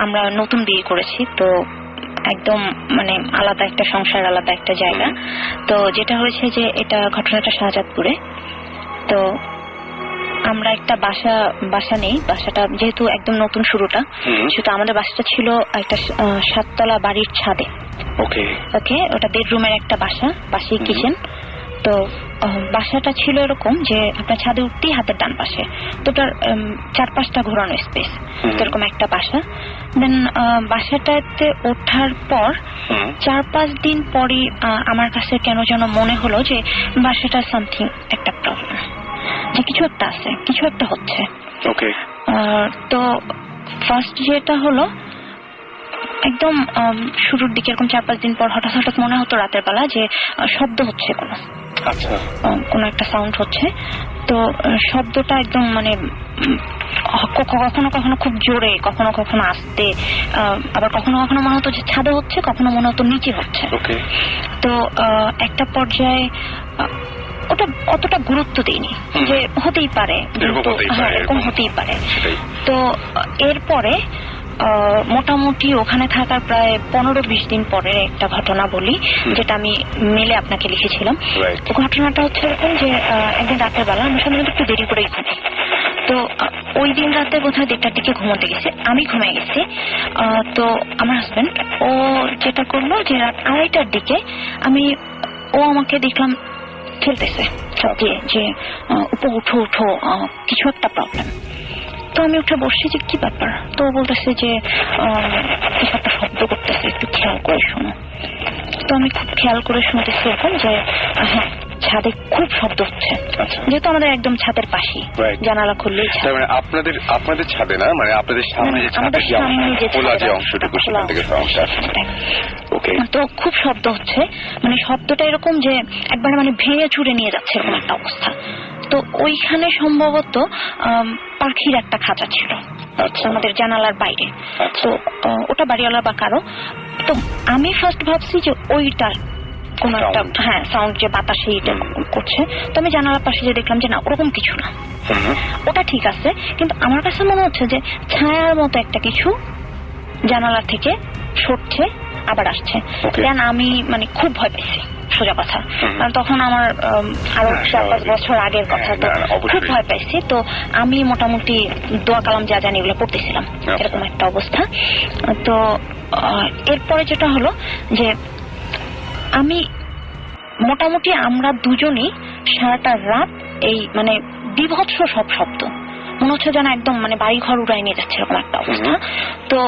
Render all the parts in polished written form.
আমরা নতুন বিয়ে করেছি, তো একদম মানে আলাদা একটা সংসার, আলাদা একটা জায়গা। তো যেটা হয়েছে যে এটা ঘটনাটা শাহজাদপুরে। তো আমরা একটা বাসা নেই, বাসাটা যেহেতু একদম নতুন শুরুটা, সেটা আমাদের বাসাটা ছিল একটা 7তলা বাড়ির ছাদে। ওকে, ওটা বেডরুমের একটা বাসা, পাশেই কিচেন। তো বাসাটা ছিল এরকম যে আপনার ছাদে উঠতেই হাতের ডান পাশে, তো ওটার 4-5টা ঘোরানো স্পেস, এরকম একটা বাসা। দেন বাসাটাতে ওঠার পর 4-5 দিন পরই আমার কাছে কেন যেন মনে হলো যে বাসাটা সামথিং একটা প্রবলেম, যে কিছু একটা আছে, কিছু একটা হচ্ছে। ওকে, তো ফার্স্ট যেটা হলো একদম শুরুর দিকে এরকম 4-5 দিন পর হঠাৎ হঠাৎ মনে হতো রাতের বেলা যে শব্দ হচ্ছে, কোনো একটা সাউন্ড হচ্ছে। তো শব্দটা একদম মানে কখনো কখনো খুব জোরে, কখনো কখনো আস্তে, আবার কখনো কখনো মনে হতো যে ছাদে হচ্ছে, কখনো মনে হতো নিচে হচ্ছে। তো একটা পর্যায়ে ওটা অতটা গুরুত্ব দিইনি, যে হতেই পারে, এরকম হতেই পারে। তো এরপরে মোটামুটি ওখানে থাকার প্রায় 15-20 দিন পরে একটা ঘটনা বলি, যেটা আমি মেলে আপনাকে লিখেছিলাম। ঘটনাটা হচ্ছে এরকম যে একদিন রাতের বেলা আমি সাধারণত একটু দেরি করেই ঘুমাই। তো ওই দিন রাতে বোধহয় 1টার দিকে ঘুমোতে গেছে, আমি ঘুমিয়ে গেছি। তো আমার হাজবেন্ড ও যেটা করলো যে রাত 2:30টার দিকে ও আমাকে দেখলাম খেলতেছে সব দিয়ে, যে উঠো উঠো, কিছু একটা প্রবলেম। তো আমি উঠে বসছি যে কি ব্যাপার। তো বলতেছে যে কিছু একটা শব্দ করতেছে, একটু খেয়াল করে শোনো। তো আমি খুব খেয়াল করে শুনতেছি এখন যে হ্যাঁ, ছাদে খুব শব্দ হচ্ছে, যেহেতু আমাদের একদম ছাদের পাশেই, জানালা খুললেই ছাদ। মানে আপনাদের ছাদে না, মানে আপনাদের সামনে যে ছাদের খোলা যে অংশটুকু, সেখান থেকে সমস্যা। তো খুব শব্দ হচ্ছে, মানে শব্দটা এরকম যে একবারে মানে ভেঙে চুরে নিয়ে যাচ্ছে, এরকম একটা অবস্থা। তো ওইখানে সম্ভবত পাখির একটা খাঁচা ছিল আমাদের জানালার বাইরে। তো ওটা বাড়িওয়ালা বা কারো। তো আমি ফার্স্ট ভাবছি যে ওইটা কোন একটা সাউন্ড, যে বাতাসে এটা করছে। তো আমি জানালার পাশে যে দেখলাম যে না, ওরকম কিছু না, ওটা ঠিক আছে। কিন্তু আমার কাছে মনে হচ্ছে যে ছায়ার মতো একটা কিছু জানালা থেকে সরছে, আবার আসছে। দেন আমি মানে খুব ভয় পেয়েছি, সোজা কথা। কারণ তখন আমার আরো 4-5 বছর আগের কথা, তো খুব ভয় পাইছি। তো আমি মোটামুটি দোয়া কালাম যা জানি এগুলো পড়তেছিলাম, এরকম একটা অবস্থা। তো এরপরে যেটা হলো যে আমি মোটামুটি আমরা দুজনই সারাটা রাত এই মানে বিভৎস সব শব্দ, মনে হচ্ছে যেন একদম মানে বাড়ি ঘর উড়াই নিয়ে যাচ্ছে, এরকম একটা অবস্থা। তো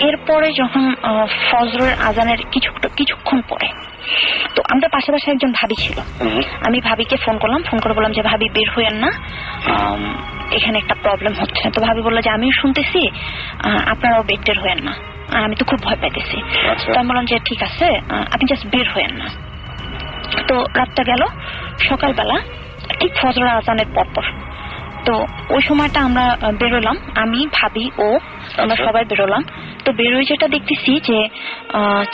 এরপরে যখন ফজরের আজানের কিছুক্ষণ পরে, তো আমাদের পাশাপাশি একজন ভাবি ছিল। আমি ভাবিকে ফোন করলাম, ফোন করে বললাম যে ভাবি বের হইয়েন না, এখানে একটা প্রবলেম হচ্ছে। তো ভাবি বললো যে আমিও শুনতেছি, আপনারাও বের হইয়েন না, আমি তো খুব ভয় পাইতেছি। তো আমি বললাম যে ঠিক আছে, আপনি জাস্ট বের হইয়েন না। তো রাতটা গেল, সকালবেলা ঠিক ফজরের আজানের পরপর, তো ওই সময়টা আমরা বেরোলাম, আমি ভাবি ও আমরা সবাই বেরোলাম। তো বেরোই যেটা দেখতেছি যে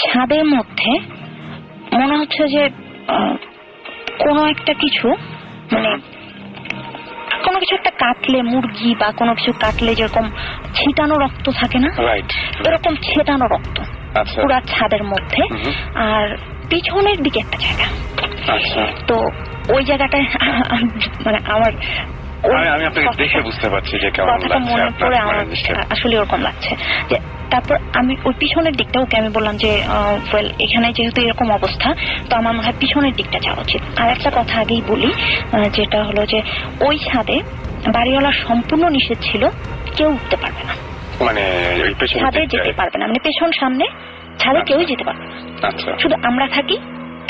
ছাদের মধ্যে মনে হচ্ছে যে কোনো একটা কিছু, মানে কোনো কিছু একটা কাটলে, মুরগি বা কোনো কিছু কাটলে যেরকম ছিটানো রক্ত থাকে না, এরকম ছিটানো রক্ত পুরা ছাদের মধ্যে। আর পিছনের দিকে একটা জায়গা, তো ওই জায়গাটায় মানে আমার আমি আপনাকে দেখে বুঝতে পারছি যে কেমন লাগছে, মনে পড়ে আমার আসলে ওরকম লাগছে। যে তারপর আমি ওই পিছনের দিকটা, ওকে আমি বললাম যে এখানে যেহেতু এরকম অবস্থা, তো আমার মনে হয় পিছনের দিকটা যাওয়া উচিত। আর একটা কথা আগেই বলি, যেটা হলো যে ওই ছাদে বাড়িওয়ালা সম্পূর্ণ নিষেধ ছিল, কেউ উঠতে পারবে না, মানে ছাদে যেতে পারবে না, মানে পেছন সামনে ছাদে কেউই যেতে পারবে না, শুধু আমরা থাকি,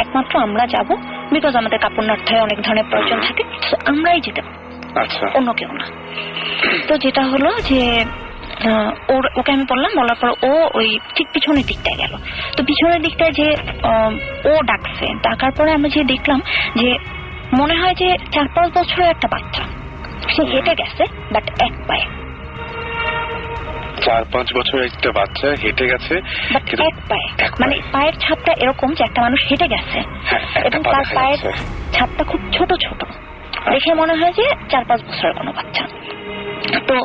একমাত্র আমরা যাব, বিকজ আমাদের কাপড় নাড়তে অনেক ধরনের প্রয়োজন থাকে, তো আমরাই যেতে পারবো, অন্য কেউ না। তো যেটা হলো যে ওকে আমি বললাম, বলার পর ও ওই ঠিক পিছনের দিকটায় গেল। তো পিছনের দিকটায় যে ও ডাকছে, ডাকার পরে আমি যে দেখলাম যে মনে হয় যে 4-5 বছরের একটা বাচ্চা, সে হেঁটে গেছে, বাট এক পায়ে। 4-5 বছরের একটা বাচ্চা হেঁটে গেছে, এক পায়ে, মানে পায়ের ছাপটা এরকম যে একটা মানুষ হেঁটে গেছে, এবং তার পায়ের ছাপটা খুব ছোট ছোট, দেখে মনে হয় যে 4-5 বছরের কোনো বাচ্চা। তো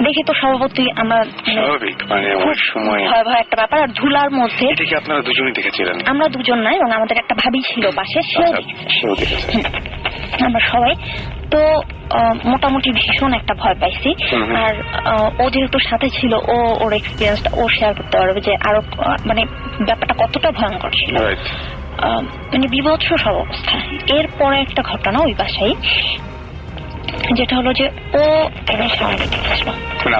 দেখে তো স্বভাবতই আমরা স্বাভাবিক, মানে ওই সময় ভয় একটা ব্যাপার। আর ধুলার মধ্যে এটা কি আপনারা দুজনেই দেখেছিলেন? আমরা দুজন নাই, এবং আমাদের একটা ভাবি ছিল পাশে, সেও দেখেছে। আমরা সবাই তো মোটামুটি ভীষণ একটা ভয় পাইছি। আর ও যেহেতু সাথে ছিল, ওর এক্সপিরিয়েন্সটা ও শেয়ার করতে পারবে যে আরো মানে ব্যাপারটা কতটা ভয়ঙ্কর ছিল, মানে বিভৎস সব অবস্থা। এরপরে একটা ঘটনা ওই বাসায়, যেটা হলো যে ও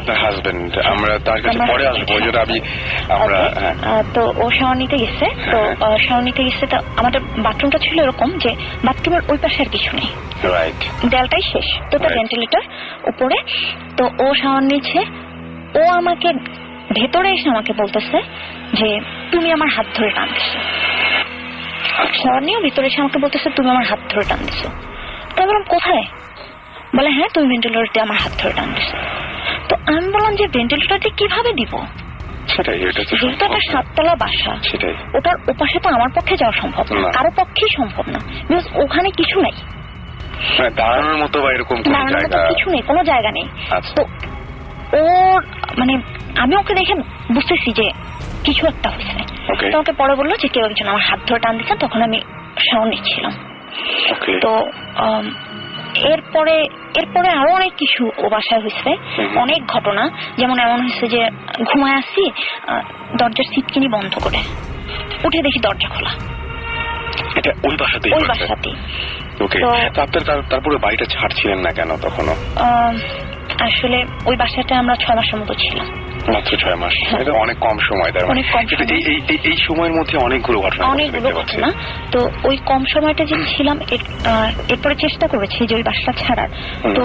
আপনার হাজবেন্ড, আমরা তার কাছে পরে আসবো, যেটা আমরা তো ও শাওয়ার নিতে গেছে। তো শাওয়ার নিতে গেছে, তো আমাদের বাথরুমটা ছিল এরকম যে বাথরুমের ওই পাশে আর কিছু নেই, দেয়ালটাই শেষ, তো তার ভেন্টিলেটর উপরে। তো ও শাওয়ার নিচ্ছে, ও আমাকে ভেতরে এসে আমাকে বলতেছে যে তুমি আমার হাত ধরে টান দিছো। শাওয়ার নিয়েও ভিতরে এসে আমাকে বলতেছে তুমি আমার হাত ধরে টান দিছো। তো বললাম কোথায়? বলে হ্যাঁ তুমি ভেন্টিলেটর দিয়ে আমার হাত ধরে টান দিছো। তো আমি বললাম যে ভেন্টিলেটর দিয়ে কিভাবে দিব? যেহেতু একটা 7 তলা বাসা, ওটার ওপাশে তো আমার পক্ষে যাওয়া সম্ভব না, কারো পক্ষেই সম্ভব না, বিকজ ওখানে কিছু নেই, দাঁড়ানোর মতো বা এরকম কিছু নেই, কোনো জায়গা নেই। তো ওর মানে আমি ওকে দেখে বুঝতেছি যে কিছু একটা হয়েছে। তোমাকে পরে বললো যে কেউ একজন আমার হাত ধরে টান দিচ্ছে, তখন আমি শাওয়ার নিচ্ছিলাম। তো এরপরে আরো অনেক কিছু ও বাসায় হয়েছে, অনেক ঘটনা। যেমন এমন হয়েছে যে ঘুমায় আসছি, দরজার সিটকিনি বন্ধ করে উঠে দেখি দরজা খোলা। এটা ওই বাসাতেই। তারপরে বাড়িটা ছাড়ছিলেন না কেন তখনও? আসলে ওই বাসাটা আমরা 6 মাসের মতো ছিলাম। মাত্র 6 মাস, এটা অনেক কম সময়। তার মানে এই সময়ের মধ্যে অনেকগুলো ঘটনা। তো ওই কম সময়টা যে ছিলাম, এরপরে চেষ্টা করেছি যে ওই বাসাটা ছাড়ার। তো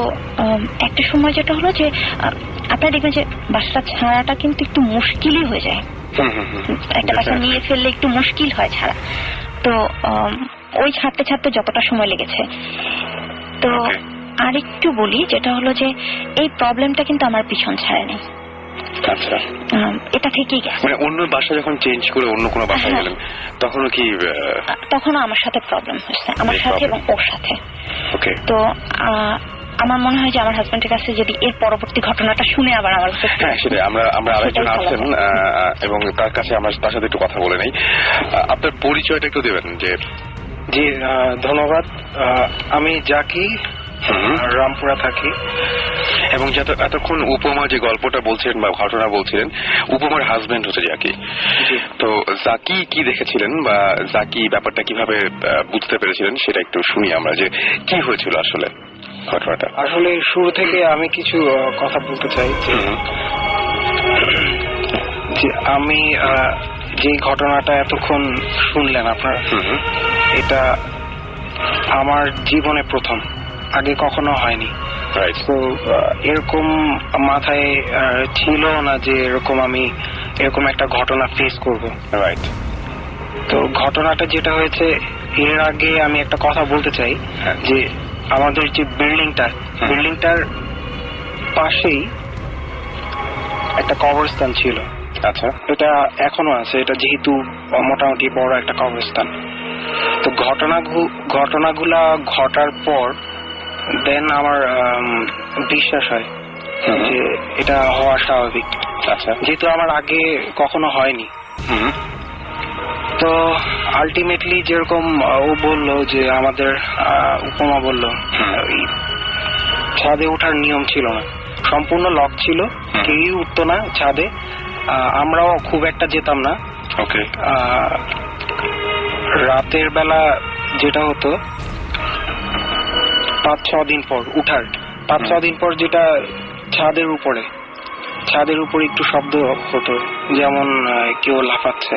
একটা সময় যেটা হলো যে আপনারা দেখবেন যে বাসাটা ছাড়াটা কিন্তু একটু মুশকিলই হয়ে যায়, একটা বাসা নিয়ে ফেললে একটু মুশকিল হয় ছাড়া। তো ওই ছাড়তে যতটা সময় লেগেছে। তো আরেকটু বলি, যেটা হলো যে এই প্রবলেমটা কিন্তু আমার পিছন ছাড়েনি। আচ্ছা, এটা থেকেই গেছে। মানে অন্য বাসা যখন চেঞ্জ করে অন্য কোনো বাসায় গেলেন, তখনও কি? তখনও আমার সাথে প্রবলেম হয়েছে, আমার সাথে এবং ওর সাথে। তো আমার মনে হয় যে আমার হাজবেন্ডের কাছে যদি এর পরবর্তী ঘটনাটা শুনে আবার আমার সেটাই, আমরা আরেকজন আছেন এবং তার কাছে আমরা তার সাথে একটু কথা বলে নেই। আপনার পরিচয়টা একটু দেবেন? জি ধন্যবাদ। আমি জাকি, রামপুরা থাকি। এবং এতক্ষণ উপমা যে গল্পটা বলছিলেন বা ঘটনা বলছিলেন, উপমার হাজবেন্ড হচ্ছে জাকি। তো জাকি কি দেখেছিলেন বা জাকি ব্যাপারটা কিভাবে বুঝতে পেরেছিলেন, সেটা একটু শুনি আমরা, যে কি হয়েছিল আসলে ঘটনাটা। আসলে শুরু থেকে আমি কিছু কথা বলতে চাই। যে আমি যে ঘটনাটা এতক্ষণ শুনলেন আপনারা, এটা আমার জীবনে প্রথম, আগে কখনো হয়নি। তো এরকম মাথায় ছিল না যে আমি এরকম একটা ঘটনা ফেস করব। তো ঘটনাটা যেটা হয়েছে, এর আগে আমি একটা কথা বলতে চাই যে আমাদের যে বিল্ডিংটার পাশেই একটা কবরস্থান ছিল। আচ্ছা, এটা এখনো আছে, এটা যেহেতু মোটামুটি বড় একটা কবরস্থান। তো ঘটনাগুলা ঘটার পর দেন আমার বিশ্বাস হয় যে এটা হওয়া স্বাভাবিক। আচ্ছা, যেহেতু আমার আগে কখনো হয়নি। তো আলটিমেটলি যেরকম ও বললো যে আমাদের উপমা বললো, ছাদে ওঠার নিয়ম ছিল না, সম্পূর্ণ লক ছিল, কেউই উঠতো না ছাদে, আমরাও খুব একটা যেতাম না। রাতের বেলা যেটা হতো 5-6 দিন পর উঠার, 5-6 দিন পর যেটা ছাদের উপরে একটু শব্দ হতো, যেমন কেউ লাফাচ্ছে,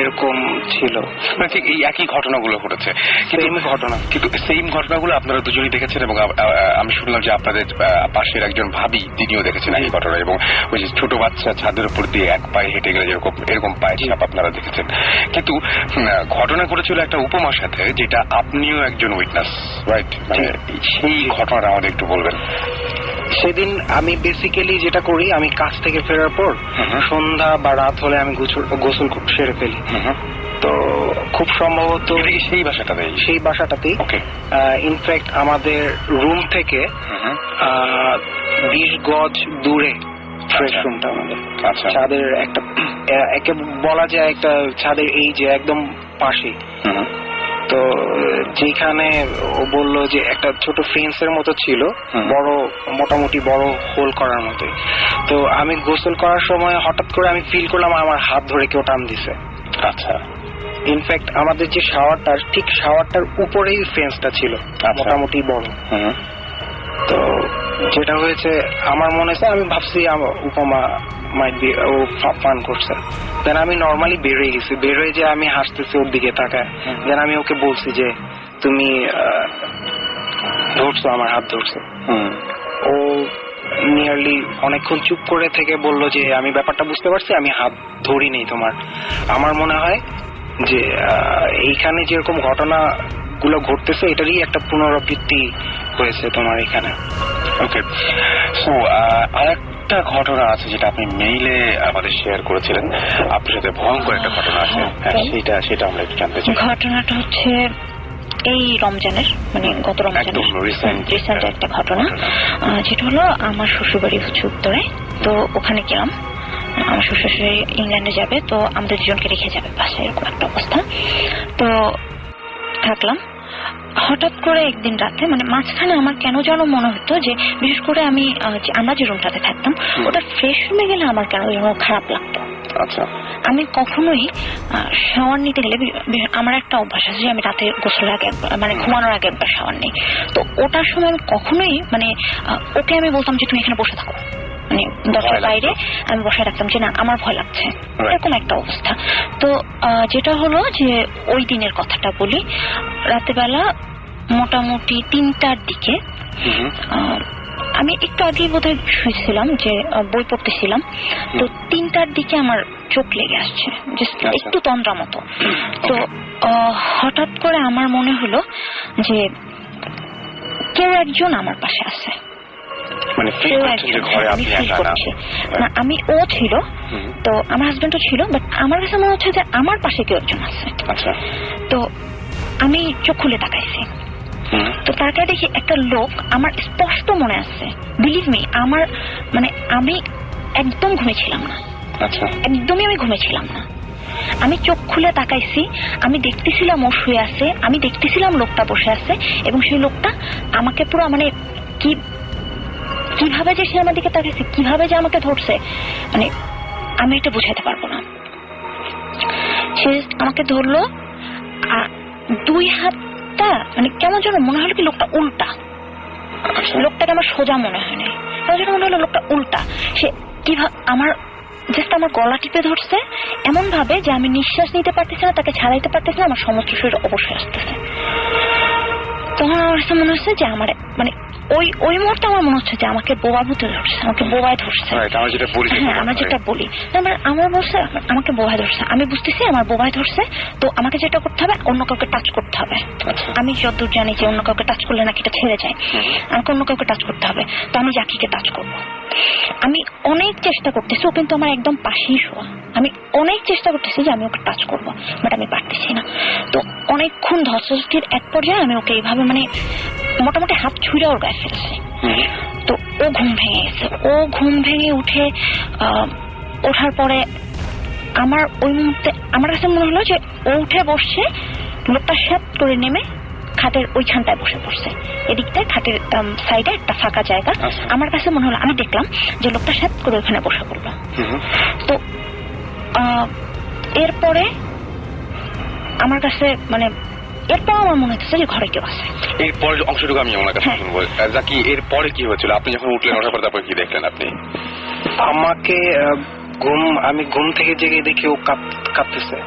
এরকম ছিল। ঠিক এই একই ঘটনাগুলো ঘটেছে, কিন্তু সেম ঘটনাগুলো আপনারা দুজনেই দেখেছেন। এবং আমি শুনলাম যে আপনাদের পাশের একজন ভাবি, তিনিও দেখেছেন একই ঘটনা। এবং ওই যে ছোট বাচ্চা ছাদের উপর দিয়ে এক পায়ে হেঁটে গেলে এরকম পায়ে ছাপ আপনারা দেখেছেন। কিন্তু ঘটনা ঘটেছিল একটা উপমার সাথে, যেটা আপনিও একজন উইটনেস, রাইট? মানে সেই ঘটনাটা আমাদের একটু বলবেন। সেদিন আমি বেসিক্যালি যেটা করি, আমি কাজ থেকে ফেরার পর সন্ধ্যা বা রাত হলে আমি গোসল সেরে ফেলি। তো খুব সম্ভবত সেই বাসাটাতেই ইনফ্যাক্ট আমাদের রুম থেকে 20 গজ দূরে ফ্রেশ রুমটা আমাদের। আচ্ছা। ছাদের একটা একে বলা যায় একটা ছাদের এই যে একদম পাশে। তো যেখানে ও বললো যে একটা ছোট ফেন্সের মতো ছিল, বড় মোটামুটি বড় হোল করার মতো। তো আমি গোসল করার সময় হঠাৎ করে আমি ফিল করলাম আমার হাত ধরে কেউ টান দিছে। আচ্ছা। ইনফ্যাক্ট আমাদের যে শাওয়ারটার ঠিক শাওয়ারটার উপরেই ফেন্সটা ছিল, মোটামুটি বড়। তো যেটা হয়েছে আমার মনে হচ্ছে, আমি ভাবছি উপমা মাইট বি ও ফান করছে। দেন আমি নর্মালি বেরোয় গেছি, বেরোয় যে আমি হাসতেছি ওর দিকে তাকায়। দেন আমি ওকে বলছি যে তুমি ধরছো, আমার হাত ধরছো। ও নিয়ারলি অনেকক্ষণ চুপ করে থেকে বললো যে আমি ব্যাপারটা বুঝতে পারছি, আমি হাত ধরি নেই তোমার। আমার মনে হয় যে এইখানে যেরকম ঘটনা গুলো ঘটতেছে এটারই একটা পুনরাবৃত্তি হয়েছে তোমার এখানে। ওকে, সো আরেকটা ঘটনা আছে যেটা আপনি মেইলে আমাদের শেয়ার করেছিলেন, আপনার সাথে ভয়ঙ্কর একটা ঘটনা আছে। সেটা আমরা একটু জানতে চাই। ঘটনাটা হচ্ছে এই রমজানের, মানে গত রমজানের রিসেন্ট একটা ঘটনা, যেটা হলো আমার শ্বশুরবাড়ি হচ্ছে উত্তরে। তো ওখানে গেলাম, আমার শ্বশুরশাশুড়ি ইংল্যান্ডে যাবে, তো আমাদের দুজনকে রেখে যাবে বাসায়, এরকম একটা অবস্থা। তো থাকলাম। হঠাৎ করে একদিন রাতে, মানে মাঝখানে আমার কেন যেন মনে হতো যে, বিশেষ করে আমরা যে রুমটাতে থাকতাম ওটা ফ্রেশ রুমে গেলে আমার কেন যেন খারাপ লাগতো। আচ্ছা। আমি কখনোই শাওয়ার নিতে গেলে, আমার একটা অভ্যাস আছে যে আমি রাতে গোসলের আগে, মানে ঘুমানোর আগে একবার শাওয়ার নিই। তো ওটার সময় আমি কখনোই, মানে ওকে আমি বলতাম যে তুমি এখানে বসে থাকো, মানে দরজার বাইরে আমি বসায় রাখতাম যে না আমার ভয় লাগছে, এরকম একটা অবস্থা। তো যেটা হলো যে ওই দিনের কথাটা বলি, রাতেবেলা মোটামুটি 3টার দিকে, আমি একটু আগে বোধহয় শুয়েছিলাম, যে বই পড়তেছিলাম। তো 3টার দিকে আমার চোখ লেগে আসছে, একটু তন্দ্রা মতো। তো হঠাৎ করে আমার মনে হলো যে কেউ একজন আমার পাশে আছে, মানে আমি ফিল করছি না, আমি ও ছিল, তো আমার হাজবেন্ডও ছিল, বাট আমার কাছে মনে হচ্ছে যে আমার পাশে কেউ একজন আছে। আচ্ছা। তো আমি চোখ খুলে তাকাইছি, তো তারপরে দেখি একটা লোক, আমার স্পষ্ট মনে আছে, বিলিভ মি, আমার মানে আমি একদম ঘুমেছিলাম না। আচ্ছা। একদমই আমি ঘুমেছিলাম না। আমি চোখ খুলে তাকাইছি, আমি দেখতেছিলাম ও শুয়ে আছে, আমি দেখতেছিলাম লোকটা বসে আছে, এবং সেই লোকটা আমাকে পুরো, মানে কিভাবে যে সে আমার দিকে তাকাইছে, কিভাবে যে আমাকে ধরছে, মানে আমি এটা বুঝাতে পারবো না। সে আমাকে ধরলো, দুই হাতটা মানে কেমন যেন মনে হলো কি লোকটা উল্টা, লোকটাকে আমার সোজা মনে হয়নি, কেমন যেন মনে হলো লোকটা উল্টা। সে কিভাবে আমার গলা টিপে ধরছে এমন ভাবে যে আমি নিঃশ্বাস নিতে পারতেছি না, তাকে ছাড়াইতে পারতেছি না, আমার সমস্ত শরীর অবশ্যই আসতেছে। তখন আমার কাছে মনে হচ্ছে যে আমার, মানে ওই মুহূর্তে আমার মনে হচ্ছে যে আমাকে বোবা ভূতে ধরছে, আমাকে বোবায় ধরছে। হ্যাঁ, আমরা যেটা বলি, আমার বলছে আমাকে বোবায় ধরছে, আমি বুঝতেছি আমার বোবায় ধরছে। তো আমাকে যেটা করতে হবে, অন্য কাউকে টাচ করতে হবে। আমি যতদূর জানি যে অন্য কাউকে টাচ করলে নাকি এটা ছেড়ে যায়, আমাকে অন্য কাউকে টাচ করতে হবে। তো আমি জাকিকে টাচ করবো। আমি অনেক চেষ্টা করতেছি, ও কিন্তু আমার একদম পাশেই শোয়া, আমি অনেক চেষ্টা করতেছি যে আমি ওকে টাচ করবো, বাট আমি পারতেছি না। তো অনেকক্ষণ ধস্তাধস্তির এক পর্যায়ে আমি ওকে এইভাবে, মানে মোটামুটি হাত ছুঁড়ে ওর গায়ে ফেলছি। তো ও ঘুম ভেঙে গেছে। ও ঘুম ভেঙে ওঠার পরে আমার ওই মুহূর্তে আমার কাছে মনে হলো যে ও উঠে বসছে, লোকটা শ্যাপ করে নেমে খাটের ওইখানটায় বসে পড়ছে, এদিকটায় খাটের সাইডে একটা ফাঁকা জায়গা। আমার কাছে মনে হলো, আমি দেখলাম যে লোকটা শ্যাপ করে ওইখানে বসে পড়লো। তো এরপরে আমার কাছে, মানে এরপর আমার মনে হচ্ছে যে ঘরে কেউ আছে। এরপরের অংশটুকু আমি আমার কাছে শুনবো। জাকি, এরপরে কি হয়েছিল? আপনি যখন উঠলেন, ওঠার পর তারপর কি দেখলেন আপনি? আমাকে আমি ঘুম থেকে জেগে দেখি ও কাঁপতেছে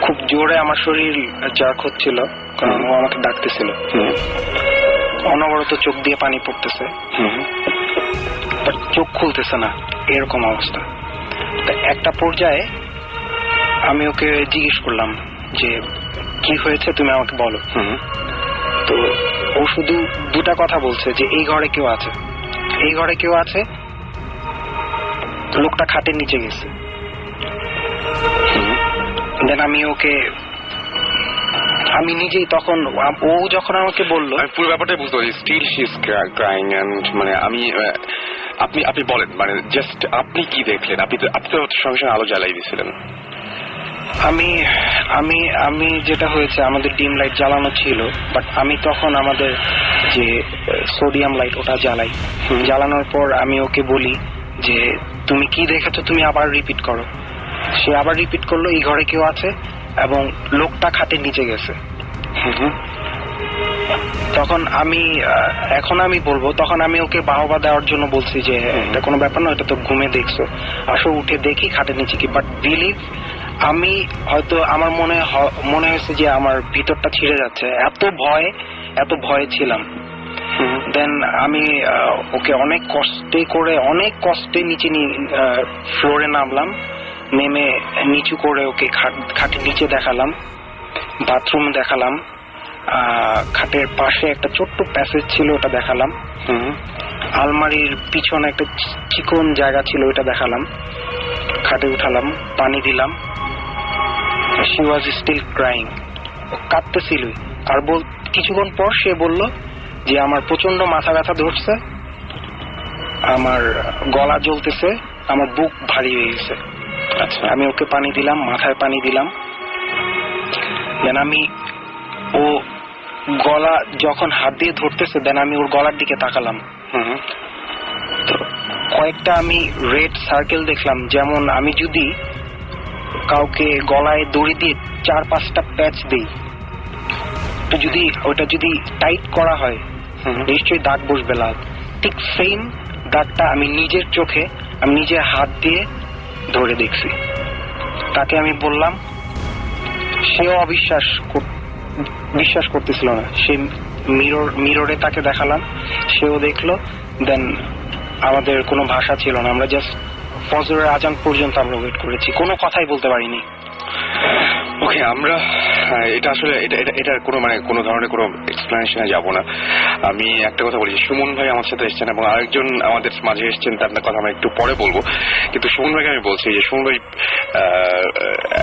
খুব জোরে, আমার শরীর জার্ক হচ্ছিল, কারণ ও আমাকে ডাকতেছিল। অনবরত চোখ দিয়ে পানি পড়তেছে, চোখ খুলতেছে না, এরকম অবস্থা। একটা পর্যায়ে আমি ওকে জিজ্ঞেস করলাম যে কি হয়েছে, তুমি আমাকে বলো। তো ও শুধু দুটা কথা বলছে, যে এই ঘরে কেউ আছে, এই ঘরে কেউ আছে, লোকটা খাটের নিচে গেছে। দেন আমি ওকে আমি নিজেই তখন ও যখন আমাকে বললো, আমি পুরো ব্যাপারটাই বুঝতে পারছি। Still she is crying and মানে আমি আপনি বলেন মানে জাস্ট আপনি কি দেখলেন? আপনি তো সঙ্গে সঙ্গে আলো জ্বালাই দিয়েছিলেন। আমি আমি আমি যেটা হয়েছে, আমাদের ডিম লাইট জ্বালানো ছিল, বাট আমি তখন আমাদের যে সোডিয়াম লাইট ওটা জ্বালাই। জ্বালানোর পর আমি ওকে বলি যে তুমি কি দেখেছো তুমি আবার রিপিট করো। সে আবার রিপিট করলো, এই ঘরে কেউ আছে এবং লোকটা খাটের নিচে গেছে। তখন এখন আমি বলবো, তখন আমি ওকে বাহবা দেওয়ার জন্য বলছি যে এটা কোনো ব্যাপার না, এটা তো ঘুমে দেখছো, আসো উঠে দেখি খাটের নিচে কি। বাট বিলিভ আমি হয়তো আমার মনে হয়েছে যে আমার ভিতরটা ছিঁড়ে যাচ্ছে, এত ভয়ে ছিলাম। দেন আমি ওকে অনেক কষ্টে নিচে ফ্লোরে নামলাম, নেমে নিচু করে ওকে খাটের নিচে দেখালাম, বাথরুম দেখালাম, খাটের পাশে একটা ছোট্ট প্যাসেজ ছিল ওটা দেখালাম, আলমারির পিছনে একটা চিকন জায়গা ছিল ওটা দেখালাম, খাটে উঠালাম, পানি দিলাম। she was still crying, কাঁদতেছিল। আর কিছুক্ষণ পর সে বলল যে আমার প্রচন্ড মাথা ব্যথা ধরছে, আমার গলা জ্বলতেছে, আমার বুক ভারী হয়ে গেছে। আচ্ছা, আমি ওকে পানি দিলাম, মাথায় পানি দিলাম। দেন ও গলা যখন হাত দিয়ে ধরতেছে, দেন আমি ওর গলার দিকে তাকালাম। তো কয়েকটা আমি রেড সার্কেল দেখলাম, যেমন আমি যদি কাউকে গলায় দড়ি দিয়ে 4-5টা প্যাচ দিই, তো ওটা যদি টাইট করা হয় নিশ্চয়ই দাগ বসবে লাল। ঠিক সেম দাগটা আমি নিজের চোখে, আমি নিজের হাত দিয়ে ধরে দেখছি। তাকে আমি বললাম, সেও বিশ্বাস করতেছিল না। সে মিররে তাকে দেখালাম, সেও দেখলো। দেন আমাদের কোনো ভাষা ছিল না, আমরা জাস্ট ফজরের আজান পর্যন্ত আমরা ওয়েট করেছি, কোনো কথাই বলতে পারিনি। ওকে, আমরা এটা আসলে এটার কোনো ধরনের কোনো এক্সপ্লেনেশনে যাব না। আমি একটা কথা বলি, সুমন ভাই আমার সাথে এসেছেন এবং আরেকজন আমাদের মাঝে এসেছেন, তার কথা আমরা একটু পরে বলবো। কিন্তু সুমন ভাইকে আমি বলছি যে সুমন ভাই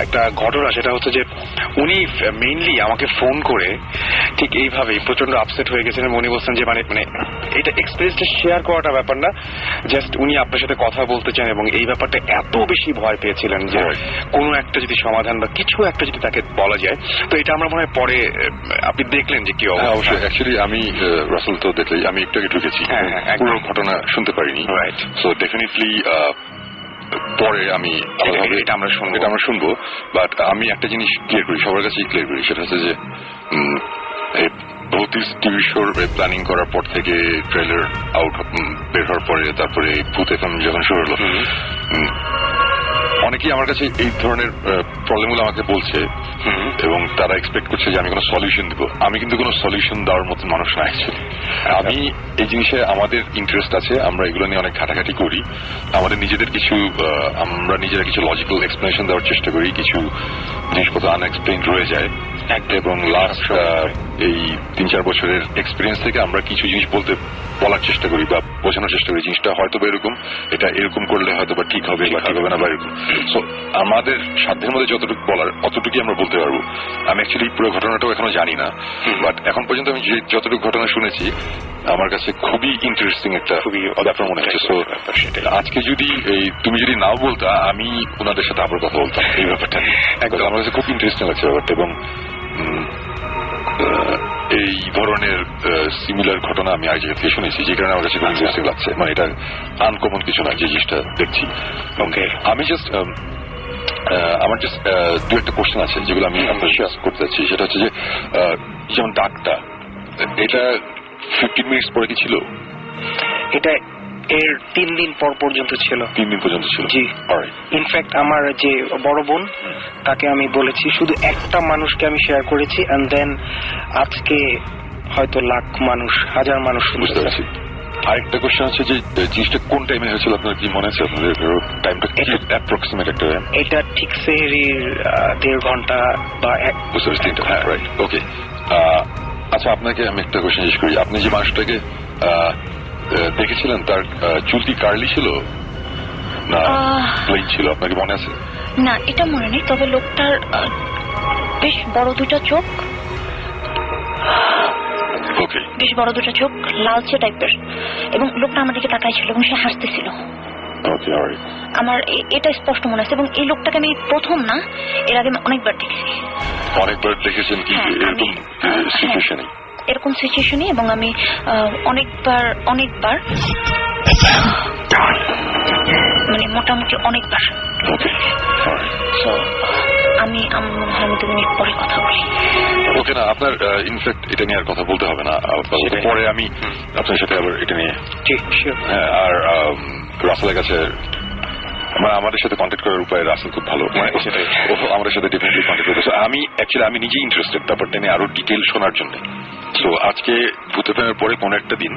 একটা ঘটনা, সেটা হচ্ছে যে উনি মেইনলি আমাকে ফোন করে ঠিক এইভাবেই প্রচন্ড আপসেট হয়ে গেছেন এবং উনি বলছেন যে মানে এটা এক্সপিরিয়েন্সটা শেয়ার করাটা ব্যাপার না, জাস্ট উনি আপনার সাথে কথা বলতে চান এবং এই ব্যাপারটা এত বেশি ভয় পেয়েছিলেন যে কোনো একটা যদি সমাধান বা কিছু একটা যদি তাকে বলা যায়। তো এটা আমরা মনে হয় পরে আপনি দেখলেন যে কি অবস্থা। অবশ্যই, অ্যাকচুয়ালি আমি রাসেল তো দেখলেই, আমি একটু আগে ঢুকেছি, পুরো ঘটনা শুনতে পারিনি। রাইট। সো ডেফিনেটলি পরে আমি এটা আমরা শুনবো। বাট আমি একটা জিনিস ক্লিয়ার করি, সবার কাছেই ক্লিয়ার করি, সেটা হচ্ছে যে ভৌতিক টিভি শোর প্ল্যানিং করার পর থেকে ট্রেলার বের হওয়ার পরে, তারপরে ভূত এফএম যখন শুরু হলো, অনেকেই আমার কাছে এই ধরনের প্রবলেমগুলো আমাকে বলছে এবং তারা এক্সপেক্ট করছে যে আমি কোনো সলিউশন দিব। আমি কিন্তু কোনো সলিউশন দেওয়ার মতো মানুষ না অ্যাকচুয়ালি। আমি এই জিনিসে আমাদের ইন্টারেস্ট আছে, আমরা এগুলো নিয়ে অনেক ঘাটাঘাটি করি, আমাদের আমরা নিজেরা কিছু লজিক্যাল এক্সপ্লেনেশন দেওয়ার চেষ্টা করি, কিছু জিনিসপত্র আনএক্সপ্লেইনড রয়ে যায়। এবং লাস্ট এই 3-4 বছরের এক্সপিরিয়েন্স থেকে আমরা কিছু জিনিস বলার চেষ্টা করি বা বোঝানোর চেষ্টা করি, জিনিসটা হয়তো বা এরকম, এটা এরকম করলে হয়তো বা ঠিক হবে বা ঠিক হবে না বা এরকম। সো আমাদের সাধ্যের মধ্যে যতটুকু বলার অতটুকুই আমরা বলতে পারবো। আমি অ্যাকচুয়ালি পুরো ঘটনাটাও এখনো জানি না, বাট এখন পর্যন্ত আমি যতটুকু ঘটনা শুনেছি আমার কাছে খুবই ইন্টারেস্টিং একটা ব্যাপার মনে হচ্ছে। সো আজকে তুমি যদি নাও বলতা, আমি ওনাদের সাথে আবার কথা বলতাম এই ব্যাপারটা নিয়ে। একদম আমার কাছে খুব ইন্টারেস্টিং লাগছে ব্যাপারটা। এবং এই ধরনের সিমিলার ঘটনা আমি আগে থেকে শুনেছি, যে কারণে আমার কাছে খুব ইন্টারেস্টিং লাগছে। মানে এটা আনকমন কিছু না যে জিনিসটা দেখছি। ওকে, আমি আমার জাস্ট দু একটা কোশ্চেন আছে যেগুলো আমি আপনার শেয়ার করতে চাচ্ছি। সেটা হচ্ছে যে যেমন ডাকটা, এটা 15 মিনিটস পরে কি ছিল? এটা এর 3 দিন পর পর্যন্ত ছিল। 3 দিন পর্যন্ত ছিল? জি। ইনফ্যাক্ট আমার যে বড় বোন, তাকে আমি বলেছি, শুধু একটা মানুষকে আমি শেয়ার করেছি, এন্ড দেন আজকে হয়তো লাখ মানুষ, হাজার মানুষ। বুঝতে পারছি। আরেকটা কোশ্চেন হচ্ছে যে জিনিসটা কোন টাইমে হয়েছিল, আপনার কি মনে আছে? আপনাদের টাইমটা অ্যাপ্রক্সিমেট একটা? এটা ঠিক সেহরির 1.5 ঘন্টা বা বুঝতে পারছি। রাইট, ওকে। আচ্ছা, আপনাকে আমি একটা কোশ্চেন জিজ্ঞেস করি। আপনি যে মানুষটাকে দেখেছিলেন, তার চুল কি কার্লি ছিল না প্লেন ছিল, আপনাকে মনে আছে? না, এটা মনে নেই, তবে লোকটার বেশ বড় দুটো চোখ ওকে। বেশ বড় দুটো চোখ, লালচে টাইপের, এবং লোকটা আমার দিকে তাকাই ছিল এবং সে হাসতেছিল। ওকে, অলরাইট। আমার এটা স্পষ্ট মনে আছে, এবং এই লোকটাকে আমি প্রথম না, এর আগে আমি অনেকবার দেখছি। অনেকবার দেখেছেন কি হ্যাঁ, এরকম সিচুয়েশনে? এরকম সিচুয়েশনে, এবং আমি অনেকবার মানে মোটামুটি অনেকবার। ওকে, অলরাইট। So, আমি মনে হয় আমি 2 মিনিট পরে কথা বলি। ওকে, না আপনার ইনফ্যাক্ট এটা নিয়ে আর কথা বলতে হবে না, পরে আমি আপনার সাথে আবার এটা নিয়ে। ঠিক, শিওর। হ্যাঁ, আর রাসেলের কাছে আমাদের সাথে কন্ট্যাক্ট করার উপায় রাসেল খুব ভালো, সেটাই আমাদের সাথে ডেফিনেটলি কন্ট্যাক্ট করতে। আমি নিজেই ইন্টারেস্টেড ব্যাপারটা নিয়ে আরো ডিটেল শোনার জন্য। সো আজকে ভূত প্রেমের পরে কোনো একটা দিন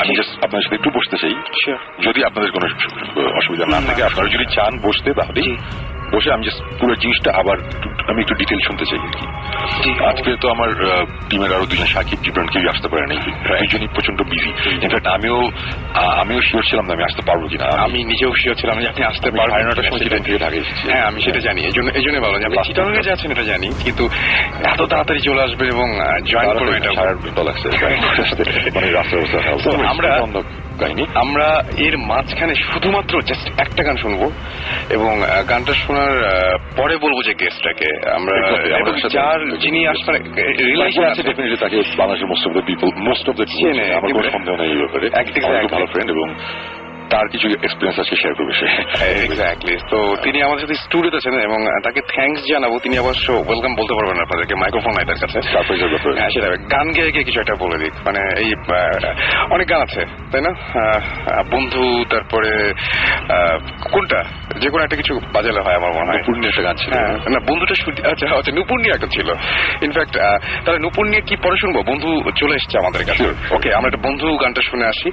আমি জাস্ট আপনার সাথে একটু বসতে চাই, যদি আপনাদের কোনো অসুবিধা না থাকে। আপনারা যদি চান বসতে, তাহলে বসে আমি জাস্ট পুরো জিনিসটা আবার আমি একটু ডিটেল শুনতে চাই আর কি। আজকে তো আমার টিমের আরো 2 জন, সাকিব, জিবরান কেউ আসতে পারে নাই, একজনই প্রচন্ড বিজি। ইনফ্যাক্ট আমিও শিওর ছিলাম না আমি আসতে পারবো কিনা। আমি নিজেও শিওর ছিলাম যে আপনি আসতে পারবেন। 9:30টার সময় ট্রেন থেকে ঢাকা এসেছি। হ্যাঁ, আমি সেটা জানি, এই জন্য ভাবলাম যে আপনি চিটাগাংয়ে যাচ্ছেন এটা জানি, কিন্তু এত তাড়াতাড়ি চলে আসবেন এবং জয়েন করবেন এটা সারা ঘন্টা লাগছে মানে রাস্তার অবস্থা। আমরা এর মাঝখানে শুধুমাত্র জাস্ট একটা গান শুনবো, এবং গানটা শোনার পরে বলবো যে গেস্টটাকে আমরা যার যিনি আসবেন রিলেশন আছে ডেফিনেটলি তাকে বাংলাদেশের মোস্ট অফ দ্য চেনে, আমার কোনো সন্দেহ নেই এই ব্যাপারে। ভালো ফ্রেন্ড এবং তার কিছু এক্সপিরিয়েন্স আছে শেয়ার করবে সে। এক্স্যাক্টলি। তো তিনি আমাদের সাথে স্টুডিওতে আছেন এবং তাকে থ্যাঙ্কস জানাবো। তিনি অবশ্য ওয়েলকাম বলতে পারবেন না আপনাদেরকে, মাইক্রোফোন নাই তার কাছে। হ্যাঁ, সেটা গান গেয়ে গিয়ে কিছু একটা বলে দিক। মানে এই অনেক গান আছে তাই না, বন্ধু, তারপরে কোনটা যে কোনো একটা কিছু বাজালে হয় আমার মনে হয়। নুপুর নিয়ে একটা গান ছিল না, বন্ধুটা আচ্ছা আচ্ছা নুপুর নিয়ে একটা ছিল। ইনফ্যাক্ট তাহলে নুপুর নিয়ে কি পরে শুনবো? বন্ধু চলে এসছে আমাদের কাছে। ওকে, আমরা একটা বন্ধু গানটা শুনে আসি।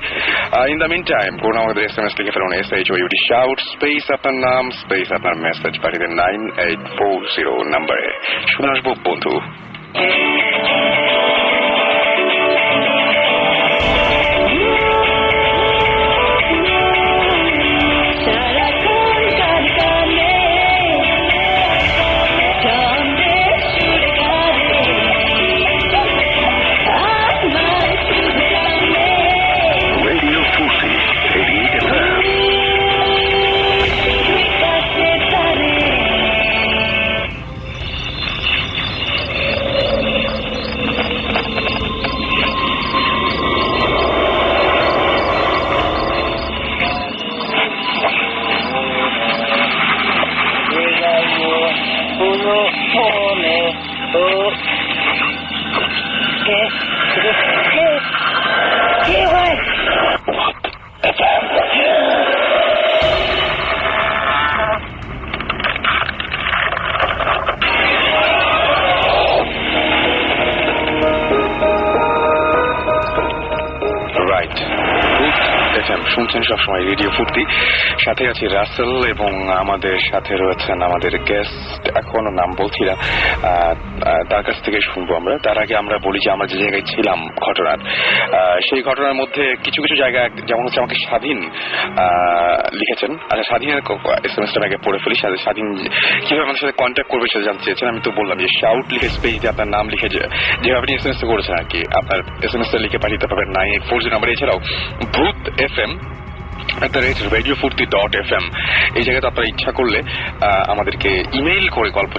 ইন দ্য মিন টাইম কোনো আমাদের SMS লিখে ফেলুন, SHOUT শাউট স্পেস আপনার নাম স্পেস আপনার মেসেজ পাঠিয়ে দেন 9840 নাম্বারে। শুনে আসবো বন্ধু। শুনছেন সবসময় রেডিও ফুর্তি, সাথে আছে রাসেল এবং আমাদের সাথে রয়েছেন আমাদের গেস্ট, এখনো নাম বলছি না, তার কাছ থেকে শুনবো আমরা। তার আগে আমরা বলি যে আমরা যে জায়গায় ছিলাম ঘটনার, সেই ঘটনার মধ্যে কিছু কিছু জায়গা যেমন হচ্ছে আমাকে স্বাধীন লিখেছেন। আচ্ছা, স্বাধীনের SMS-টা আগে পড়ে ফেলি। স্বাধীন কিভাবে আমাদের সাথে কন্ট্যাক্ট করবে সেটা জানতে চেয়েছেন। আমি তো বললাম যে শাউট লিখে স্পেস দিয়ে আপনার নাম লিখে যেভাবে আপনি SMS করেছেন আর কি, আপনার SMS-টা লিখে পাঠিয়ে দিতে পারবেন 9840 নাম্বার। এছাড়াও ভূত FM @radiofurti.fm এই জায়গাতে আপনারা ইচ্ছা করলে আমাদেরকে ইমেইল করে গল্প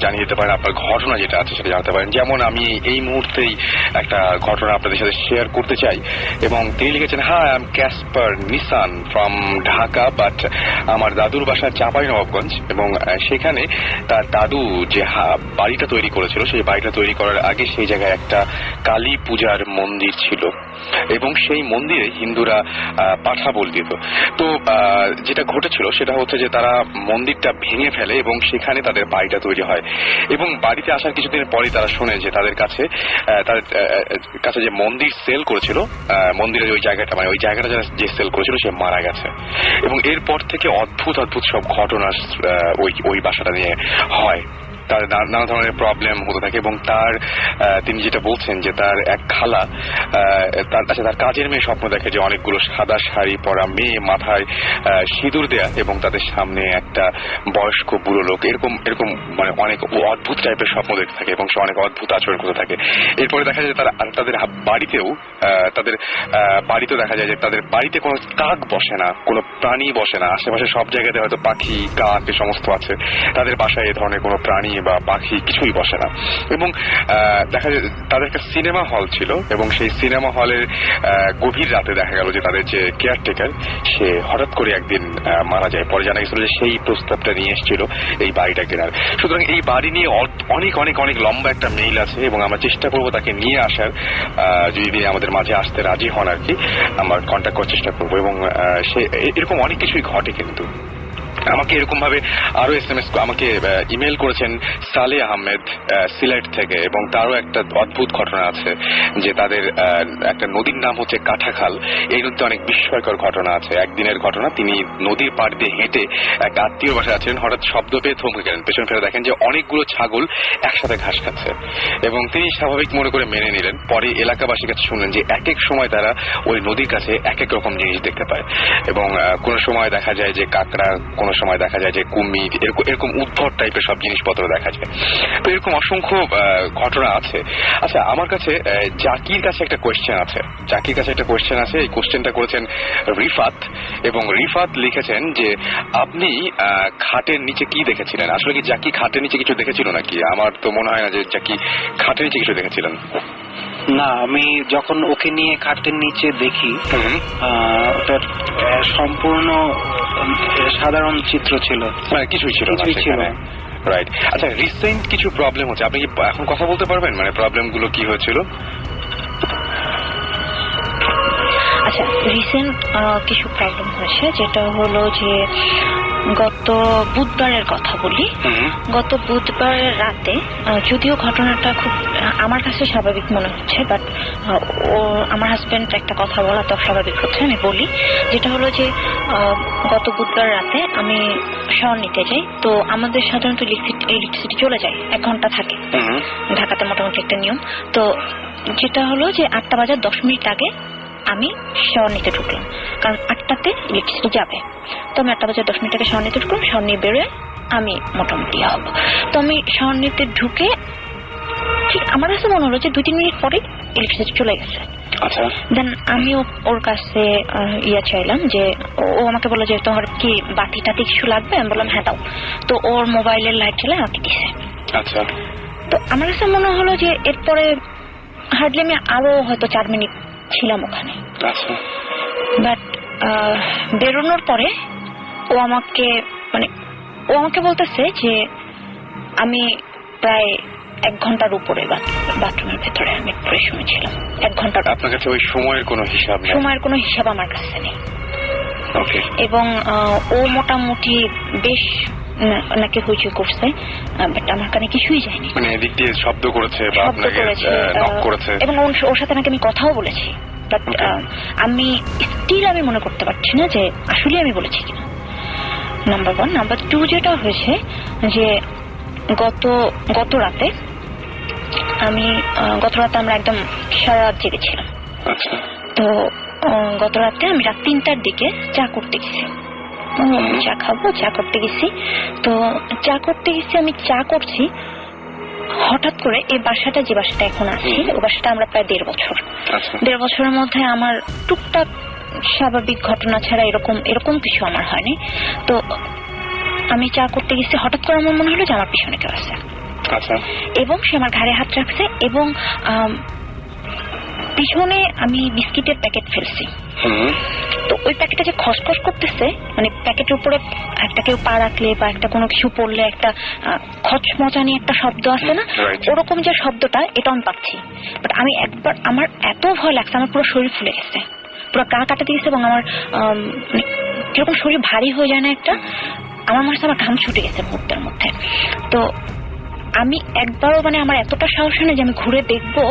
জানিয়ে দিতে পারেন, আপনার ঘটনা যেটা আছে সেটা জানাতে পারেন। যেমন আমি এই মুহূর্তেই একটা ঘটনা আপনাদের সাথে শেয়ার করতে চাই, এবং তিনি লিখেছেন, hi I am Casper Nissan from Dhaka, but আমার দাদুর বাসা চাঁপাইনবাবগঞ্জ, এবং সেখানে তার দাদু যে বাড়িটা তৈরি করেছিল, সেই বাড়িটা তৈরি করার আগে সেই জায়গায় একটা কালী পূজার মন্দির ছিল, এবং সেই মন্দিরে হিন্দুরা পাঠা বল দিত। তো যেটা ঘটেছিল সেটা হচ্ছে যে তারা মন্দিরটা ভেঙে ফেলে এবং সেখানে তাদের বাড়িটা তৈরি হয়, এবং বাড়িতে আসার কিছুদিন পরে তারা শোনে যে তাদের কাছে যে মন্দির সেল করেছিল, মন্দিরের ওই জায়গাটা, মানে ওই জায়গাটা যে সেল করেছিল সে মারা গেছে। এবং এরপর থেকে অদ্ভুত অদ্ভুত সব ঘটনা ওই বাসাটা নিয়ে হয়। তার নানা ধরনের প্রবলেম হতে থাকে এবং তার তিনি যেটা বলছেন যে তার এক খালা তার কাজের মেয়ে স্বপ্ন দেখে যে অনেকগুলো সাদা শাড়ি পরা মেয়ে মাথায় সিঁদুর দেয়া এবং তাদের সামনে একটা বয়স্ক বুড়ো লোক এরকম মানে অনেক অদ্ভুত টাইপের স্বপ্ন দেখতে থাকে এবং সে অনেক অদ্ভুত আচরণ করতে থাকে। এরপরে দেখা যায় তাদের বাড়িতেও দেখা যায় যে তাদের বাড়িতে কোনো কাক বসে না, কোনো প্রাণী বসে না। আশেপাশে সব জায়গাতে হয়তো পাখি কাক এ সমস্ত আছে, তাদের বাসায় এ ধরনের কোনো প্রাণী বা পাখি কিছুই বসে না। এবং দেখা যায় তাদের একটা সিনেমা হল ছিল এবং সেই সিনেমা হলের গভীর রাতে দেখা গেল যে তাদের যে কেয়ারটেকার সে হঠাৎ করে একদিন মারা যায়। পরে জানা গেছিল যে সেই প্রস্তাবটা নিয়ে এসেছিল এই বাড়িটা কেনার। সুতরাং এই বাড়ি নিয়ে অনেক অনেক অনেক লম্বা একটা মেইল আছে এবং আমরা চেষ্টা করবো তাকে নিয়ে আসার, যদি আমাদের মাঝে আসতে রাজি হন আর কি, আমরা কন্ট্যাক্ট করার চেষ্টা করবো। এবং সে এরকম অনেক কিছুই ঘটে। কিন্তু আমাকে এরকম ভাবে আরো SMS আমাকে ইমেল করেছেন সালে আহমেদ সিলেট থেকে এবং তারও একটা অদ্ভুত ঘটনা আছে যে তাদের একটা নদীর নাম হচ্ছে কাঠাখাল। এই নদীতে অনেক বিস্ময়কর ঘটনা আছে। একদিনের ঘটনা, তিনি নদীর পাড় দিয়ে হেঁটে এক আত্মীয় বাসায় আছেন, হঠাৎ শব্দ পেয়ে থমকে গেলেন। পেছন ফিরে দেখেন যে অনেকগুলো ছাগল একসাথে ঘাস খাচ্ছে এবং তিনি স্বাভাবিক মনে করে মেনে নিলেন। পরে এলাকাবাসীর কাছে শুনলেন যে এক এক সময় তারা ওই নদীর কাছে এক এক রকম জিনিস দেখতে পায় এবং কোনো সময় দেখা যায় যে কাকড়া, কোনো সময় দেখা যায় যে কুমির, এরকম উদ্ভট টাইপের সব জিনিসপত্র দেখা যায়। তো এরকম অসংখ্য ঘটনা আছে। আচ্ছা, আমার কাছে জাকির কাছে একটা কোয়েশ্চেন আছে। এই কোয়েশ্চেনটা করেছেন রিফাত এবং রিফাত লিখেছেন যে আপনি খাটের নিচে কি দেখেছিলেন? আসলে কি জাকি খাটের নিচে কিছু দেখেছিল নাকি? আমার তো মনে হয় না যে জাকি খাটের নিচে কিছু দেখেছিলেন। না, আমি যখন ওকে নিয়ে খাটের নিচে দেখি ওটার সম্পূর্ণ সাধারণ চিত্র ছিল, কিছুই ছিল না। রাইট। আচ্ছা, রিসেন্ট কিছু প্রবলেম হচ্ছে, আপনি কি এখন কথা বলতে পারবেন? মানে প্রবলেম গুলো কি হয়েছিল? আচ্ছা, রিসেন্ট কিছু প্রবলেম হয়েছে, যেটা হলো যে গত বুধবারের কথা বলি। গত বুধবারের রাতে, যদিও ঘটনাটা খুব আমার কাছে স্বাভাবিক মনে হচ্ছে, বাট আমার হাজবেন্ড একটা কথা বলা তো স্বাভাবিক হচ্ছে, আমি বলি। যেটা হলো যে গত বুধবার রাতে আমি শাওয়ার নিতে যাই। তো আমাদের সাধারণত ইলেকট্রিসিটি চলে যায়, 1 ঘন্টা থাকে ঢাকাতে, মোটামুটি একটা নিয়ম। তো যেটা হলো যে 8টা বাজার 10 মিনিট আগে আমি শাওয়ার নিতে ঢুকলাম, কারণ 8টাতে ইলেকট্রিসিটি যাবে। তো আমি 8টা বাজার 10 মিনিট আগে শাওয়ার নিতে ঢুকলাম। শাওয়ার নিয়ে বেরোয় আমি মোটামুটি হব। তো আমি শাওয়ার নিতে ঢুকে ঠিক আমার কাছে মনে হলো যে 2-3 মিনিট পরে ইলেকট্রিসিটি চলে গেছে। আচ্ছা, দেন আমি ওর কাছে চাইলাম যে, ও আমাকে বললো যে তোমার কি বাতি টাতি কিছু লাগবে? আমি বললাম হ্যাঁ দাও। তো ওর মোবাইলের লাইট চালিয়ে আমাকে দিছে। আচ্ছা। তো আমার কাছে মনে হলো যে এরপরে হার্ডলি আমি আরো হয়তো 4 মিনিট ছিলাম ওখানে। আচ্ছা। বাট বেরোনোর পরে ও আমাকে বলতেছে যে আমি প্রায় 1 ঘন্টার উপরে বাথরুমের ভেতরে আমি প্রায় সময় ছিলাম। 1 ঘন্টা। আপনার কাছে ওই সময়ের কোনো হিসাব নেই? সময়ের কোনো হিসাব আমার কাছে নেই। ওকে। এবং ও মোটামুটি বেশ নাকি হইচই করছে, বাট আমার কানে কিছুই যায়নি। মানে এদিক দিয়ে শব্দ করেছে বা আপনাকে নক করেছে? এবং ওর সাথে নাকি আমি কথাও বলেছি, বাট আমি মনে করতে পারছি না যে আসলে আমি বলেছি কিনা। নাম্বার 1। নাম্বার 2, যেটা হয়েছে যে গত রাতে আমরা একদম সারা রাত জেগেছিলাম। তো গত রাতে আমি রাত 3টার দিকে চা করতে গেছি। চা খাবো, চা করতে গেছি। তো আমি চা করছি, হঠাৎ করে এই বাসাটা, যে বাসাটা এখন আছি, ওই বাসাটা আমরা প্রায় 1.5 বছর। 1.5 বছরের মধ্যে আমার টুকটাক স্বাভাবিক ঘটনা ছাড়া এরকম কিছু আমার হয়নি। তো আমি চা করতে গেছি, হঠাৎ করে আমার মনে হলো যে আমার পিছনে কেউ আছে। এবং সে আমার ঘাড়ে হাত রাখছে এবং পিছনে আমি বিস্কিটের প্যাকেট ফেলছি। তো ওই প্যাকেটটা যে খসখস করতেছে, মানে প্যাকেটের উপরে একটা কেউ পা রাখলে বা একটা কোনো কিছু পড়লে একটা খচমচানি একটা শব্দ আছে না, ওরকম যে শব্দটা, এটা আমি পাচ্ছি। বাট আমি একবার, আমার এত ভয় লাগছে, আমার পুরো শরীর ফুলে গেছে, পুরো গা কাটাতে গেছে এবং আমার কিরকম শরীর ভারী হয়ে যায় না একটা, আমার মনে হচ্ছে আমার ঘাম ছুটে গেছে মুহূর্তের মধ্যে। তো আমি একবারও আমার এতটা সাহস হয় না যে আমি ঘুরে দেখবো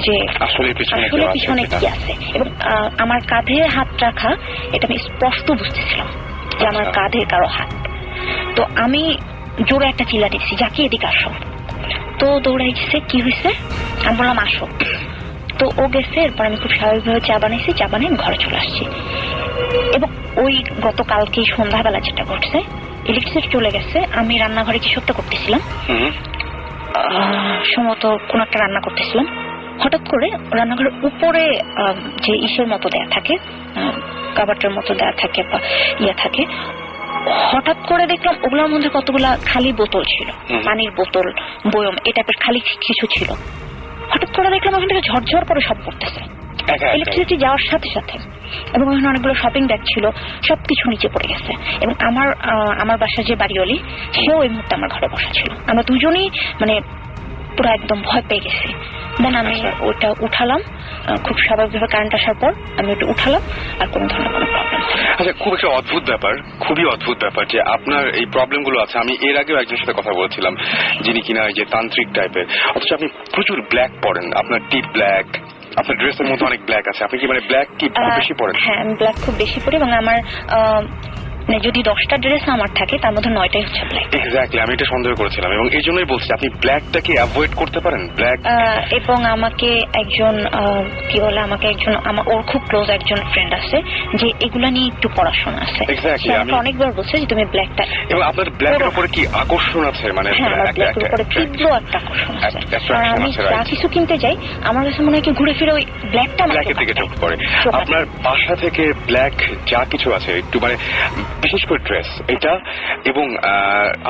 যে আসলে পিছনে কি আছে। এবং আমার কাঁধে হাত রাখা, এটা আমি স্পষ্ট বুঝতেছিলাম যে আমার কাঁধে কারো হাত। তো আমি জোরে একটা চিল্লা দিচ্ছি, যাকে এদিকে আসো। তো দৌড়াইছে, কি হয়েছে? আমি বললাম আসো। তো ও গেছে, এরপর আমি খুব স্বাভাবিকভাবে চা বানাইছি, চা বানিয়ে ঘরে চলে আসছি। এবং ওই গতকালকে সন্ধ্যাবেলা যেটা ঘটছে, ইলেকট্রিসিটি চলে গেছে, আমি রান্নাঘরে কিছু একটা করতেছিলাম, সম্ভবত কোন একটা রান্না করতেছিলাম। হঠাৎ করে রান্নাঘরের উপরে যে ইসের মতো দেয়া থাকে, কাবাটের মতো দেয়া থাকে বা ইয়ে থাকে, হঠাৎ করে দেখলাম ওগুলোর মধ্যে কতগুলা খালি বোতল ছিল, পানির বোতল, বয়ম, এই টাইপের খালি কিছু ছিল। হঠাৎ করে দেখলাম ওখান থেকে ঝরঝর করে সব পড়তেছে ইলেকট্রিসিটি যাওয়ার সাথে সাথে। এবং ওখানে অনেকগুলো শপিং ব্যাগ ছিল, সবকিছু নিচে পড়ে গেছে। এবং আমার বাসার যে বাড়িওয়ালি, সেও এই মুহূর্তে আমার ঘরে বসা ছিল। আমরা দুজনেই মানে পুরো একদম ভয় পেয়ে গেছি। দেন আমি ওটা উঠালাম, খুব স্বাভাবিকভাবে কারেন্ট আসার পর আমি ওটা উঠালাম, আর কোনো ধরনের কোনো প্রবলেম। আচ্ছা, খুব একটা অদ্ভুত ব্যাপার, খুবই অদ্ভুত ব্যাপার যে আপনার এই প্রবলেম গুলো আছে। আমি এর আগেও একজনের সাথে কথা বলছিলাম, যিনি কিনা এই যে তান্ত্রিক টাইপের, অথচ আপনি প্রচুর ব্ল্যাক পরেন, আপনার ডিপ ব্ল্যাক, আপনার ড্রেসের মধ্যে অনেক ব্ল্যাক আছে। আপনি কি মানে ব্ল্যাক কি খুব বেশি পরেন? হ্যাঁ, আমি ব্ল্যাক খুব বেশি পরি, এবং আমার যদি 10টা ড্রেস আমার থাকে, তার মধ্যে 9টাই হচ্ছে ব্ল্যাক। এক্স্যাক্টলি, আমি এটা সন্দেহ করেছিলাম, এবং এই জন্যই বলছি আপনি ব্ল্যাকটাকে অ্যাভয়েড করতে পারেন। ব্ল্যাক এবং আমাকে একজন কি বলে, আমাকে একজন ওর খুব ক্লোজ একজন ফ্রেন্ড আছে, যে এগুলা নিয়ে একটু পড়াশোনা আছে। এক্স্যাক্টলি, আমি অনেকবার বলছে যে তুমি ব্ল্যাকটা। এবং আপনার ব্ল্যাকের উপরে কি আকর্ষণ আছে? মানে ব্ল্যাকের উপরে তীব্র একটা আকর্ষণ আছে। আমি যা কিছু কিনতে যাই, আমার কাছে মনে হয় কি ঘুরে ফিরে ওই ব্ল্যাকটা ব্ল্যাকের দিকে চোখ পড়ে। আপনার বাসা থেকে ব্ল্যাক যা কিছু আছে একটু মানে, বিশেষ করে ড্রেস এটা। এবং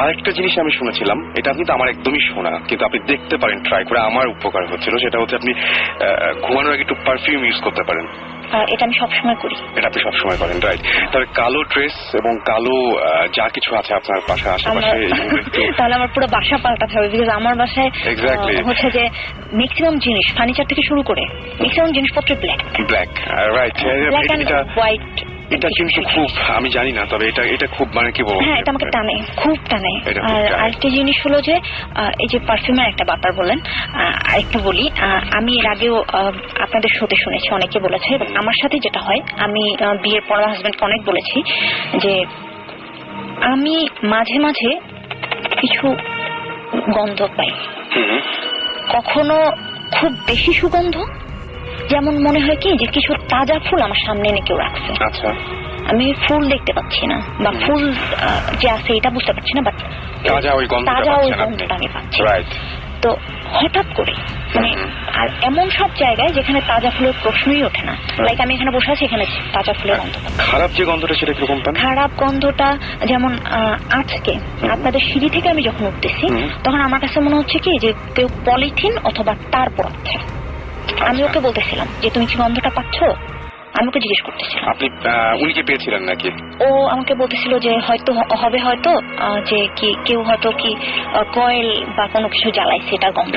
আরেকটা জিনিস আমি শুনেছিলাম, এটা কিন্তু আমার একদমই শোনা, কিন্তু আপনি দেখতে পারেন ট্রাই করে, আমার উপকার হচ্ছিল। সেটা হচ্ছে আপনি ঘুমানোর আগে একটু পারফিউম ইউজ করতে পারেন। এটা আমি সবসময় করি। এটা আপনি সবসময় করেন, রাইট? তবে কালো ড্রেস এবং কালো যা কিছু আছে আপনার বাসার আশেপাশে, তাহলে আমার পুরো বাসা পাল্টাতে হবে। বিকজ আমার বাসায় হচ্ছে যে ম্যাক্সিমাম জিনিস, ফার্নিচার থেকে শুরু করে ম্যাক্সিমাম জিনিসপত্র ব্ল্যাক, রাইট? হোয়াইট। এটা কিন্তু খুব, আমি জানি না, তবে এটা খুব মানে কি বলবো, হ্যাঁ, এটা আমাকে টানে, খুব টানে। আর আরেকটা জিনিস হলো যে এই যে পারফিউমের একটা ব্যাপার বললেন, আরেকটু বলি। আমি এর আগেও আপনাদের শোতে শুনেছি, অনেকে বলেছে, এবং আমার সাথে যেটা হয়, আমি বিয়ের পর আমার হাজবেন্ডকে অনেক বলেছি যে আমি মাঝে মাঝে কিছু গন্ধ পাই, কখনো খুব বেশি সুগন্ধ, যেমন মনে হয় কি যে কিছু তাজা ফুল আমার সামনে এনে কেউ রাখছে। আচ্ছা, আমি ফুল দেখতে পাচ্ছি না, বা ফুল যে আছে এটা বুঝতে পারছি না, বাট তাজা ওই গন্ধটা আমি পাচ্ছি। রাইট। তো হঠাৎ করে মানে, আর এমন সব জায়গায় যেখানে তাজা ফুলের প্রশ্নই ওঠে না, লাইক আমি এখানে বসে আছি, এখানে তাজা ফুলের গন্ধ। খারাপ যে গন্ধটা, সেটা কিরকম পান? খারাপ গন্ধটা যেমন আজকে আপনাদের সিঁড়ি থেকে আমি যখন উঠতেছি, তখন আমার কাছে মনে হচ্ছে কি যে কেউ পলিথিন অথবা তার পড়াচ্ছে। আমি ওকে বলতেছিলাম যে তুমি কি গন্ধটা পাচ্ছ? আমি ওকে জিজ্ঞেস করতেছিলাম। আপনি উনিকে পেয়েছিলেন নাকি? ও আমাকে বলতেছিল যে হয়তো হবে, হয়তো যে কি কেউ হয়তো কি কয়েল বা কোনো কিছু জ্বালাইছে, এটা গন্ধ।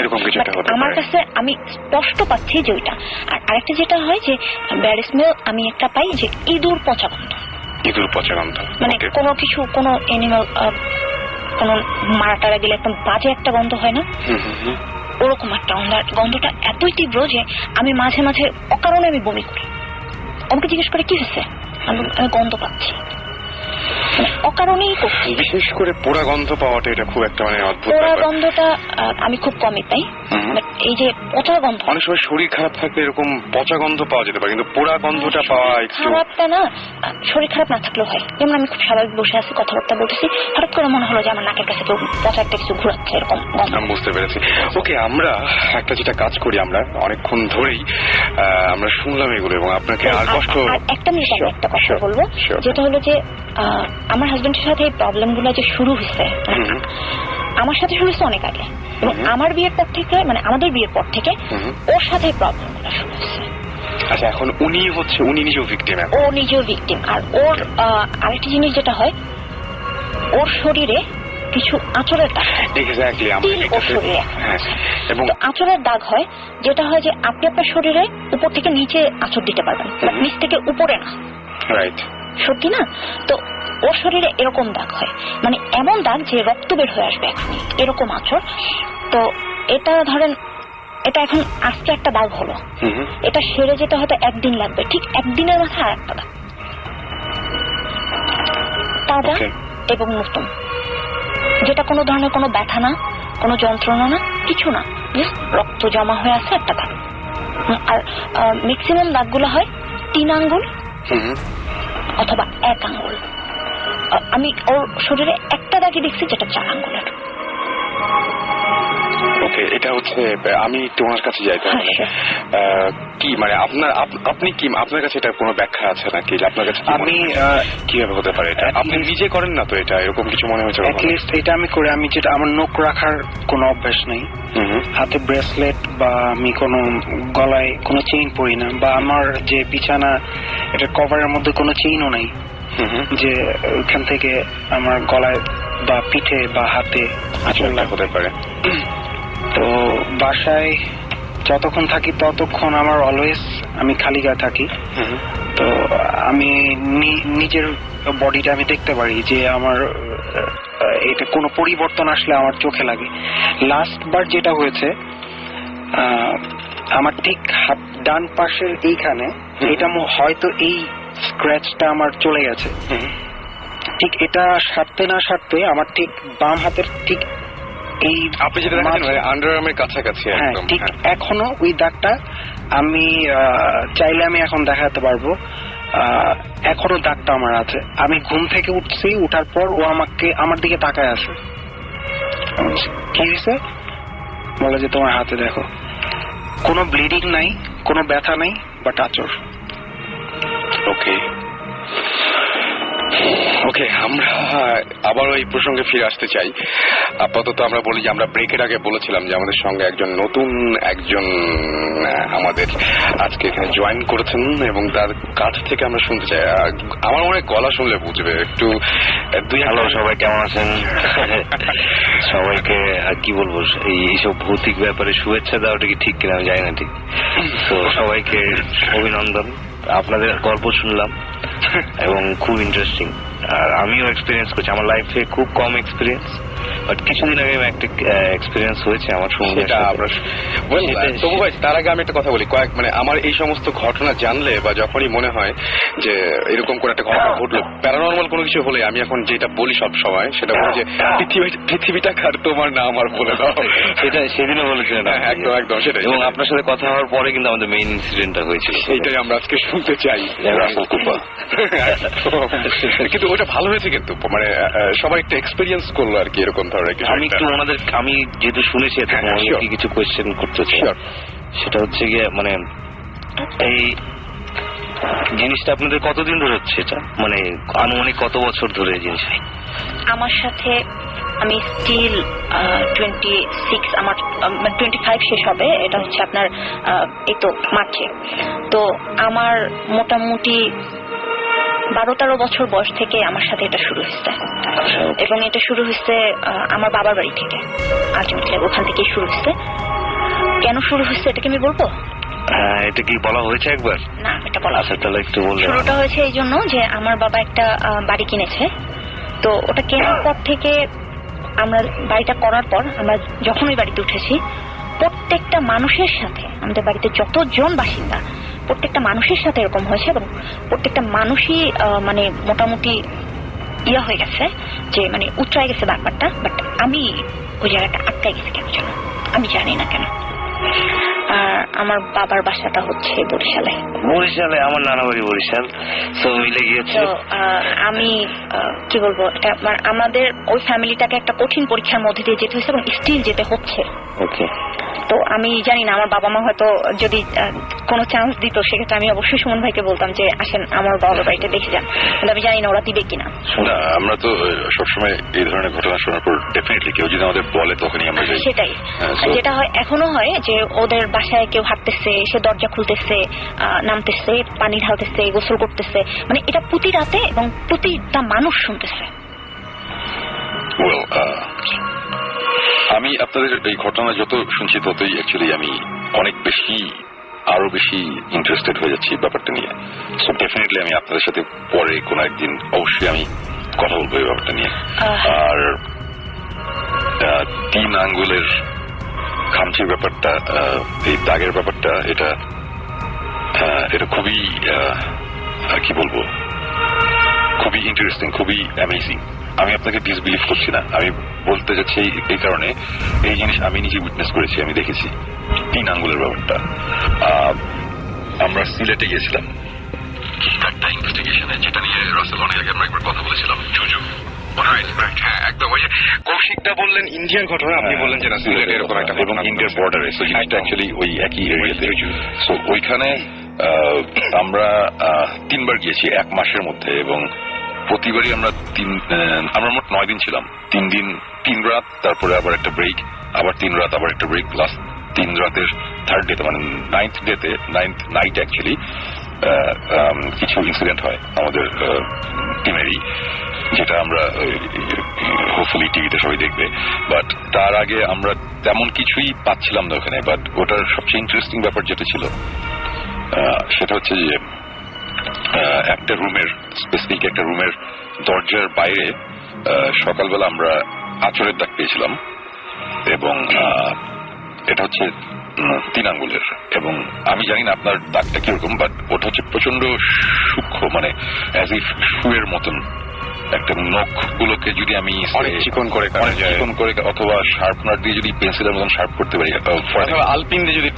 আমার কাছে আমি স্পষ্ট পাচ্ছি যে ওইটা। আর আরেকটা যেটা হয় যে ব্যাড স্মেল আমি একটা পাই, যে ইঁদুর পচা গন্ধ। ইঁদুর পচা গন্ধ মানে কোনো কিছু, কোনো অ্যানিমাল কোনো মারা টারা গেলে একদম বাজে একটা গন্ধ হয় না, ওরকম একটা গন্ধটা এতই তীব্র যে আমি মাঝে মাঝে অকারণে আমি বমি করি। আমাকে জিজ্ঞেস করে কি হয়েছে, আমি গন্ধ পাচ্ছি, অকারণেই করছি। বিশেষ করে পোড়া গন্ধ পাওয়াটা এটা খুব একটা মানে অদ্ভুত। পোড়া গন্ধটা আমি খুব কমই পাই, এই যে পচা গন্ধ, অনেক সময় শরীর খারাপ থাকলে এরকম পচা গন্ধ পাওয়া যেতে পারে, কিন্তু পোড়া গন্ধটা পাওয়া একটু খারাপটা না, শরীর খারাপ না থাকলেও হয়। যেমন আমি খুব স্বাভাবিক বসে আছি, কথাবার্তা বলতেছি, হঠাৎ করে মনে হলো যে আমার নাকের কাছে কেউ পচা একটা কিছু ঘুরাচ্ছে, এরকম গন্ধ। আমি বুঝতে পেরেছি। ওকে, আমরা একটা যেটা কাজ করি, আমরা অনেকক্ষণ ধরেই আমরা শুনলাম এগুলো, এবং আপনাকে আর কষ্ট, একটা মিনিট আমি একটা কথা বলবো, যেটা হলো যে আমার হাজবেন্ডের সাথে এই প্রবলেম গুলো যে শুরু হয়েছে, আমার সাথে শুরু হয়েছে অনেক আগে, এবং আমার বিয়ের পর থেকে, মানে আমাদের বিয়ের পর থেকে ওর সাথে প্রবলেম গুলো শুরু হয়েছে। আচ্ছা, এখন উনি নিজেও ভিকটিম? ও নিজেও ভিকটিম। আর ওর আরেকটি জিনিস যেটা হয়, ওর শরীরে কিছু আঁচড়ের দাগ। এক্স্যাক্টলি, ওর শরীরে এবং আঁচড়ের দাগ হয়, যেটা হয় যে আপনি আপনার শরীরে উপর থেকে নিচে আঁচড় দিতে পারবেন, নিচ থেকে উপরে না। রাইট, সত্যি না? তো ওর শরীরে এরকম দাগ হয়, মানে এমন দাগ যে রক্ত বের হয়ে আসবে এখনই, এরকম আঁচড়। তো এটা ধরেন, এটা এখন আজকে একটা দাগ হলো, এটা সেরে যেতে হয়তো একদিন লাগবে, ঠিক একদিনের মাথায় আর একটা দাগ, তাজা এবং নতুন। যেটা কোনো ধরনের কোনো ব্যথা না, কোনো যন্ত্রণা না, কিছু না, জাস্ট রক্ত জমা হয়ে আছে একটা দাগ। আর ম্যাক্সিমাম দাগগুলো হয় 3 আঙ্গুল অথবা 1 আঙ্গুল। আমি ওর শরীরে একটা দাগই দেখছি যেটা 4 আঙ্গুলের। ওকে, এটা হচ্ছে আমি তোমার কাছে যাই তাহলে। কি মানে আপনি কি আপনার কাছে এটা কোনো ব্যাখ্যা আছে নাকি? আপনার কাছে আমি কিভাবে হতে পারে এটা? আপনি নিজে করেন না তো এটা, এরকম কিছু মনে হয়েছে? অ্যাটলিস্ট এটা আমি করি। আমি যেটা, আমার নখ রাখার কোনো অভ্যাস নেই, হাতে ব্রেসলেট বা আমি কোনো গলায় কোনো চেইন পরি না, বা আমার যে বিছানা এটা কভারের মধ্যে কোনো চেইনও নাই যে ওইখান থেকে আমার গলায় বা পিঠে বা হাতে আঁচল হতে পারে। তো বাসায় যতক্ষণ থাকি ততক্ষণ আমার অলওয়েজ আমি খালি গায়ে থাকি। তো আমি নিজের বডিটা আমি দেখতে পারি যে আমার এটা কোনো পরিবর্তন আসলে আমার চোখে লাগে। লাস্ট বার যেটা হয়েছে, আমার ঠিক ডান পাশের এইখানে এটা হয়তো এই স্ক্র্যাচটা আমার চলে গেছে, ঠিক এটা সারতে না সারতে আমার ঠিক বাম হাতের ঠিক এই আপনি যেটা দেখেন আন্ডারআর্মের কাছাকাছি একদম, ঠিক এখনো ওই দাগটা আমি চাইলে আমি এখন দেখাতে পারবো। এখনো দাগটা আমার আছে। আমি ঘুম থেকে উঠছি, উঠার পর ও আমার দিকে তাকায় আছে। কি হয়েছে বলে যে তোমার হাতে দেখো, কোনো ব্লিডিং নাই, কোনো ব্যথা নাই, বাট আচর। ওকে ওকে, আমরা আবার ওই প্রসঙ্গে ফিরে আসতে চাই। আপাতত আমরা বলি যে আমরা ব্রেকের আগে বলেছিলাম যে আমাদের সঙ্গে নতুন একজন আমাদের আজকে এখানে জয়েন করেছেন এবং তার কাছ থেকে আমরা শুনতে চাই। আমার মনে হয় গলা শুনলে বুঝবে একটু। হ্যালো, সবাই কেমন আছেন? সবাইকে কি বলবো, এইসব ভৌতিক ব্যাপারে শুভেচ্ছা দেওয়াটা কি ঠিক কিনা আমি জানি না ঠিক। তো সবাইকে অভিনন্দন। আপনাদের গল্প শুনলাম এবং খুব ইন্টারেস্টিং। আর আমিও এক্সপিরিয়েন্স করছি, আমার লাইফে খুব কম এক্সপিরিয়েন্স, বাট কিছুদিন আগে একটা এক্সপিরিয়েন্স হয়েছে আমার সঙ্গে। তবু ভাই, তার আগে আমি একটা কথা বলি। মানে আমার এই সমস্ত ঘটনা জানলে বা যখনই মনে হয় যে এরকম করে একটা ঘটনা ঘটলো, প্যারানরমাল কোনো কিছু হলে আমি এখন যেটা বলি সব সময় সেটা বলি যে পৃথিবীটা কার, তোমার না আমার বলে দাও। সেটা সেদিনও বলেছিলেন। একদম একদম সেটাই। এবং আপনার সাথে কথা হওয়ার পরে কিন্তু আমাদের মেইন ইনসিডেন্টটা হয়েছিল, সেইটাই আমরা আজকে শুনতে চাই। কিন্তু ওটা ভালো হয়েছে, কিন্তু মানে সবাই একটা এক্সপিরিয়েন্স করলো আর কি এরকম ধরনের কিছু। আমি যেহেতু শুনেছি কিছু কোয়েশ্চেন করতে চাই। সেটা হচ্ছে গিয়ে মানে এই জিনিসটা আপনাদের কতদিন ধরে হচ্ছে? এটা মানে আনুমানিক কত বছর ধরে এই জিনিস? আমার সাথে আমি স্টিল 26, আমার 25 শেষ হবে। এটা হচ্ছে আপনার এই তো মার্চে। তো আমার মোটামুটি 12-13 বছর বয়স থেকে আমার সাথে এটা শুরু হচ্ছে। এবং এটা শুরু হচ্ছে আমার বাবার বাড়ি থেকে, আলটিমেটলি ওখান থেকেই শুরু হচ্ছে। কেন শুরু হচ্ছে এটা কি আমি বলবো? এটা কি বলা হয়েছে একবার? না, এটা বলা। আচ্ছা, তাহলে একটু বলুন। শুরুটা হয়েছে এই জন্য যে আমার বাবা একটা বাড়ি কিনেছে। তো ওটা কেনার পর থেকে আমরা বাড়িটা করার পর আমরা যখন ওই বাড়িতে উঠেছি, প্রত্যেকটা মানুষের সাথে, আমাদের বাড়িতে যতজন বাসিন্দা প্রত্যেকটা মানুষের সাথে এরকম হয়েছে এবং প্রত্যেকটা মানুষই মানে মোটামুটি ইয়া হয়ে গেছে যে মানে উচ্চায় গেছে ব্যাপারটা। বাট আমি ওই জায়গাটা আটকাই গেছি কেন জানো, আমি জানি না কেন। আর আমার বাবার বাসাটা হচ্ছে বরিশালে। আমার নানা বাড়ি বরিশাল, সব মিলে গিয়েছে। আমি কি বলবো, এটা আমাদের ওই ফ্যামিলিটাকে একটা কঠিন পরীক্ষার মধ্যে দিয়ে যেতে হয়েছে এবং স্টিল যেতে হচ্ছে। ওকে। তো আমি জানি না, আমার বাবা মা হয়তো যদি কোনো চান্স দিত সেক্ষেত্রে আমি অবশ্যই সুমন ভাইকে বলতাম যে আসেন আমার বাবার বাড়িতে দেখে যান, কিন্তু আমি জানি না ওরা দিবে কিনা। আমরা তো সবসময় এই ধরনের ঘটনা শোনার পর ডেফিনেটলি কেউ যদি আমাদের বলে তখনই আমরা যাই। সেটাই যেটা হয়, এখনো হয় যে ওদের বাসায় কেউ হাঁটতেছে, সে দরজা খুলতেছে, নামতেছে, পানি ঢালতেছে, গোসল করতেছে, মানে এটা প্রতি রাতে এবং প্রতিটা মানুষ শুনতেছে। আমি আপনাদের এই ঘটনা যত শুনছি ততই অ্যাকচুয়ালি আমি অনেক আরো বেশি ইন্টারেস্টেড হয়ে যাচ্ছি ব্যাপারটা নিয়ে। সো ডেফিনেটলি আমি আপনাদের সাথে পরে কোনো একদিন অবশ্যই আমি কথা বলবো এই ব্যাপারটা নিয়ে। আর 3 আঙ্গুলের খামচির ব্যাপারটা, এই দাগের ব্যাপারটা, এটা খুবই কি বলবো, খুবই ইন্টারেস্টিং, খুবই অ্যামেজিং। আমি আপনাকে ডিসবিলিভ করছি না। আমি বলতে যাচ্ছি এই কারণে, এই জিনিস আমি নিজে উইটনেস করেছি, আমি দেখেছি 3 আঙ্গুলের ব্যাপারটা। আমরা সিলেটে গিয়েছিলাম একটা ইনভেস্টিগেশনে, যেটা নিয়ে রাসেল অনেক আগে আমরা একবার কথা বলেছিলাম, জুজু। হ্যাঁ, একদম। ওই যে কৌশিকটা বললেন ইন্ডিয়ান ঘটনা, আপনি বললেন যে না সিলেটে এরকম একটা এবং ইন্ডিয়ার বর্ডারে, সো জিনিসটা অ্যাকচুয়ালি ওই একই এরিয়াতে। সো ওইখানে আমরা 3 বার গিয়েছি 1 মাসের মধ্যে, এবং প্রতিবারই আমরা মোট 9 দিন ছিলাম। 3 দিন 3 রাত, তারপরে আবার একটা ব্রেক, আবার 3 রাত, আবার একটা ব্রেক, প্লাস 3 রাতের থার্ড ডেতে, মানে 9th ডেতে, 9th নাইট অ্যাকচুয়ালি কিছু ইনসিডেন্ট হয় আমাদের টিমেরই, যেটা আমরা হোপফুলি টিভিতে সবাই দেখবে। বাট তার আগে আমরা তেমন কিছুই পাচ্ছিলাম না ওখানে। বাট ওটার সবচেয়ে ইন্টারেস্টিং ব্যাপার যেটা ছিল সেটা হচ্ছে যে একটা রুমের, স্পেসিফিক একটা রুমের দরজার বাইরে সকালবেলা আমরা আঁচড়ের দাগ পেয়েছিলাম, এবং এটা হচ্ছে 3 আঙ্গুলের। এবং আমি জানি না আপনার দাগটা কিরকম, বাট ওটা হচ্ছে প্রচন্ড সূক্ষ্ম, মানে অ্যাজ ইফ শুয়ের মতন। একটা নখ গুলোকে যদি আমি অনেক চিকন করে অথবা শার্পনার দিয়ে যদি পেন্সিলের মতন শার্প করতে পারি, আলপিন দিয়ে যদি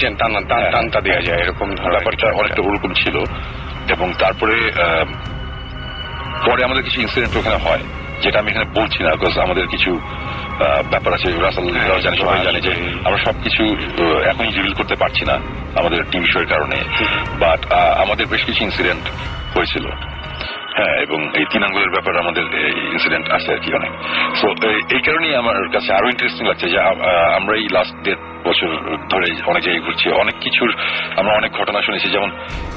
টানটা দেওয়া যায়, এরকম ব্যাপারটা অনেকটা ওরকম ছিল। এবং তারপরে পরে আমাদের কিছু ইনসিডেন্ট ওখানে হয়, যেটা আমি এখানে বলছি না, বিকজ আমাদের কিছু ব্যাপার আছে, রাসেল জানে, সবাই জানে যে আমরা সবকিছু এখনই রিভিল করতে পারছি না আমাদের টিভি শোয়ের কারণে। বাট আমাদের বেশ কিছু ইনসিডেন্ট হয়েছিল, হ্যাঁ, এবং এই 3 আঙ্গুলের ব্যাপারে আমাদের ইনসিডেন্ট আছে আর কি অনেক। সো এই কারণেই আমার কাছে আরো ইন্টারেস্টিং লাগছে যে আমরা এই লাস্ট 1.5 বছর ধরে অনেক জায়গায় ঘুরছি, অনেক কিছুর আমরা অনেক ঘটনা শুনেছি। যেমন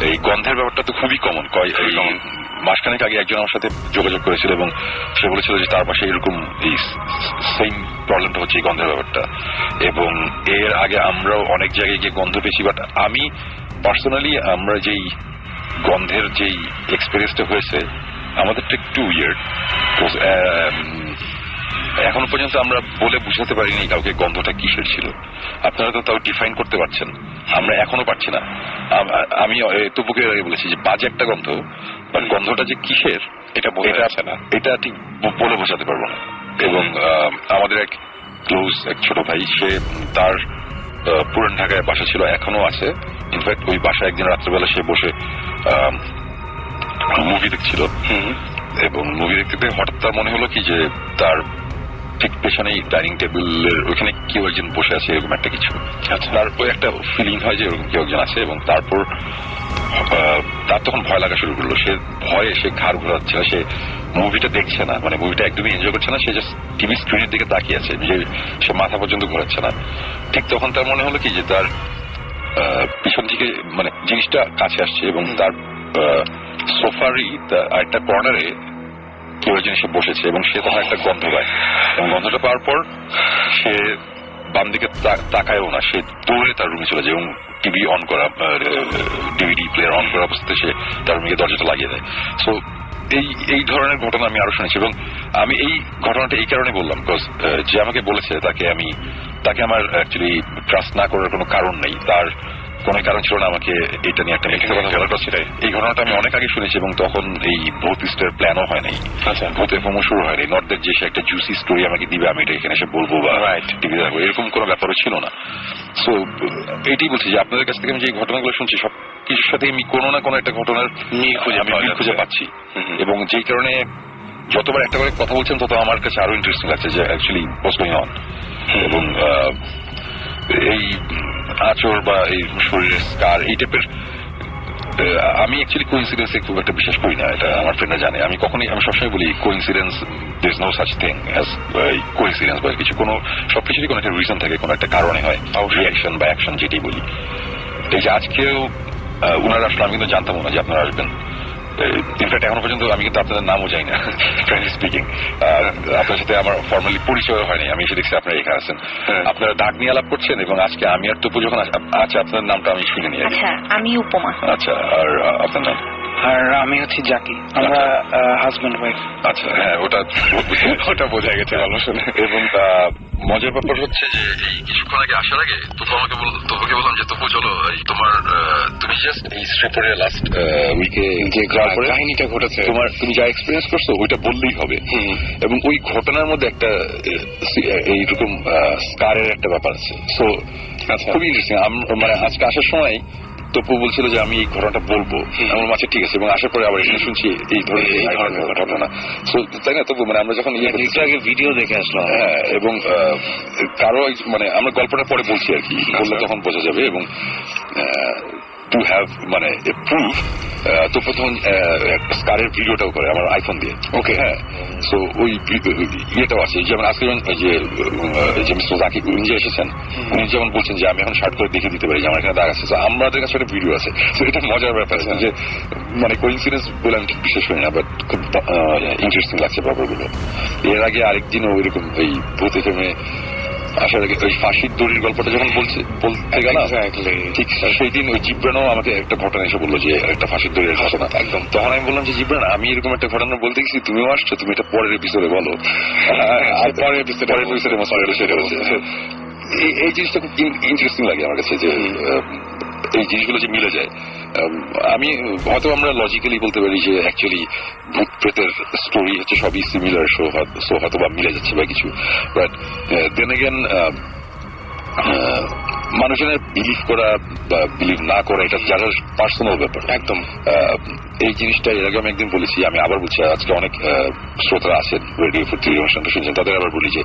এই গন্ধের ব্যাপারটা তো খুবই কমন। মাসখানেক আগে একজন আমার সাথে যোগাযোগ করেছিল, এবং সে বলেছিল যে তার পাশে এরকম এই সেম প্রবলেমটা হচ্ছে, এই গন্ধের ব্যাপারটা। এবং এর আগে আমরাও অনেক জায়গায় গিয়ে গন্ধ পেয়েছি। বাট আমি পার্সোনালি, আমরা যেই গন্ধের যেই এক্সপেরিয়েন্সটা হয়েছে আমাদেরটা একটু উইয়ার্ড। এখনো পর্যন্ত আমরা বলে বুঝাতে পারিনি কাউকে গন্ধটা কিসের ছিল। আপনারা তো তাও ডিফাইন করতে পারছেন, আমরা এখনো পারছি না। আমি তবুকে বলেছি যে বাজে একটা গন্ধ, বাট গন্ধটা যে কিসের এটা ঠিক বলে বোঝাতে পারবো না। এবং আমাদের এক ক্লোজ এক ছোট ভাই, সে তার পুরান ঢাকায় বাসা ছিল, এখনো আছে। ইনফ্যাক্ট ওই বাসায় একদিন রাত্রেবেলা সে বসে মুভি দেখছিল, এবং মুভি দেখতে হঠাৎ তার মনে হলো কি যে তার ঠিক পেছনেই ডাইনিং টেবিলের ওইখানে কেউ একজন বসে আছে, এরকম একটা কিছু। তারপর একটা ফিলিং হয় যে এরকম কেউ একজন আছে, এবং তারপর তার তখন ভয় লাগা শুরু করলো। সে ভয়ে সে ঘাড় ঘোরাচ্ছে না, সে মুভিটা দেখছে না, মানে মুভিটা একদমই এনজয় করছে না। সে জাস্ট টিভি স্ক্রিনের দিকে তাকিয়ে আছে, সে মাথা পর্যন্ত ঘোরাচ্ছে না। ঠিক তখন তার মনে হলো কি যে তার পিছন থেকে মানে জিনিসটা কাছে আসছে, এবং তার সোফারই একটা কর্নারে কেউ একজন এসে বসেছে, এবং সে তখন একটা গন্ধ পায়। এবং গন্ধটা পাওয়ার পর সে বাম দিকে তাকায়ও না, সে দৌড়ে তার রুমে চলে যায়, এবং টিভি অন করা, ডিভিডি প্লেয়ার অন করা অবস্থাতে সে তার রুমে দরজাটা লাগিয়ে দেয়। সো এই ধরনের ঘটনা আমি আরো শুনেছি, এবং আমি এই ঘটনাটা এই কারণে বললাম, বিকজ যে আমাকে বলেছে তাকে আমার অ্যাকচুয়ালি ট্রাস্ট না করার কোনো কারণ নেই। তার কোনো কারণ ছিল না আমাকে এটা নিয়ে একটা মিথ্যে কথা বলার। এই ঘটনাটা আমি অনেক আগে শুনেছি, এবং তখন এই ভূত ইস্টের প্ল্যানও হয় নাই, ভূতের ফোমো শুরু হয়নি। নর্থদের যে সে একটা জুসি স্টোরি আমাকে দিবে, আমি এটা এখানে এসে বলবো বা টিভিতে দেখবো, এরকম কোনো ব্যাপারও ছিল না। সো এটাই বলছি যে আপনাদের কাছ থেকে আমি যে ঘটনাগুলো শুনছি, সব কিছুর সাথে আমি কোনো না কোনো একটা ঘটনার মিল খুঁজে পাচ্ছি। এবং যেই কারণে যতবার একটা করে কথা বলছেন, তত আমার কাছে আরো ইন্টারেস্টিং লাগছে যে অ্যাকচুয়ালি হোয়াটস গোয়িং অন। এবং এই আঁচড় বা এই শরীরের স্কার, এই টাইপের, আমি অ্যাকচুয়ালি কোইন্সিডেন্সে খুব একটা বিশ্বাস করি না, এটা আমার ফ্রেন্ডরা জানে। আমি সবসময় বলি coincidence, there is no such thing as coincidence, বা কিছু সবকিছুরই কোনো একটা রিজন থাকে, কোনো একটা কারণে হয়, রিয়াকশন বা অ্যাকশন যেটাই বলি। এই যে আজকেও উনারা আসলে, আমি কিন্তু জানতাম না যে আপনারা আসবেন। ইনফ্যাক্ট এখনো পর্যন্ত আমি কিন্তু আপনাদের নামও জানি না, ফ্রেন্ডলি স্পিকিং। আপনার সাথে আমার ফর্মালি পরিচয় হয়নি, আমি এসে দেখছি আপনারা এখানে আছেন, আপনারা ডাক নিয়ে আলাপ করছেন। এবং আজকে আমি আর তপু যখন আচ্ছা, আপনার নামটা আমি শুনিনি। আচ্ছা, আমি উপমা। আচ্ছা, আর আপনার নাম? আর আমি হচ্ছি জাকি, আমরা হাজব্যান্ড ওয়াইফ। আচ্ছা, হ্যাঁ, ওটা বোঝা গেছে গল্প শুনে। এবং মজার ব্যাপার হচ্ছে যে এই কিছুক্ষণ আগে আসার আগে তোকে বললাম যে তবু চলো তুমি জাস্ট এই শ্রীপুরের লাস্ট উইকে যে কাহিনীটা ঘটেছে তুমি যা এক্সপিরিয়েন্স করছো ওইটা বললেই হবে। এবং ওই ঘটনার মধ্যে একটা এইরকম স্কারের একটা ব্যাপার আছে। সো খুবই ইন্টারেস্টিং। মানে আজকে আসার সময় তপু বলছিল যে আমি এই ঘটনাটা বলবো, আমার মাঝে ঠিক আছে, এবং আসার পরে আবার এখানে শুনছি এই ধরনের ঘটনা। তাই না তবু মানে আমরা যখন আগে ভিডিও দেখে আসলাম, হ্যাঁ, এবং কারো মানে আমরা গল্পটা পরে বলছি আর কি, বললে তখন বোঝা যাবে। এবং টু হ্যাভ মানে প্রুফ তো প্রথম স্কারের ভিডিওটাও করে আমার আইফোন দিয়ে। ওকে, হ্যাঁ, সো ওই ইয়েটাও আছে। যেমন আজকে যে মিস্টার জাকির নিজে এসেছেন, উনি যেমন বলছেন যে আমি এখন শার্ট করে দেখে দিতে পারি যে আমার এখানে দাগ আছে। আমাদের কাছে একটা ভিডিও আছে। তো এটা মজার ব্যাপার যে মানে কোইন্সিডেন্স বলে আমি ঠিক বিশ্বাস করি না, বাট খুব ইন্টারেস্টিং লাগছে ব্যাপারগুলো। এর আগে আরেকদিনও ওইরকম এই ভূতে থেমে আসার আগে ওই ফাঁসির দড়ির গল্পটা যখন বলতে গেলাম, ঠিক সেই দিন ওই জিব্রানও আমাকে একটা ঘটনা এসে বললো যে একটা ফাঁসির দড়ির ঘটনা। একদম তখন আমি বললাম যে জিব্রান, আমি এরকম একটা ঘটনা বলতে গেছি, তুমিও আসছো, তুমি এটা পরের এপিসোডে বলো। পরের এপিসোডে এই জিনিসটা খুব ইন্টারেস্টিং লাগে আমার কাছে, যে এই জিনিসগুলো যে মিলে যায়। আমি হয়তো আমরা লজিক্যালি বলতে পারি যে অ্যাকচুয়ালি ভূত প্রেতের স্টোরি হচ্ছে সবই সিমিলার, সো হয়তো বা মিলে যাচ্ছে বা কিছু, বাট দেন এগেন মানুষজনের বিলিভ করা বা বিলিভ না করা এটা যারা পার্সোনাল ব্যাপার। একদম এই জিনিসটা এর আগে আমি একদিন বলেছি, আমি আবার বলছি, আজকে অনেক শ্রোতারা আছেন রেডিও ফুর্তি অনুষ্ঠানটা শুনছেন, তাদের আবার বলি যে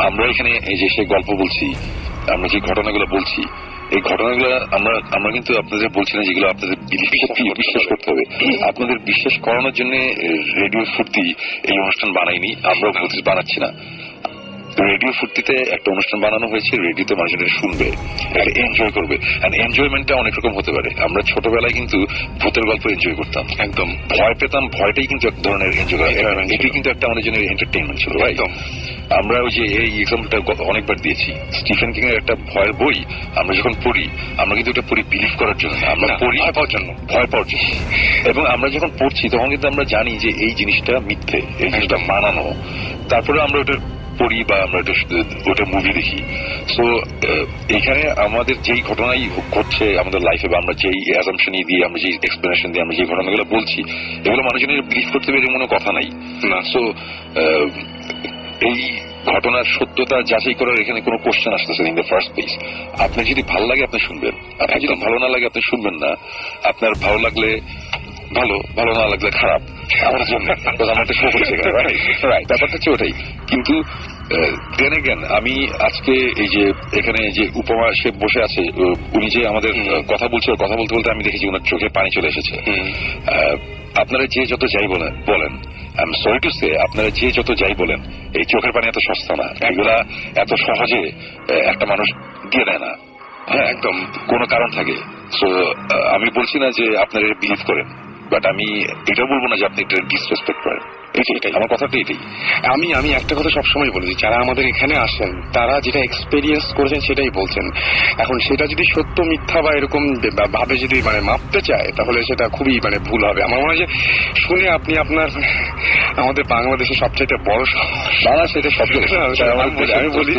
আমরা এখানে এই যে সেই গল্প বলছি, আমরা যে ঘটনাগুলো বলছি, এই ঘটনাগুলো আমরা কিন্তু আপনাদের বলছি না যেগুলো আপনাদের বিশ্বাস করতে হবে। আপনাদের বিশ্বাস করানোর জন্য রেডিও ফুর্তি এই অনুষ্ঠান বানাইনি, আমরাও বানাচ্ছি না। রেডিও ফুর্তিতে একটা অনুষ্ঠান বানানো হয়েছে, রেডিওতে মানুষজন শুনবে, এনজয় করবে। এনজয়মেন্টটা অনেক রকম হতে পারে। আমরা ছোটবেলায় কিন্তু ভূতের গল্প এনজয় করতাম, একদম ভয় পেতাম, ভয়টাই কিন্তু এক ধরনের এনজয় করা, এটাই কিন্তু একটা আমাদের জন্য এন্টারটেইনমেন্ট ছিল। একদম আমরা ওই যে এই এক্সাম্পলটা অনেকবার দিয়েছি, স্টিফেন কিং এর একটা ভয়ের বই আমরা যখন পড়ি, আমরা কিন্তু এটা পড়ি বিলিভ করার জন্য, আমরা পড়ি ভয় পাওয়ার জন্য। এবং আমরা যখন পড়ছি তখন কিন্তু আমরা জানি যে এই জিনিসটা মিথ্যে, এই জিনিসটা বানানো, তারপরে আমরা ওটা পড়ি বা আমরা ওটা মুভি দেখি। সো এখানে আমাদের যেই ঘটনাই ঘটছে আমাদের লাইফে, বা আমরা যেই অ্যাজাম্পশন দিয়ে, আমরা যেই এক্সপ্লেনেশন দিয়ে আমরা যে ঘটনাগুলো বলছি, এগুলো মানুষজনের বিলিভ করতে পেরে কোনো কথা নাই না। সো এই ঘটনার সত্যতা যাচাই করার এখানে কোনো কোশ্চেন আসতেছে ইন দ্য ফার্স্ট প্লেস। আপনার যদি ভালো লাগে আপনি শুনবেন, আপনার যদি ভালো না লাগে আপনি শুনবেন না। আপনার ভালো লাগলে ভালো, ভালো না লাগলে খারাপ আমার জন্য, আমার তো শো করছে ব্যাপারটা হচ্ছে ওটাই। কিন্তু দেন এগেন আমি আজকে এই যে এখানে যে উপমা সে বসে আছে, উনি যে আমাদের কথা বলছে, কথা বলতে বলতে আমি দেখেছি ওনার চোখে পানি চলে এসেছে। আপনারা যে যত যাই বলেন, I am sorry to say, আপনারা যে যত যাই বলেন, এই চোখের পানি এত সস্তা না, এগুলা এত সহজে একটা মানুষ দিয়ে দেয় না। হ্যাঁ, একদম কোনো কারণ থাকে। সো আমি বলছি না যে আপনারা বিলিভ করেন, বাট আমি এটাও বলবো না যে আপনি এটা ডিসরেসপেক্ট করেন। আমার কথাটা এটাই। আমি একটা কথা সবসময় বলি, যারা আমাদের এখানে আসেন তারা যেটা এক্সপেরিয়েন্স করেছেন সেটাই বলছেন। এখন সেটা যদি সত্য মিথ্যা বা এরকম ভাবে যদি মানে মাপতে চায়, তাহলে সেটা খুবই মানে ভুল হবে। আমার মনে হয় যে শুনে আপনি আপনার আমাদের বাংলাদেশের সবচেয়ে বড় বাংলা, সেটা আমি বলি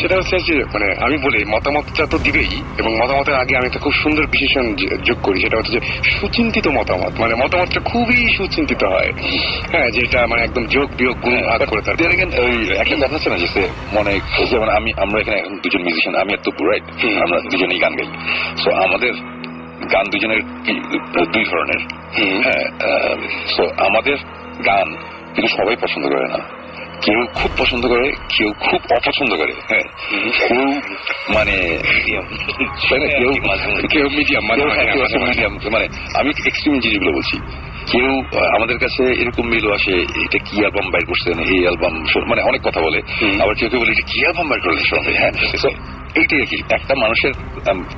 সেটা হচ্ছে যে মানে আমি বলি মতামতটা তো দিবেই, এবং মতামতের আগে আমি একটা খুব সুন্দর বিশেষণ যোগ করি, সেটা হচ্ছে যে সুচিন্তিত মতামত। মানে মতামতটা খুবই সুচিন্তিত হয়, হ্যাঁ, যেটা মানে একদম যোগ বিয়োগ গুণ ভাগ করে। তার ওই একটা কথা আছে না যে মনে, যেমন আমরা এখানে এখন দুজন মিউজিশিয়ান, আমি আর তপু, রাইট, আমরা দুজনেই গান গাই। সো আমাদের গান দুজনের দুই ধরনের। হ্যাঁ, সো আমাদের গান কিন্তু সবাই পছন্দ করে না, কেউ খুব পছন্দ করে, কেউ খুব অপছন্দ করে। হ্যাঁ, কেউ মানে কেউ মিডিয়াম, মানে আমি এক্সট্রিম জিনিসগুলো বলছি। কেউ আমাদের কাছে এরকম মেলও আসে, এটা কি অ্যালবাম বাইর করছেন, এই অ্যালবাম, মানে অনেক কথা বলে। আবার কেউ কেউ বলে এটা কি অ্যালবাম বাইর করলেন সঙ্গে। হ্যাঁ, এইটাই আর কি। একটা মানুষের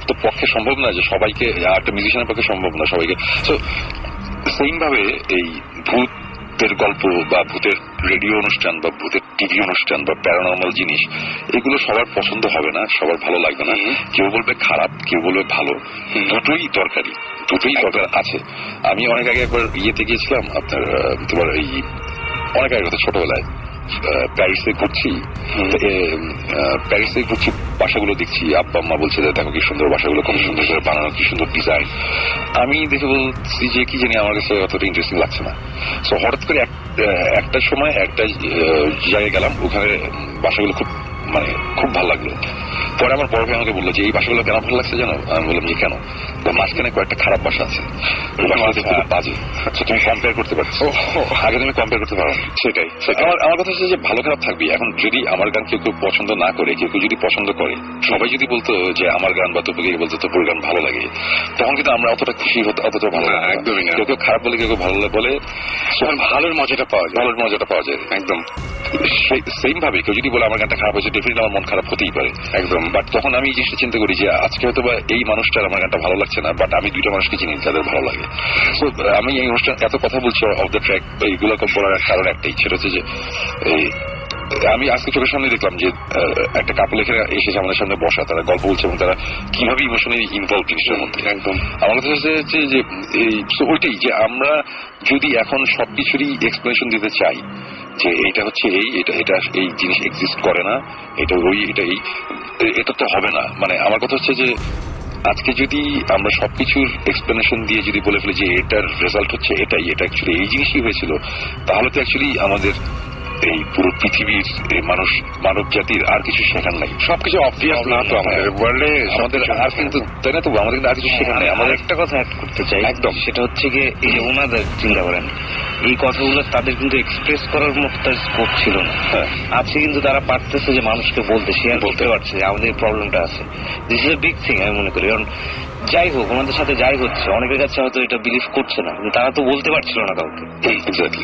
তো পক্ষে সম্ভব না যে সবাইকে, একটা মিউজিশিয়ানের পক্ষে সম্ভব না সবাইকে। সো সেইম ভাবে এই ভূত ভূতের গল্প বা ভূতের রেডিও অনুষ্ঠান বা ভূতের টিভি অনুষ্ঠান বা প্যারানর্মাল জিনিস এগুলো সবার পছন্দ হবে না, সবার ভালো লাগবে না। কেউ বলবে খারাপ, কেউ বলবে ভালো, দুটোই দরকারি, দুটোই দরকার আছে। আমি অনেক আগে একবার ইয়েতে গিয়েছিলাম, আপনার তোমার এই অনেক আগে কথা, ছোটবেলায় প্যারিসে ঘুরছি, বাসাগুলো দেখছি, আব্বা আম্মা বলছে যে দেখো কি সুন্দর বাসাগুলো, কত সুন্দর করে বানানো, কি সুন্দর ডিজাইন। আমি দেখে বলছি যে কি জানি আমার কাছে অতটা ইন্টারেস্টিং লাগছে না। সো হঠাৎ করে একটা সময় একটা জায়গায় গেলাম, ওখানে বাসাগুলো খুব ভালো লাগলো। পরে আমার বড় ভাই আমাকে বললো যে এই বাসাগুলো কেন ভালো লাগছে জানো? আমি বললাম যে কেন? মাঝখানে কয়েকটা খারাপ বাসা আছে, বাজে, তুমি কম্পেয়ার করতে পারছো, আগে তুমি কম্পেয়ার করতে পারো। সেটাই আমার কথা হচ্ছে যে ভালো খারাপ থাকবি। এখন যদি আমার গান কেউ পছন্দ না করে, কেউ যদি পছন্দ করে, সবাই যদি বলতো যে আমার গান বা তপুকে বলতো তপুর গান ভালো লাগে, তখন কিন্তু আমরা অতটা খুশি হতো, অতটা ভালো লাগে একদমই না। কেউ খারাপ বলে, কেউ ভালো বলে, ভালোর মজাটা পাওয়া যায় একদম। সেম ভাবে কেউ যদি বলে আমার গানটা খারাপ হয়েছে, ডেফিনেটলি আমার মন খারাপ হতেই পারে একদম। বাট তখন আমি এই জিনিসটা চিন্তা করি যে আজকে হয়তো বা এই মানুষটার আমার গানটা ভালো লাগছে না, বাট আমি দুইটা মানুষকে চিনি যাদের ভালো লাগে। তো আমি এই অনুষ্ঠান এত কথা বলছি অফ দ্য ট্র্যাক এইগুলো বলার কারণ একটাই, সেটা হচ্ছে যে আমি আজকে চোখের সামনে দেখলাম যে একটা কাপল এখানে এসেছে আমাদের সামনে বসা, তারা গল্প বলছে এবং তারা কিভাবে ইমোশনালি ইনভলভ জিনিসটার মধ্যে একদম। আমার কথা হচ্ছে যে ওইটাই যে আমরা যদি এখন সবকিছুরই এক্সপ্লেনেশন দিতে চাই যে এটা হচ্ছে এটা এই জিনিস এক্সিস্ট করে না, এটা এটা তো হবে না। মানে আমার কথা হচ্ছে যে আজকে যদি আমরা সবকিছুর এক্সপ্লেনেশন দিয়ে যদি বলে ফেলি যে এটার রেজাল্ট হচ্ছে এটা অ্যাকচুয়ালি এই জিনিসই হয়েছিল, তাহলে তো অ্যাকচুয়ালি আমাদের এই পুরো পৃথিবীর মানব জাতির আর কিছু শেখার নাই। সবকিছু অবভিয়াস না তো আমাদের ওয়ার্ল্ডে, আমাদের আর কিন্তু তাই না, তো আমাদের আর কিছু শেখার নাই। আমাদের একটা কথা অ্যাড করতে চাই একদম, সেটা হচ্ছে গিয়ে এই যে ওনাদের চিন্তা করেন এই কথাগুলো তাদের কিন্তু এক্সপ্রেস করার মতো তার স্কোপ ছিল না। আছে কিন্তু তারা পারতেছে যে মানুষকে বলতে, শেয়ার বলতে পারছে যে আমাদের এই প্রবলেমটা আছে। This is a big thing আমি মনে করি। কারণ যাই হোক ওনাদের সাথে যাই হচ্ছে, অনেকের কাছে হয়তো এটা বিলিভ করছে না, কিন্তু তারা তো বলতে পারছিল না কাউকে।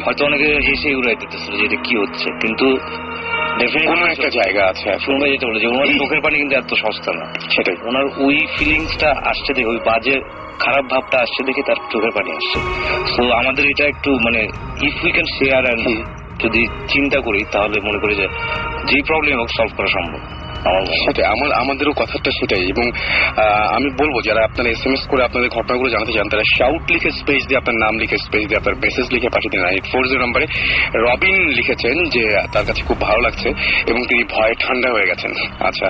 হয়তো অনেকে হেসে উড়াই দিতেছিল যে এটা কি হচ্ছে, কিন্তু কোনো একটা জায়গা আছে। শুনবে যেটা বলে যে ওনার চোখের পানি কিন্তু এত সস্তা না, সেটাই ওনার ওই ফিলিংসটা আসছে দেখে, ওই বাজে খারাপ ভাবটা আসছে দেখে তার চোখের পানি আসছে। তো আমাদের এটা একটু মানে if we can share and যদি চিন্তা করি তাহলে মনে করি যে যেই প্রবলেম হোক সলভ করা সম্ভব। সেটাই আমাদেরও কথাটা সেটাই। এবং আমি বলবো যারা আপনারা SMS করে আপনাদের ঘটনাগুলো জানাতে চান, তারা শাউট লিখে স্পেস দিয়ে আপনার নাম লিখে স্পেস দিয়ে আপনার মেসেজ লিখে পাঠিয়ে দিন 840 নম্বরে। রবিন লিখেছেন যে তার কাছে খুব ভালো লাগছে এবং তিনি ভয়ে ঠান্ডা হয়ে গেছেন। আচ্ছা,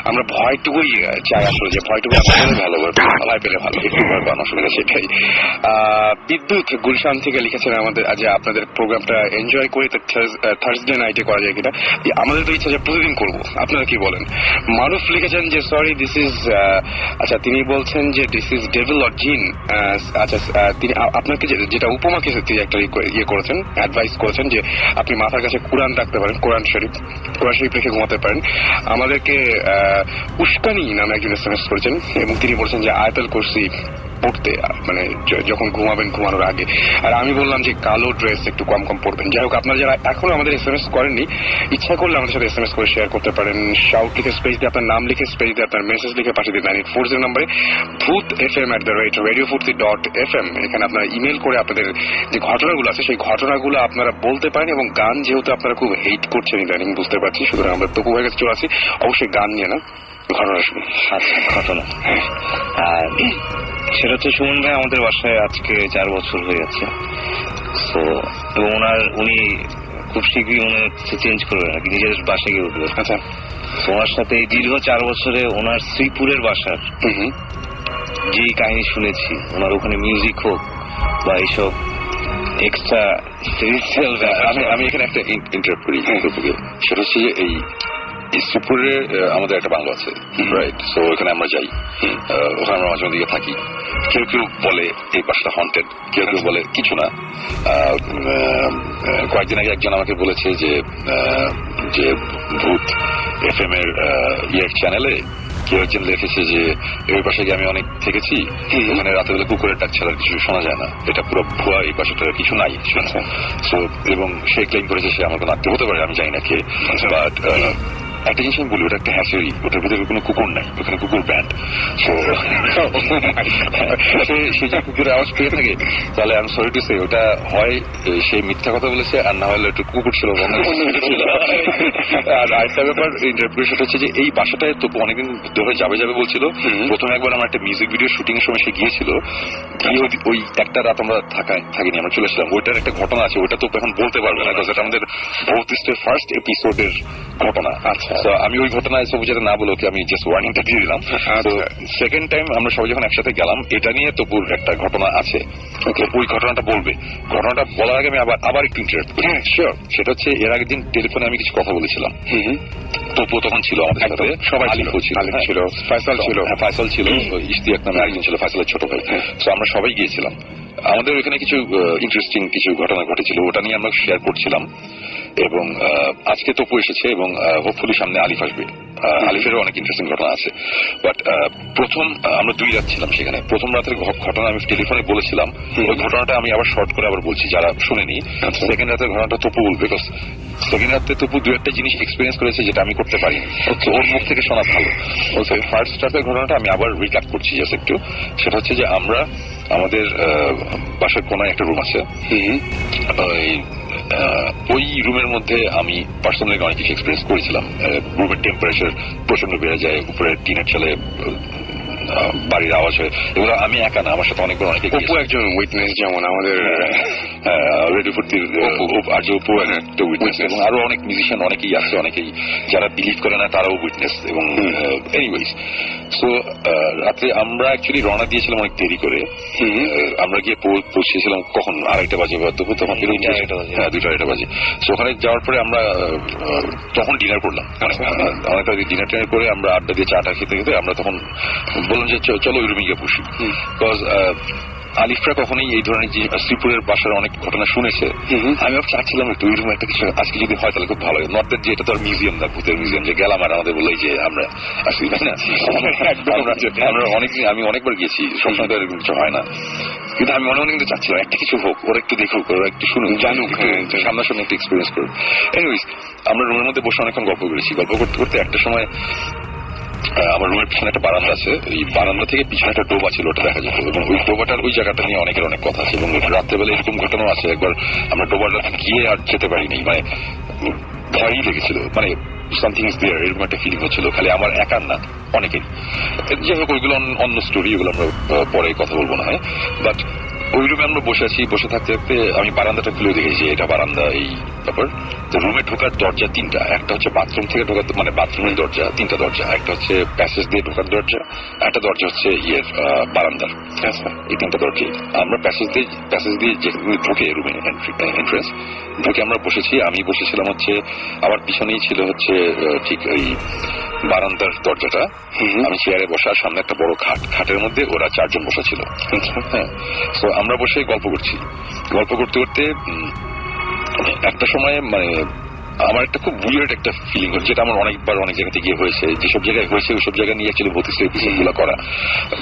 আমরা ভয়টুকুই চাই আসলে, যে ভয়টুকু আপনাদের ভালো, ভয় পেলে ভালো, একটু ভয় পান অসুবিধা সেটাই। বিদ্যুৎ গুলশান থেকে লিখেছেন আমাদের আজ আপনাদের প্রোগ্রামটা এনজয় করে থার্সডে নাইটে করা যায় কিনা। আমাদের তো ইচ্ছা যে প্রতিদিন করবো, আপনারা কি বলেন? মারুফ লিখেছেন যে সরি দিস ইজ, আচ্ছা তিনি বলছেন যে দিস ইজ ডেভিল অর জিন। আচ্ছা তিনি আপনাকে যেটা উপমাকে তিনি একটা ইয়ে করেছেন, অ্যাডভাইস করেছেন যে আপনি মাথার কাছে কোরআন রাখতে পারেন, কোরআন শরীফ রেখে ঘুমাতে পারেন। আমাদেরকে উস্কানি নামে একজন SMS করেছেন এবং তিনি বলছেন যে আয়াতুল কুরসি পড়তে, মানে যখন ঘুমাবেন ঘুমানোর আগে। আর আমি বললাম যে কালো ড্রেস একটু কম পড়বেন। যাই হোক, আপনারা যারা এখনো আমাদের SMS করেননি, ইচ্ছা করলে আমাদের সাথে SMS করে শেয়ার করতে পারেন। শাউট লিখে স্পেস দিয়ে আপনার নাম লিখে স্পেস দিয়ে আপনার মেসেজ লিখে পাঠিয়ে দিন 9840 নম্বরে, bhootfm@radiofurti.fm। এখানে আপনারা ইমেল করে আপনাদের যে ঘটনাগুলো আছে সেই ঘটনাগুলো আপনারা বলতে পারেন। এবং গান যেহেতু আপনারা খুব হেট করছেন ইদানিং বুঝতে পারছি, সুতরাং আমরা তপু হয়ে গেছে চলে আসি। অবশ্যই গান নিয়ে না, ঘটনা শুনি। ঘটনা আর সেটা হচ্ছে সুমন ভাই আমাদের বাসায় আজকে 4 বছর হয়ে গেছে। তো এবং উনি খুব শীঘ্রই চেঞ্জ করবেন আর কি, নিজের বাসায় গিয়ে উঠবে। আচ্ছা, ওনার সাথে এই দীর্ঘ 4 বছরে ওনার শ্রীপুরের বাসার যেই কাহিনী শুনেছি, ওনার ওখানে মিউজিক হোক বা এইসব এক্সট্রা স্পিরিচুয়াল, আমি এখানে একটা ইন্টারাপ্ট করি। সেটা হচ্ছে যে এই শ্রীপুরে আমাদের একটা বাংলো আছে, রাইট? সো ওখানে আমরা যাই, ওখানে আমরা মাঝে মধ্যে থাকি। কেউ কেউ বলে এই বাসটা হন্টেড, কেউ কেউ বলে কিছু না। কয়েকদিন আগে একজন আমাকে বলেছে যে ভূত FM এর চ্যানেলে কেউ একজন লিখেছে যে এই পাশে গিয়ে আমি অনেক থেকেছি, ওখানে রাতে বেলা কুকুরের ডাক ছাড়া কিছু শোনা যায় না, এটা পুরো ভুয়া, এই পাশাটার কিছু নাই। এবং সে ক্লেম করেছে সে আমার কোনো আত্মীয় হতে পারে, আমি জানি না কে। বাট একটা জিনিস আমি বলি, ওটা একটা হ্যাচারি, ওটার ভিতরে কোনো কুকুর নাই, ওখানে কুকুর ব্যান্ড। সে যে কুকুরের আওয়াজ পেয়ে থাকে, তাহলে আমি সরি টু সে ওটা হয় সে মিথ্যা কথা বলেছে, আর না হলে একটু কুকুর ছিল। আর আরেকটা ব্যাপার ইন্টারপ্রিটেশন হচ্ছে যে এই বাসাটায় তো অনেকদিন ধরে যাবে যাবে বলছিল। প্রথমে একবার আমার একটা মিউজিক ভিডিও শুটিং এর সময় সে গিয়েছিল, গিয়ে ওই একটা রাত আমরা থাকিনি, আমরা চলে এসেছিলাম। ওইটার একটা ঘটনা আছে, ওইটা তো এখন বলতে পারবে না, কারণ এটা আমাদের ভৌতিষ্টের ফার্স্ট এপিসোডের ঘটনা। আচ্ছা, তো আমি ওই ঘটনায় সব যেটা না বলে ওকে আমি জাস্ট ওয়ার্নিংটা দিয়ে দিলাম। তো সেকেন্ড টাইম আমরা সবাই যখন একসাথে গেলাম, এটা নিয়ে তপুর একটা ঘটনা আছে, ওকে ওই ঘটনাটা বলবে। ঘটনাটা বলার আগে আমি আবার একটু ইন্টারাপ্ট করি। হ্যাঁ শিওর। সেটা হচ্ছে এর আগের দিন টেলিফোনে আমি কিছু কথা বলেছিলাম। তপু তখন ছিল আমাদের সাথে, সবাই ছিল, ফাইসাল ছিল, ইশতিয়াক নামে আরেকজন ছিল, ফাইসালের ছোট ভাই। তো আমরা সবাই গিয়েছিলাম। আমাদের ওইখানে কিছু ইন্টারেস্টিং কিছু ঘটনা ঘটেছিল, ওটা নিয়ে আমরা শেয়ার করছিলাম। এবং আজকে তপু এসেছে এবং হোপফুলি সামনে আলিফ আসবে। আলিফেরও অনেক ইন্টারেস্টিং ঘটনা আছে। বাট প্রথম আমরা 2 রাত ছিলাম সেখানে। প্রথম রাতের ঘটনা আমি টেলিফোনে বলেছিলাম, ওই ঘটনাটা আমি আবার শর্ট করে আবার বলছি যারা শুনেনি। সেকেন্ড রাতের ঘটনাটা তপু বলবে, বিকজ সেকেন্ড রাতে তপু 2-1টা জিনিস এক্সপিরিয়েন্স করেছে যেটা আমি করতে পারিনি। ওর মুখ থেকে শোনা ভালো। ফার্স্ট রাতের ঘটনাটা আমি আবার রিক্যাপ করছি জাস্ট একটু। সেটা হচ্ছে যে আমরা আমাদের বাসার কোনায় একটা রুম আছে, ওই রুমের মধ্যে আমি পার্সোনালি অনেক কিছু এক্সপিরিয়েন্স করেছিলাম। রুমের টেম্পারেচার প্রচন্ড বেড়ে যায়, উপরে টিনের চালে বাড়ির আওয়াজ হয়। এগুলো আমি একা না, আমার সাথে অনেকবার অনেকে, অপু একজন উইটনেস, যেমন আমাদের রেডিও ফুর্তির আর্য অপু একটা উইটনেস, এবং আরো অনেক মিউজিশিয়ান অনেকেই আছে, অনেকেই যারা বিলিভ করে না তারাও উইটনেস। এবং এনিওয়েজ, সো রাত্রে আমরা অ্যাকচুয়ালি রওনা দিয়েছিলাম অনেক দেরি করে। আমরা গিয়ে পৌঁছেছিলাম কখন 2:30 বাজে, তখন 2:30 বাজে। সো ওখানে যাওয়ার পরে আমরা তখন ডিনার করলাম, অনেকটা ডিনার টিনার করে আমরা আড্ডা দিয়ে চাটা খেতে খেতে আমরা তখন বললাম যে চলো ওই রুমে গিয়ে বসি। বিকজ আলিফরা কখনোই এই ধরনের যে শ্রীপুরের বাসার অনেক ঘটনা শুনেছে, আমি চাচ্ছিলাম একটু ওই রুমে একটা কিছু আজকে যদি হয় তাহলে খুব ভালো হয়। নট দ্যাট যে এটা তো আর মিউজিয়াম না, ভূতের মিউজিয়াম যে গেলাম আর আমাদের বললো যে আমরা আসি, তাই না? আমরা আমি অনেকবার গিয়েছি, সবসময় তো এরকম কিছু হয় না, কিন্তু আমি মনে মনে কিন্তু চাচ্ছিলাম একটা কিছু হোক, ওরা একটু দেখুক, ওরা একটু শুনুক, জানুক, সামনাসামনি একটু এক্সপিরিয়েন্স করুক। এনিওয়েজ, আমরা রুমের মধ্যে বসে অনেকক্ষণ গল্প করেছি। গল্প করতে করতে একটা সময় আমার রুমের পিছনে একটা বারান্দা আছে, এই বারান্দা থেকে পিছনে একটা ডোবা ছিল, ওটা দেখা যেত। এবং ওই ডোবাটার ওই জায়গাটা নিয়ে অনেকের অনেক কথা আছে। এবং রাত্রেবেলা এরকম ঘটনা আছে, একবার আমরা ডোবাটা গিয়ে আর যেতে পারিনি, মানে ভয়ই লেগেছিল, মানে সামথিং ইজ দেয়ার, এরকম একটা ফিলিং হচ্ছিল। খালি আমার একার না, অনেকেরই। যাই হোক, ওইগুলো অন্য স্টোরি, ওগুলো আমরা পরে কথা বলবো না হয়। বাট ওই রুমে আমরা বসে আছি, বসে থাকতে থাকতে আমি বারান্দাটা খুলে দেখেছি, এটা বারান্দা এই ব্যাপার। তো রুমে ঢোকার দরজা 3টা, একটা হচ্ছে বাথরুম থেকে ঢোকার, মানে বাথরুমের দরজা 3টা দরজা, একটা হচ্ছে প্যাসেজ দিয়ে ঢোকার দরজা, একটা দরজা হচ্ছে বারান্দার। এই 3টা দরজা আমরা প্যাসেজ দিয়ে ঢুকে রুমে এন্ট্রেন্স ঢুকে আমরা বসেছি। আমি বসেছিলাম হচ্ছে আমার পিছনেই ছিল হচ্ছে ঠিক ওই বারান্দার দরজাটা, আমি চেয়ারে বসা, সামনে একটা বড় খাটের মধ্যে ওরা 4 জন বসা ছিল। হ্যাঁ, তো আমরা বসে গল্প করছি। গল্প করতে করতে একটা সময় মানে আমার একটা খুব উইয়ার্ড একটা ফিলিং হচ্ছে, যেটা আমার অনেকবার অনেক জায়গাতে গিয়ে হয়েছে, যেসব জায়গায় হয়েছে ওইসব জায়গা নিয়ে ছিল ভৌতিক এপিসোড গুলো করা।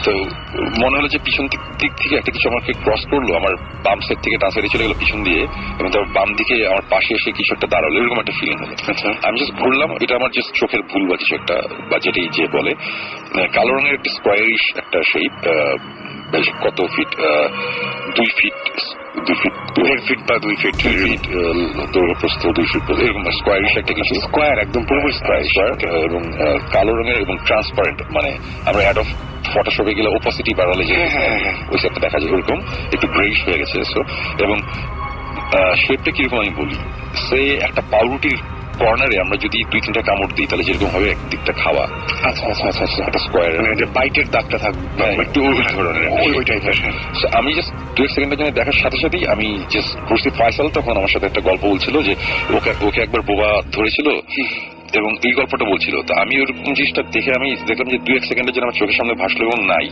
তো মনে হলো যে পিছন দিক থেকে একটা কিছু আমাকে ক্রস করলো, আমার বাম সাইড থেকে ডান সাইডে চলে গেলো পিছন দিয়ে, এবং তারপর বাম দিকে আমার পাশে এসে কিছু একটা দাঁড়ালো, এরকম একটা ফিলিং হলো। আমি জাস্ট ঘুরলাম, এটা আমার জাস্ট চোখের ভুল বা কিছু একটা, বা যেটাই যে বলে, কালো রঙের একটা স্কোয়ারিশ একটা শেপ, বেশ কত ফিট, 2 ফিট 1.5 ফিট বা 2 ফিট দৈর্ঘ্য প্রস্থ 2 ফিট এরকম স্কোয়ারিশ একটা কিছু, স্কোয়ার একদম পুরোপুরি স্কোয়ার, এবং কালো রঙের এবং ট্রান্সপারেন্ট, মানে আমরা অ্যাড অফ ফটোশপে গেলে ওপাসিটি বাড়ালে যে ওই সেটটা দেখা যায়, ওরকম একটু গ্রেইশ হয়ে গেছে। এবং শেপটা কিরকম আমি বলি, সে একটা পাউরুটির কর্নারে আমরা যদি 2-3টা কামড় দিই তাহলে যেরকম হবে একদিকটা খাওয়া, আচ্ছা আচ্ছা আচ্ছা আচ্ছা, একটা স্কোয়ার, মানে বাইটের দাগটা থাকবে একটু ওই ধরনের, ওই টাইপের। আমি জাস্ট 2 সেকেন্ডের জন্য দেখার সাথে সাথেই আমি জাস্ট ঘুরছি। ফাইসাল তখন আমার সাথে একটা গল্প বলছিল যে ওকে একবার বোবা ধরেছিল, এবং এই গল্পটা বলছিল। তো আমি ওরকম জিনিসটা দেখে আমি দেখলাম যে 2-1 সেকেন্ডের জন্য আমার চোখের সামনে ভাসলো এবং নাই।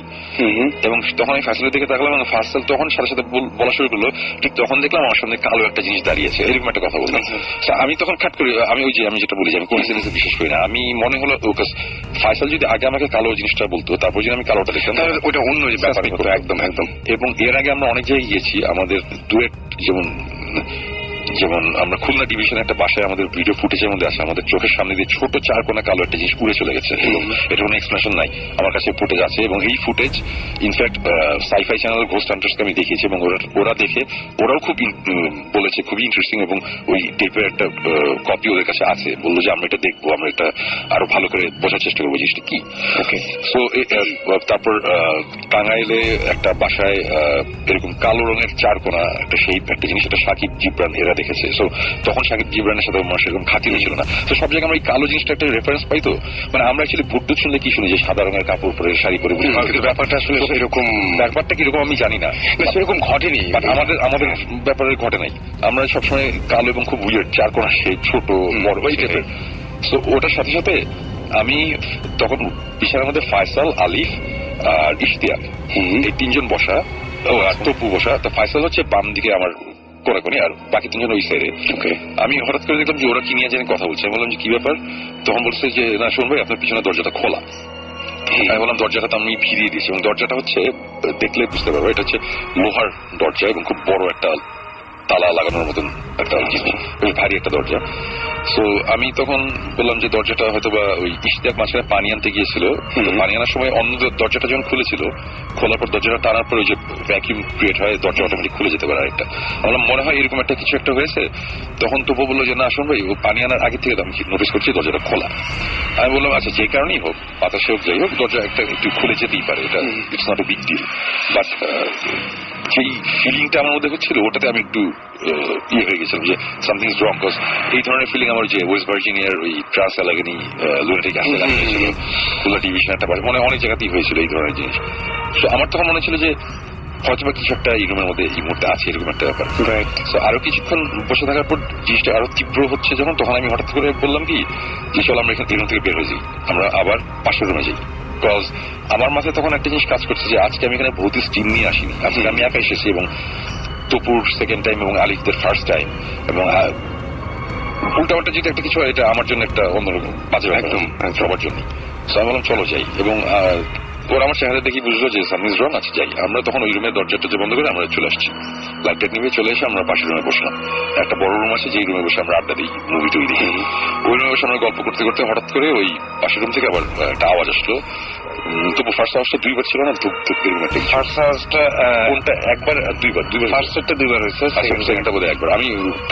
এবং তখন আমি ফাইসালের দিকে তাকালাম, এবং ফাইসাল তখন সাথে সাথে বলা শুরু করলো, ঠিক তখন দেখলাম আমার সামনে কালো একটা জিনিস দাঁড়িয়েছে, এরকম একটা কথা বললাম। আমি তখন খাট করি, আমি যেটা বলি আমি কোন জিনিসে বিশেষ করি না, আমি মনে হলো ফাইসাল যদি আগে আমাকে কালো জিনিসটা বলতো, তারপর যদি আমি কালোটা দেখতাম তাহলে ওটা অন্য ব্যাপার হতো। একদম একদম। এবং এর আগে আমরা অনেক জায়গায় গিয়েছি, আমাদের ডুয়েট যেমন যেমন আমরা খুলনা ডিভিশনে একটা বাসায় আমাদের ভিডিও ফুটেজের মধ্যে আছে, আমাদের চোখের সামনে দিয়ে ছোট 4 কোনা কালো একটা জিনিস উড়ে চলে গেছে এবং এটা কোনো এক্সপ্লেনেশন নাই। আমার কাছে ফুটেজ আছে এবং এই footage in fact sci fi channel ghost হান্টার্সকে আমি দেখিয়েছি এবং ওরা দেখে ওরাও খুব বলেছে খুবই ইন্টারেস্টিং এবং ওই টেপের একটা কপি ওদের কাছে আছে। বললো যে আমরা এটা দেখবো, আমরা এটা আরো ভালো করে বোঝার চেষ্টা করবো জিনিসটা কি। ওকে, সো তারপর টাঙ্গাইলে একটা বাসায় এরকম কালো রঙের 4 কোনা একটা শেপ একটা জিনিস, এটা সাকিব জিবরান এরা দেখেছে। সো তখন সাকিব জিবরানের সাথে মানুষ এরকম খাতির ছিল না। তো সব জায়গায় আমরা এই কালো জিনিসটা একটা রেফারেন্স পাই। তো মানে আমরা অ্যাকচুয়ালি ভুট্টু শুনলে কি শুনি যে সাদা রঙের কাপড় পরে শাড়ি পরে, কিন্তু ব্যাপারটা আসলে এরকম, ব্যাপারটা কিরকম আমি জানি না, সেরকম ঘটেনি। আমাদের ব্যাপারে ঘটে নাই। আমরা সবসময় কালো এবং খুব উইয়ার্ড 4 কোনা শেপ, ছোট বড় এই টাইপের। তো ওটার সাথে সাথে আমি তখন বিশালের মধ্যে ফয়সাল, আলিফ আর ইশতিয়াক এই 3 জন বসা, আর তপু বসা। তো ফয়সাল হচ্ছে বাম দিকে আমার কোনি আর বাকি 3 জন ওই সাইডে। আমি হঠাৎ করে দেখলাম যে ওরা কি নিয়ে জানি কথা বলছে। আমি বললাম যে কি ব্যাপার? তখন বলছে যে না শোন ভাই, আপনার পিছনে দরজাটা খোলা। আমি বললাম দরজাটা তো আমি ফিরিয়ে দিয়েছি এবং দরজাটা হচ্ছে দেখলে বুঝতে পারবো এটা হচ্ছে লোহার দরজা এবং খুব বড় একটা তালা লাগানোর মতন একটা জিনিস, বেশ ভারী একটা দরজা। সো আমি তখন বললাম যে দরজাটা হয়তো বা ওই ইশতিয়াক মাঝখানে পানি আনতে গিয়েছিল, পানি আনার সময় অন্য দরজাটা যখন খুলেছিল, খোলার পর দরজাটা টানার পর ওই যে ভ্যাকিউম ক্রিয়েট হয়, দরজা অটোমেটিক খুলে যেতে পারে আরেকটা। আমার মনে হয় এরকম একটা কিছু একটা হয়েছে। তখন তবু বললো যে না শোন ভাই, ও পানি আনার আগে থেকে আমি নোটিস করছি দরজাটা খোলা। আমি বললাম আচ্ছা যে কারণেই হোক, বাতাসে হোক যাই হোক, দরজা একটা একটু খুলে যেতেই পারে, এটা it's not a big deal. But যেই ফিলিংটা আমার মধ্যে হচ্ছিল ওটাতে আমি একটু ইয়ে হয়ে গেছিলাম যে সামথিং ইজ রং। কজ এই ধরনের ফিলিং আমার যে ওয়েস্ট ভার্জিনিয়ার ওই ট্রান্স অ্যালাগনি লুনাটিক অ্যাসিড হয়েছিল, খুলনা ডিভিশন একটা মনে অনেক জায়গাতেই হয়েছিল এই ধরনের জিনিস। তো আমার তখন মনে ছিল যে হয়তো বা কিছু একটা এই রুমের মধ্যে এই মুহূর্তে আছে, এরকম একটা ব্যাপার। তো আরো কিছুক্ষণ বসে থাকার পর জিনিসটা আরো তীব্র হচ্ছে যখন, তখন আমি হঠাৎ করে বললাম কি যে চল আমরা এখান থেকে বের হয়ে যাই, আমরা আবার পাশের রুমে যাই। বিকজ আমার মাথায় তখন একটা জিনিস কাজ করছে যে আজকে আমি এখানে ভৌতিক টিম নিয়ে আসিনি, আজকে আমি একা এসেছি এবং তপুর সেকেন্ড টাইম এবং আলিফদের ফার্স্ট টাইম, এবং উল্টাপাল্টা যদি একটা কিছু হয় এটা আমার জন্য একটা অন্যরকম বাজে, একদম সবার জন্য। আমি বললাম চলো যাই, এবং ওরা আমার চেহারা দেখি বুঝলো যে সামথিং ইজ রং, আছে যাই। আমরা তখন ওই রুমের দরজাটা বন্ধ করে আমরা চলে আসছি, লাইট নিভে চলে এসে আমরা পাশের রুমে বসলাম। একটা বড় রুম আছে যেই রুমে বসে আমরা আড্ডা দিই, মুভি টুভি দেখি। ওই রুমে বসে আমরা গল্প করতে করতে হঠাৎ করে ওই পাশের রুম থেকে আবার একটা আওয়াজ আসলো। তবু ফার্স্ট আওয়াজটা 2 বার ছিল না, ফার্স্ট আওয়াজটা কোনটা একবার দুইবার ফার্স্টটা 2 বার হয়েছে, সেকেন্ডটা বোধহয় একবার। আমি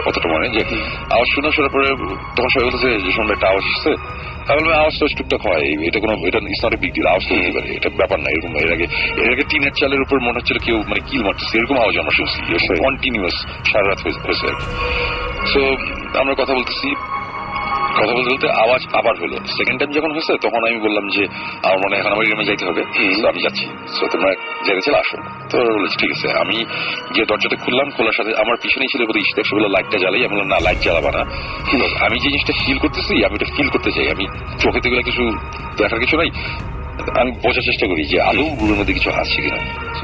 অতটা মনে যে আওয়াজ শোনার পরে তখন সবাই বলতেছে যে শুনবে একটা আওয়াজ আসছে। আমি বললাম আওয়াজ তো টুকটাক হয়, এটা কোনো এটা it's not a big deal, আওয়াজ তো হতে পারে, এটা ব্যাপার না। এরকম এর আগে টিনের চালের উপর মনে হচ্ছিল কেউ মানে কিল মারতেছে, এরকম আওয়াজ আমরা শুনছি কন্টিনিউয়াস সারা রাত হয়েছে। সো আমরা কথা বলতেছি, কথা বলতে বলতে আওয়াজ আবার হলো। সেকেন্ড টাইম যখন হয়েছে তখন আমি বললাম যে আমার মনে হয় এখন আমার রুমে যাইতে হবে, আমি যাচ্ছি, তো তোমরা যেতে চাইলে আসো। তো বলেছি ঠিক আছে। আমি গিয়ে দরজাটা খুললাম, খোলার সাথে আমার পিছনেই ছিল বোধহয় ইশতিয়াক, সেগুলো লাইটটা জ্বালাই। আমি বললাম না লাইট জ্বালাবা না, আমি যে জিনিসটা ফিল করতেছি আমি এটা ফিল করতে চাই, আমি চোখে তো কিছু দেখার কিছু নাই, আমি বোঝার চেষ্টা করি যে আদৌ রুমের মধ্যে কিছু আছে কিনা।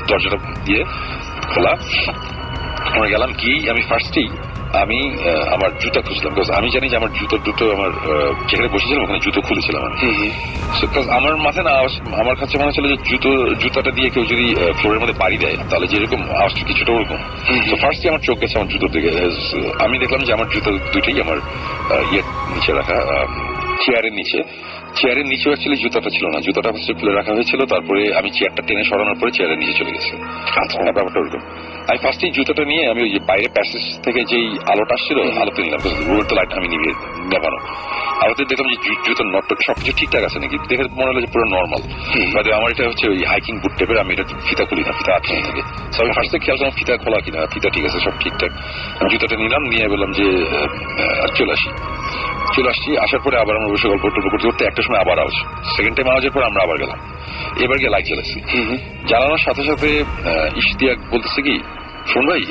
দরজাটা দিয়ে খোলা, আমরা গেলাম, গিয়েই আমি ফার্স্টেই আমি আমার জুতা খুঁজলাম। বিকজ আমি জানি যে আমার জুতো দুটো আমার যেখানে বসেছিলাম ওখানে জুতো খুলেছিলাম। আমার মাথায় না আমার কাছে মনে হচ্ছিল যে জুতাটা দিয়ে কেউ যদি ফ্লোরের মধ্যে বাড়ি দেয় তাহলে যেরকম আওয়াজ কিছুটা ওরকম। তো ফার্স্টে আমার চোখ গেছে আমার জুতোর দিকে। আমি দেখলাম যে আমার জুতো দুইটাই আমার ইয়ের নিচে রাখা, চেয়ারের নিচে। চেয়ারের নিচেও অ্যাকচুয়ালি জুতাটা ছিল না, জুতাটা হচ্ছে খুলে রাখা হয়েছিল। তারপরে আমি চেয়ারটা টেনে সরানোর পরে চেয়ারের নিচে চলে গেছে। ব্যাপারটা ওরকম। আমি ফার্স্টেই জুতাটা নিয়ে আমি ওই যে বাইরে প্যাসেজ থেকে যেই আলোটা আসছিল আলোতে নিলাম, রুমের তো লাইট আমি নিয়ে নেবানো। আলোতে দেখলাম যে জুতোর নটটা সবকিছু ঠিকঠাক আছে নাকি, দেখে মনে হলো যে পুরো নর্মাল। বাদে আমার এটা হচ্ছে ওই হাইকিং বুট টাইপের, আমি এটা ফিতা খুলি না, ফিতা আটকানো থাকে। আমি ফার্স্টে খেয়াল করলাম ফিতা খোলা কিনা, ফিতা ঠিক আছে, সব ঠিকঠাক। আমি জুতাটা নিলাম, নিয়ে বললাম যে চলে আসছি। আসার পরে আবার আমরা বসে গল্প টল্প করতে করতে একটা সময় আবার আওয়াজ, সেকেন্ড টাইম আওয়াজের পর আমরা আবার গেলাম। এবার গিয়ে লাইট জ্বালাচ্ছি। জ্বালানোর সাথে সাথে ইশতিয়াক বলতেছে কি শোন ভাই,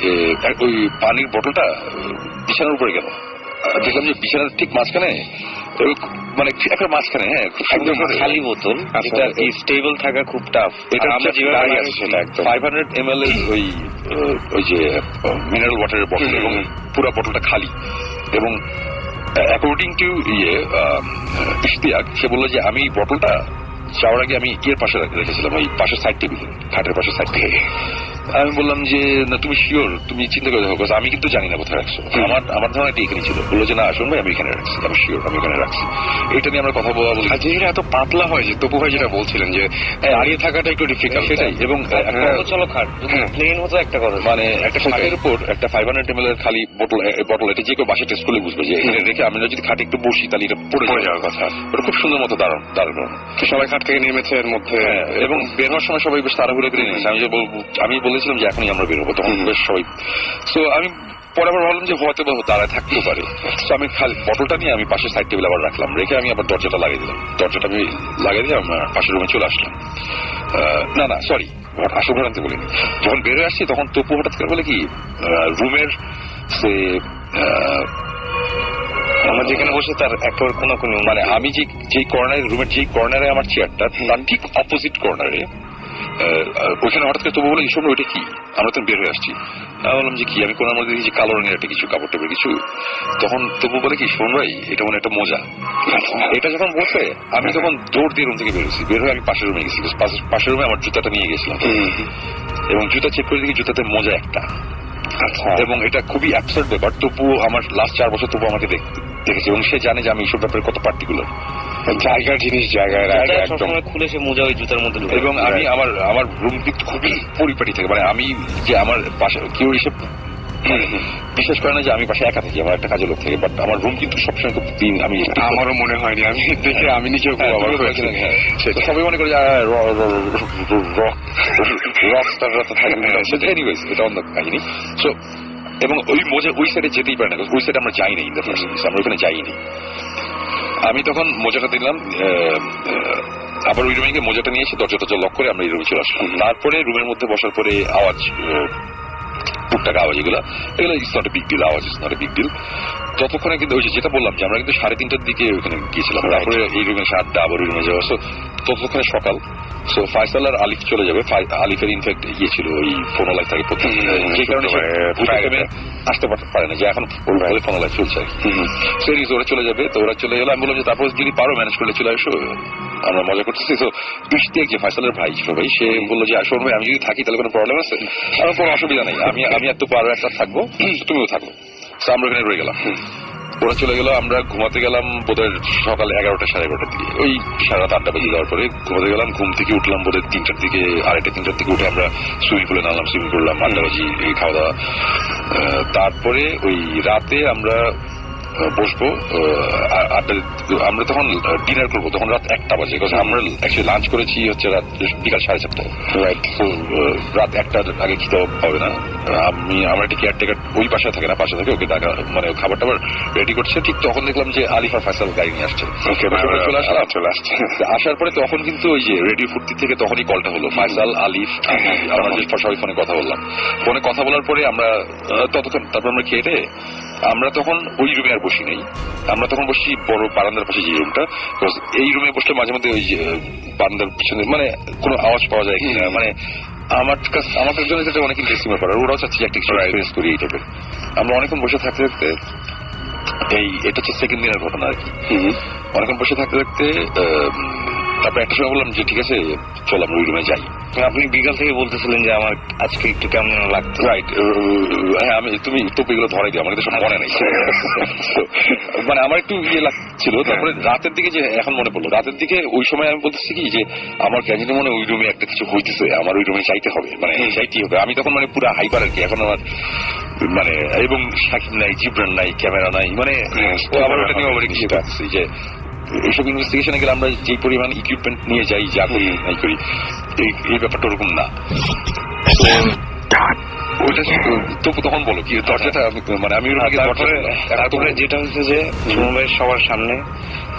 ওই পানির বোতলটা বিছানার উপরে গেল। দেখলাম যে বিছানার ঠিক মাঝখানে, মানে একটা মাঝখানে, হ্যাঁ খুব সুন্দর খালি বোতল, এটা স্টেবল থাকা খুব টাফ। এটা আমরা যেভাবে 500 ml এর ওই যে মিনারেল ওয়াটারের বোতল, এবং পুরো বোতলটা খালি। এবং অ্যাকর্ডিং টু ইশতিয়াক, সে বললো যে আমি বোতলটা যাওয়ার আগে আমি এর পাশে রেখেছিলাম, ওই পাশের সাইড টেবিলে, খাটের পাশের সাইড থেকে। আমি বললাম যে না তুমি শিওর, তুমি চিন্তা করে দেখো, আমি কিন্তু জানি না কোথায় রাখছো। আমার ধারণা এটা এখানে ছিল। বললো যে না আসুন ভাই, আমি এখানে রাখছি, আমি শিওর আমি এখানে রাখছি। এটা নিয়ে আমরা কথা বলা বলি। আর যেটা এত পাতলা হয়, যে তপু ভাই যেটা বলছিলেন যে দাঁড়িয়ে থাকাটা একটু ডিফিকাল্ট, সেটাই। এবং চলো খাট প্লেন হতো একটা কথা, মানে একটা খাটের উপর একটা 500 ml এর খালি বটল, এটা যে কেউ বাসে টেস্ট করলে বুঝবে যে এখানে রেখে আমরা যদি খাটে একটু বসি তাহলে এটা পড়ে যাওয়ার কথা। ওটা খুব সুন্দর মতো দারুণ। তো সবাই খাট থেকে নেমেছে এর মধ্যে, এবং বের হওয়ার সময় সবাই বেশ তাড়াহুড়ো করে নিয়েছে। আমি বলেছিলাম যে এখনই আমরা বের হবো, তখন বেশ সবাই। সো আমি পরে আবার ভাবলাম যে হয়তো দাঁড়ায় থাকতেও পারে। তো আমি খালি বটলটা নিয়ে আমি পাশের সাইড টেবিল আবার রাখলাম, রেখে আমি আবার দরজাটা লাগিয়ে দিলাম। দরজাটা আমি লাগিয়ে দিয়ে আমার পাশের রুমে চলে আসলাম। না সরি, আসল ঘটনাতে বলিনি। যখন বের হয়ে আসছি তখন তপু হঠাৎ করে বলে কি রুমের সে আমরা যেখানে বসে তার একেবারে কোনো মানে আমি যেই কর্নারে, রুমের যেই কর্নারে আমার চেয়ারটা, তার ঠিক অপোজিট কর্নারে ওইখানে হঠাৎ করে তবু বলে এই সময় ওইটা কি, আমরা তো বের হয়ে আসছি। আমি বললাম যে কি, আমি কোনার মধ্যে দেখি কালো রঙের একটা কিছু কাপড় টাপড় কিছু। তখন তবু বলে কি, শোন ভাই এটা মানে একটা মোজা। এটা যখন বলছে আমি তখন দৌড় দিয়ে রুম থেকে বেরোছি। বের হয়ে আমি পাশের রুমে গেছি, পাশের রুমে আমার জুতাটা নিয়ে গেছিলাম এবং জুতা চেক করে দেখি জুতাতে মোজা একটা। এবং এটা খুবই অ্যাবসার্ড ব্যাপার। তবু আমার লাস্ট 4 বছর তবু আমাকে দেখেছে এবং সে জানে যে আমি এইসব ব্যাপারে কত পার্টিকুলার। জায়গার জিনিস জায়গায় একদম খুলে সে মোজা ওই জুতার মধ্যে ঢুকে। এবং আমি আমার রুম কিন্তু খুবই পরিপাটি থাকে, মানে আমি যে আমার পাশে কেউ এসে বিশ্বাস করে না যে আমি পাশে একা থাকি, আমার একটা কাজের লোক থাকে, বাট আমার রুম কিন্তু সবসময় খুব ক্লিন। আমি আমারও মনে হয়নি, আমি দেখে আমি নিজেও খুব অবাক হয়েছি। সবাই মনে করে যে রক স্টাররা তো থাকে, এনিওয়েজ এটা অন্য কাহিনী। সো এবং ওই মোজা ওই সাইডে যেতেই পারে না, ওই সাইডে আমরা যাই নাই, আমরা ওখানে যাইনি। আমি তখন মোজাটা দিলাম, আবার ওই রুমে গিয়ে মোজাটা নিয়ে এসে দরজা লক করে আমরা এই রুমে চলে আসলাম। তারপরে রুমের মধ্যে বসার পরে আওয়াজ, টুকটাক আওয়াজ, এগুলো it's not a big deal, আওয়াজ it's not a big deal. ততক্ষণে কিন্তু ওই যেটা বললাম যে আমরা কিন্তু 3:30টার দিকে ওইখানে গিয়েছিলাম, তারপরে এই রুমে এসে আড্ডা, আবার ওই রুমে যাওয়া। সো ততক্ষণে সকাল। সো ফাইসাল আর আলিফ চলে যাবে। আলিফের ইনফ্যাক্ট ছিল ওই ফোন লাইফ থাকে প্রথম, যে কারণে আসতে পারে না, যে এখন ফোন লাইফ চলছে আর কি। সিরিজ ওরা চলে যাবে, তো ওরা চলে গেলো। আমি বললাম যে তারপর যদি পারো ম্যানেজ করলে চলে আসো, আমরা মজা করতেছি। তো ইশতিয়াক যে ফাইসালের ভাই ছিল ভাই, সে বললো যে আসো ভাই, আমি যদি থাকি তাহলে কোনো প্রবলেম আছে? আমার কোনো অসুবিধা নেই, আমি এত পারো একটা থাকবো, তুমিও থাকবো। আমরা ওখানে রয়ে গেলাম। ওরা চলে গেল, আমরা ঘুমাতে গেলাম বোধহয় সকাল 11টা 11:30 দিকে, ওই সারা রাত 8টা বেজে যাওয়ার পরে ঘুমাতে গেলাম। ঘুম থেকে উঠলাম বোধহয় 3টার দিকে, 2:30-3টার দিকে উঠে আমরা সুইমিং পুলে নামলাম, সুইমিং করলাম, 8টা বাজি এই খাওয়া দাওয়া। তারপরে ওই রাতে আমরা বসবো আড্ডা। আমরা তখন ডিনার করবো, তখন রাত 1টা বাজে। আমরা অ্যাকচুয়ালি লাঞ্চ করেছি হচ্ছে রাত বিকাল 4:30টায়। রাত 1টার আগে খেতে হবে না। আমার একটা কেয়ারটেকার ওই বাসায় থাকে না, পাশে থাকে, ওকে টাকা মানে খাবার টাবার রেডি করছে। ঠিক তখন দেখলাম যে আলিফ আর ফাইসাল গাড়ি নিয়ে আসছে। চলে আসছে। আসার পরে তখন কিন্তু ওই যে রেডিও ফুর্তি থেকে তখনই কলটা হলো, ফাইসাল, আলিফ, আমরা সবাই ফোনে কথা বললাম। ফোনে কথা বলার পরে আমরা ততক্ষণ তারপর আমরা খেয়ে আমরা তখন ওই রুমে আর বসি নেই, আমরা তখন বসি বড় বারান্দার পাশে যে রুমটা। এই রুমে বসলে মাঝে মধ্যে ওই যে বারান্দার পিছনে মানে কোনো আওয়াজ পাওয়া যায় কিনা, মানে আমার জন্য যেটা অনেক ইন্টারেস্টিং ব্যাপার। ওরাও চাচ্ছি একটা কিছু এক্সপিরিয়েন্স করি এই টাইপের। আমরা অনেকক্ষণ বসে থাকতে থাকতে, এটা হচ্ছে সেকেন্ড দিনের ঘটনা আর কি। অনেকক্ষণ বসে থাকতে থাকতে তারপর একটা সময় বললাম যে ঠিক আছে চল আমরা ওই রুমে যাই। আপনি বিকাল থেকে বলতেছিলেন যে আমার আজকে একটু কেমন লাগতো। রাইট, হ্যাঁ তুমি তো এগুলো ধরাই দিও, আমাকে তো সব মনে নেই। মানে আমার একটু লাগছিল। তারপরে রাতের দিকে, যে এখন মনে পড়লো, রাতের দিকে ওই সময় আমি বলতেছি কি যে আমার ক্যান্টিনে মনে ওই রুমে একটা কিছু হইতেছে, আমার ওই রুমে চাইতে হবে, মানে চাইতেই হবে। আমি তখন মানে পুরো হাইপার আর কি। এখন আমার মানে, এবং সাকিব নাই, জিবরান নাই, ক্যামেরা নাই, মানে আমার ওটা নিয়ে আবার কিছু থাকছে যে এইসব ইনভেস্টিগেশনে গেলে আমরা যে পরিমাণ ইকুইপমেন্ট নিয়ে যাই, যা করি নাই করি, এই ব্যাপারটা ওরকম না। ওইটা তবু তখন বলো কি দরজাটা মানে আমি তারপরে যেটা হচ্ছে যে সুমন ভাই সবার সামনে,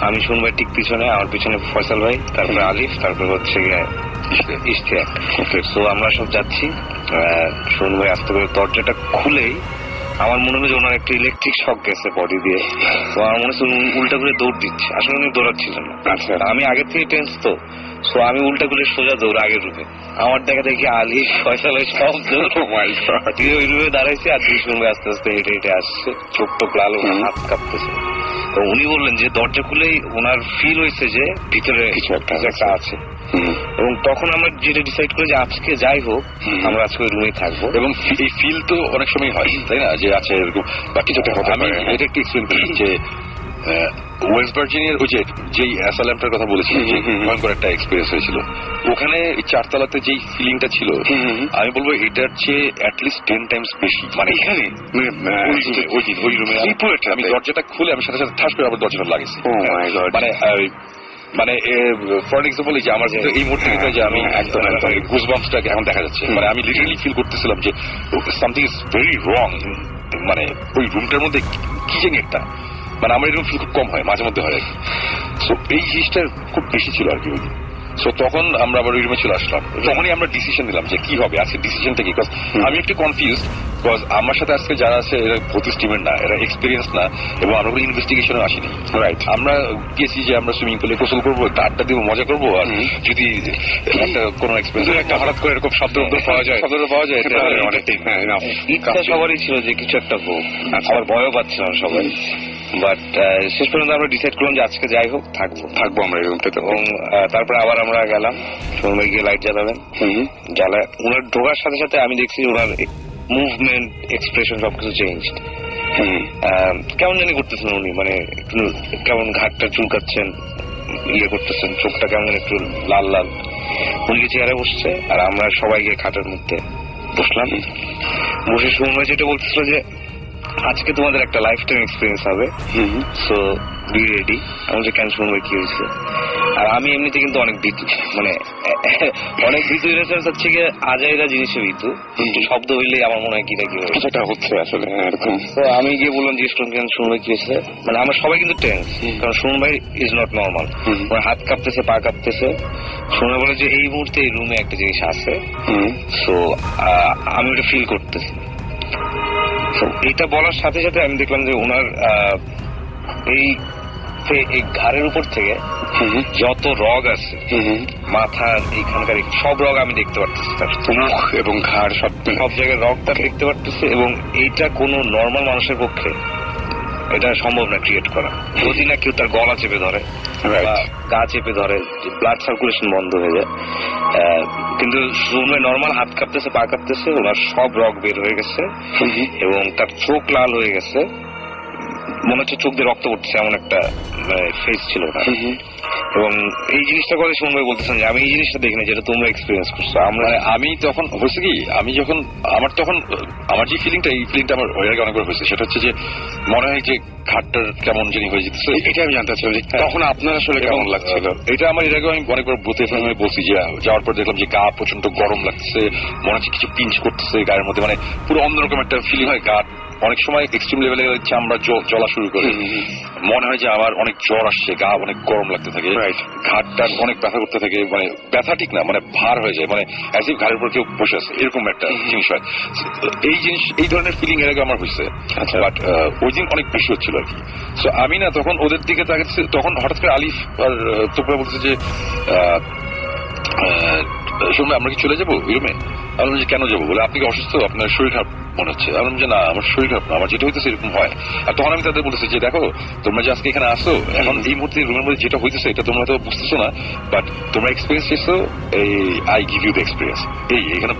আমি সুমন ভাই ঠিক পিছনে, আমার পিছনে ফয়সাল ভাই, তারপরে আলিফ, তারপরে হচ্ছে ইশতিয়াক। তো আমরা সব যাচ্ছি। সুমন ভাই আস্তে করে দরজাটা খুলেই আমার মনে হলো যে ওনার একটা ইলেকট্রিক শক গেছে বডি দিয়ে। তো আমার মনে হচ্ছে উল্টা করে দৌড় দিচ্ছে, আসলে উনি দৌড়াচ্ছিলেন না। আচ্ছা, আমি আগে থেকে টেন্স তো, সো আমি উল্টা করে সোজা দৌড় আগের রুমে। আমার দেখা দেখি আলি ফয়সাল সব ওই রুমে দাঁড়াইছে, আর দুই সঙ্গে আস্তে আস্তে হেঁটে হেঁটে আসছে, চোখ টোক লাল, হাত কাঁপতেছে। তো উনি বললেন যে দরজা খুলেই ওনার ফিল হয়েছে যে ভিতরে কিছু একটা আছে এবং তখন আমরা যেটা ডিসাইড করি যে আজকে যাই হোক আমরা আজকে ওই রুমেই থাকবো। এবং এই ফিল তো অনেক সময় হয়, তাই না, যে আছে এরকম বা কিছু একটা হতে পারে। আমি এটা একটু এক্সপ্লেন করি যে ওয়েস্ট ভার্জিনিয়ার ওই যেই অ্যাসাইলামটার কথা বলেছিলাম, যে ভয়ঙ্কর একটা এক্সপিরিয়েন্স হয়েছিল, ওখানে চারতলাতে যেই ফিলিংটা ছিল আমি বলবো এটার চেয়ে অ্যাটলিস্ট 10 টাইমস বেশি। মানে এখানে ওই রুমে আমি দরজাটা খুলে আমি সাথে সাথে ঠাস করে আবার দরজাটা লাগিয়েছি। মানে ফর এক্সাম্পল যে আমার কিন্তু এই মুহূর্তে যে আমি একদম গুজবাম্পসটাকে এখন দেখা যাচ্ছে, মানে আমি লিটারালি ফিল করতেছিলাম যে সামথিং ইজ ভেরি রং, মানে ওই রুমটার মধ্যে কি জানি একটা, মানে আমার এরকম ফিল খুব কম হয়, মাঝে মধ্যে হয়। সো এই জিনিসটা খুব বেশি ছিল আর কি। সো তখন আমরা আবার ওই রুমে চলে আসলাম, তখনই আমরা ডিসিশন নিলাম যে কি হবে আজকে ডিসিশনটা কি। বিকজ আমি একটু কনফিউজ, বিকজ আমার সাথে আজকে যারা আছে এরা ভর্তি স্টিমের না, এরা এক্সপিরিয়েন্স না, এবং আমরা কোনো ইনভেস্টিগেশনে আসিনি। রাইট, আমরা গেছি যে আমরা সুইমিং পুলে গোসল করবো, আড্ডা দিব, মজা করবো, আর যদি একটা কোনো এক্সপিরিয়েন্স একটা হঠাৎ করে এরকম শব্দ পাওয়া যায় ইচ্ছা সবারই ছিল যে কিছু একটা হোক, আবার ভয়ও পাচ্ছিলাম সবাই। বাট শেষ পর্যন্ত আমরা ডিসাইড করলাম যে আজকে যাই হোক থাকবো আমরা এই রুমটাতে। এবং তারপরে আবার আমরা গেলাম, সোমবার গিয়ে লাইট জ্বালাবেন, জ্বালায় ওনার ঢোকার সাথে সাথে আমি দেখছি ওনার মুভমেন্ট, এক্সপ্রেশন সবকিছু চেঞ্জ। কেমন জানি করতেছেন উনি, মানে একটু কেমন ঘাটটা চুলকাচ্ছেন, ইয়ে করতেছেন, চোখটা কেমন একটু লাল লাল। উনি চেয়ারে বসছে আর আমরা সবাই গিয়ে খাটের মধ্যে বসলাম। বসে সোমবার যেটা বলতেছিল যে আজকে তোমাদের একটা লাইফ টাইম এক্সপিরিয়েন্স হবে, সো বি রেডি। আমি যে কেন শুনবো কি হয়েছে। আর আমি এমনিতে কিন্তু অনেক ভীতু, মানে অনেক ভীতু হচ্ছে গিয়ে আজাইরা জিনিসে ভীতু, কিন্তু শব্দ হইলেই আমার মনে হয় কি না কি সেটা হচ্ছে আসলে এরকম। তো আমি গিয়ে বললাম জিজ্ঞেস করলাম কেন শুনবো কি হয়েছে। মানে আমরা সবাই কিন্তু টেন্স, কারণ শুনুন ভাই ইজ নট নর্মাল, ওর হাত কাঁপতেছে, পা কাঁপতেছে। শুনে বলে যে এই মুহূর্তে এই রুমে একটা জিনিস আছে, সো আমি ওটা ফিল করতেছি। এটা বলার সাথে সাথে আমি দেখলাম যে ওনার এই ঘাড়ের উপর থেকে যত রগ আছে, মাথার এইখানকার সব রগ আমি দেখতে পারতেছি, মুখ এবং ঘাড় সব জায়গায় রগ তার দেখতে পারতেছে। এবং এইটা কোনো নর্মাল মানুষের পক্ষে এটা সম্ভব না ক্রিয়েট করা, যদি না কেউ তার গলা চেপে ধরে বা গা চেপে ধরে, ব্লাড সার্কুলেশন বন্ধ হয়ে যায়। কিন্তু রুমে নর্মাল হাত কাঁপতেছে, পা কাঁপতেছে, ওনার সব রগ বের হয়ে গেছে এবং তার চোখ লাল হয়ে গেছে, মনে হচ্ছে চোখ দিয়ে রক্ত পড়ছে, এমন একটা ফেস ছিল ওনার। এবং এই জিনিসটা করে শুনবে বলতেছেন যে আমি এই জিনিসটা দেখিনি যেটা তোমরা এক্সপিরিয়েন্স করছো। আমি তখন হয়েছে কি, আমি যখন আমার যে ফিলিংটা, এই ফিলিংটা আমার ওই আগে অনেকবার হয়েছে, সেটা হচ্ছে যে মনে হয় যে ঘাটটার কেমন জানি হয়ে যেতেছে। এটা আমি জানতে চাচ্ছিলাম যে তখন আপনার আসলে কেমন লাগছিল। এটা আমার এর আগে আমি অনেকবার বুথে বলছি যে যাওয়ার পর দেখলাম যে গা প্রচন্ড গরম লাগছে, মনে হচ্ছে কিছু পিঞ্চ করতেছে গায়ের মধ্যে, মানে পুরো অন্যরকম একটা ফিলিং হয়। গা অনেক সময় এক্সট্রিম লেভেলে চামড়া জ্বলা শুরু করে, মনে হয় যে আমার অনেক জ্বর আসছে, গা অনেক গরম লাগতে থাকে, ঘাটটা অনেক ব্যথা করতে থাকে, মানে ব্যথা ঠিক না, মানে ভার হয়ে যায়, মানে অ্যাজ ইফ ঘাড়ের উপর কেউ বসে আছে, এরকম একটা জিনিস হয়। এই ধরনের ফিলিং এর আগে আমার হয়েছে, বাট ওই দিন অনেক বেশি হচ্ছিল আর কি। সো আমি না তখন ওদের দিকে তাকাচ্ছি, তখন হঠাৎ করে আলিফ আর তোমরা বলছে যে শুনবে আমরা কি চলে যাবো ওই রুমে। আমি বলছি কেন যাবো, বলে আপনি কি অসুস্থ, আপনার শরীর খারাপ মনে হচ্ছে। আমি বলছি না আমার শরীর খারাপ না, আমার যেটা হইতেছে এরকম হয়। আর তখন আমি তাদের বলেছি যে দেখো তোমরা যে আজকে এখানে আসো, এখন এই মুহূর্তে রুমের মধ্যে যেটা হইতেছে এটা তোমরা তো বুঝতেছো না, বাট তোমরা এক্সপিরিয়েন্স চেয়েছো, এই I give you the experience. এখানে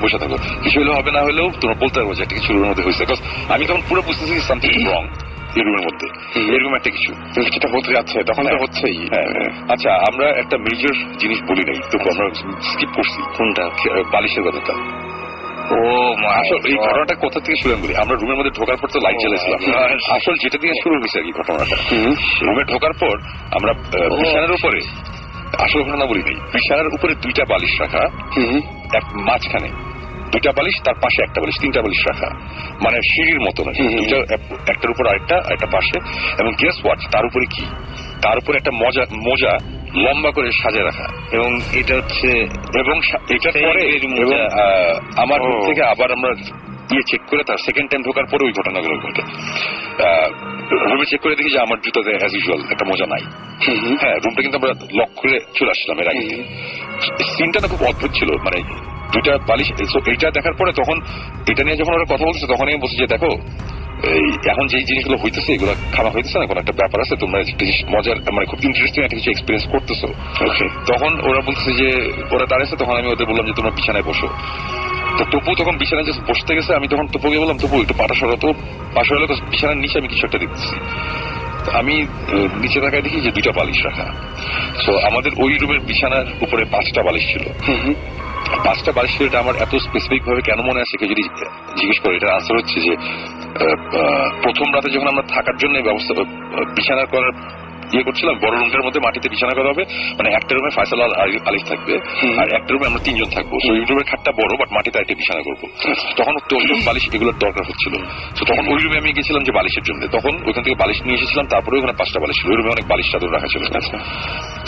বসে থাকো, কিছু হলেও হবে না হলেও তোমরা বলতে পারবো যে একটা কিছু রুমের মধ্যে হয়েছে। বিকজ আমি তখন পুরো বুঝতেছি সামথিং রং এই রুমের মধ্যে, এরকম একটা কিছু যেটা হতে যাচ্ছে, তখন তো হচ্ছেই। আচ্ছা, আমরা একটা মেজর জিনিস বলি নাই, তো আমরা স্কিপ করছি। কোনটা? বালিশের কথাটা। আসল এই ঘটনাটা কোথা থেকে শুরু বলি, আমরা রুমের মধ্যে ঢোকার পর তো লাইট জ্বালাইছিলাম, আসল যেটা দিয়ে শুরু হয়েছে আর কি ঘটনাটা। রুমে ঢোকার পর আমরা বিছানার উপরে, আসল ঘটনা বলি নেই, বিছানার উপরে 2টা বালিশ রাখা, এক মাঝখানে 2টা বালিশ, তার পাশে একটা বালিশ, 3টা বালিশ রাখা, মানে সিঁড়ির মতো না, একটার উপর আরেকটা পাশে। এবং গেস হোয়াট, তার উপরে কি, তার উপরে একটা মোজা লম্বা করে সাজিয়ে রাখা। এবং এটা হচ্ছে, এবং এটার পরে আমার থেকে আবার আমরা চেক করে তার সেকেন্ড টাইম ঢোকার পরে ওই ঘটনাগুলো ঘটে। রুমে চেক করে দেখি যে আমার জুতাতে অ্যাজ ইউজুয়াল একটা মোজা নাই। হ্যাঁ, রুমটা কিন্তু আমরা লক করে চলে আসলাম এর আগে। সিনটা না খুব অদ্ভুত ছিল, মানে 2টা বালিশ। এইটা দেখার পরে তখন এটা নিয়ে যখন ওরা কথা বলছে, তখন আমি বলছি যে দেখো এখন যে জিনিসগুলো হইতেছে এগুলো খাওয়া হইতেছে না, কোনো একটা ব্যাপার আছে, তোমরা একটা জিনিস মজার মানে খুব ইন্টারেস্টিং একটা কিছু এক্সপিরিয়েন্স করতেছো। তখন ওরা বলতেছে যে ওরা দাঁড়িয়েছে, তখন আমি ওদের বললাম যে তোমরা বিছানায় বসো। তো তপু তখন বিছানায় জাস্ট বসতে গেছে, আমি তখন তপুকে বললাম তপু একটু পাটা সরো, তো পাশে হলো বিছানার নিচে আমি কিছু একটা দেখতেছি। আমি নিচে তাকায় দেখি যে 2টা বালিশ রাখা। তো আমাদের ওই রুমের বিছানার উপরে 5টা বালিশ ছিল। 5টা বালিশ ছিল, এটা আমার এত স্পেসিফিক ভাবে কেন মনে আছে কেউ যদি জিজ্ঞেস করে, এটার আনসার হচ্ছে যে প্রথম রাতে যখন আমরা থাকার জন্য ব্যবস্থা বিছানা করার করছিলাম, বড় রুমটার মধ্যে মাটিতে বিছানা করা হবে, মানে একটা রুমে ফয়সাল আর আলিফ থাকবে আর একটা রুমে আমরা 3 জন থাকবো। তো ওই রুমের খাটটা বড়, বাট মাটিতে একটা বিছানা করবো। তখন বালিশ এগুলোর দরকার হচ্ছিল। তো তখন ওই রুমে আমি গেছিলাম যে বালিশের জন্য, তখন ওইখান থেকে বালিশ নিয়ে এসেছিলাম, তারপরে ওখানে 5টা বালিশ ছিল। ওই রুমে অনেক বালিশ চাদর রাখা ছিল।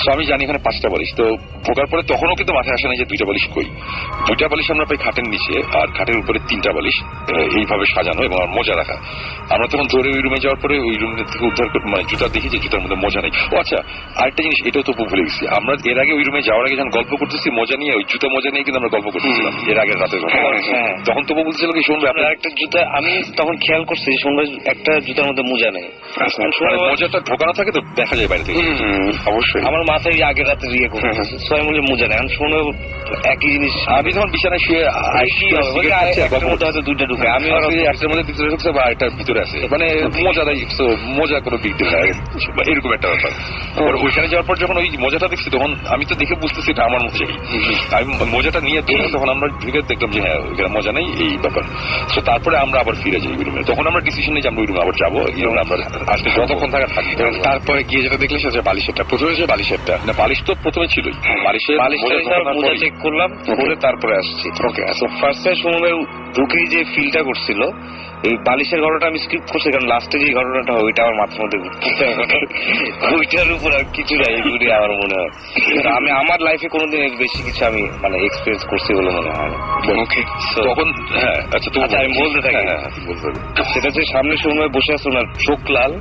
তো আমি জানি এখানে 5টা বালিশ। তো ঢোকার পরে তখনও কিন্তু মাথায় আসে না যে 2টা বালিশ কই। 2টা বালিশ আমরা পাই খাটের নিচে, আর খাটের উপরে 3টা বালিশ এইভাবে সাজানো এবং আর মোজা রাখা। আমরা তখন ধরে ওই রুমে যাওয়ার পরে ওই রুম থেকে উদ্ধার করে মানে জুতা দেখি যে জুতার মধ্যে মোজা নেই। ও আচ্ছা, আরেকটা জিনিস, এটাও তো ভুলে গেছি, আমরা এর আগে ওই রুমে যাওয়ার আগে যখন গল্প করতেছি মোজা নিয়ে, ওই জুতা মোজা নিয়ে কিন্তু আমরা গল্প করতেছিলাম এর আগের রাতে। তখন তো বলছিল কি শুনবে আপনার একটা জুতা, আমি তখন খেয়াল করছি শুনবে একটা জুতার মধ্যে মোজা নেই, মোজাটা ঢোকানো থাকে তো দেখা যায় বাইরে থেকে। অবশ্যই আমার মাথায় আগের রাতে ইয়ে করতেছে, ছয় মূল্যে মোজা নেই। আমি শুনে একই জিনিস, আমি যখন বিছানায় শুয়ে একটার মধ্যে হয়তো 2টা ঢুকে, আমি আর একটার মধ্যে ভিতরে ঢুকছে বা একটার ভিতরে আছে, মানে মোজা কোনো বিগ ডিল না, এরকম একটা ব্যাপার। ওইখানে যাওয়ার পর যখন ওই মোজাটা দেখছি, তখন আমি তো দেখে বুঝতেছি এটা আমার মধ্যে। আমি মোজাটা নিয়ে ধরে তখন আমরা ঢুকে দেখলাম যে হ্যাঁ ওইখানে মোজা নেই, এই ব্যাপার। তো তারপরে আমরা আবার ফিরে যাই ওই রুমে। তখন আমরা ডিসিশন নিই যে আমরা ওই রুমে আবার যাবো, এই রুমে আমরা আজকে যতক্ষণ থাকা থাকি। তারপরে গিয়ে যেটা দেখলে সেটা বালিশেরটা প্রথমে যে বালিশেরটা না, বালিশ তো প্রথমে ছিলই, বালিশের মোজা চেক করলাম, করে তারপরে আসছি। ওকে, ফার্স্টে শুনবে ঢুকেই যে ফিলটা করছিল, এই বালিশের ঘটনাটা আমি স্কিপ করছি, কারণ লাস্টে যে ঘটনাটা হয় ওইটা আমার মাথার মধ্যে ঘুরতেছে। ওইটার উপর আর কিছু নাই ঘুরে আমার মনে হয়। আমি আমার লাইফে কোনোদিন এর বেশি কিছু আমি মানে এক্সপিরিয়েন্স করছি বলে মনে হয় না। ওকে, তখন হ্যাঁ আচ্ছা তুমি আমি বলতে থাকি। সেটা হচ্ছে সামনে সময় বসে আছে, ওনার চোখ লাল,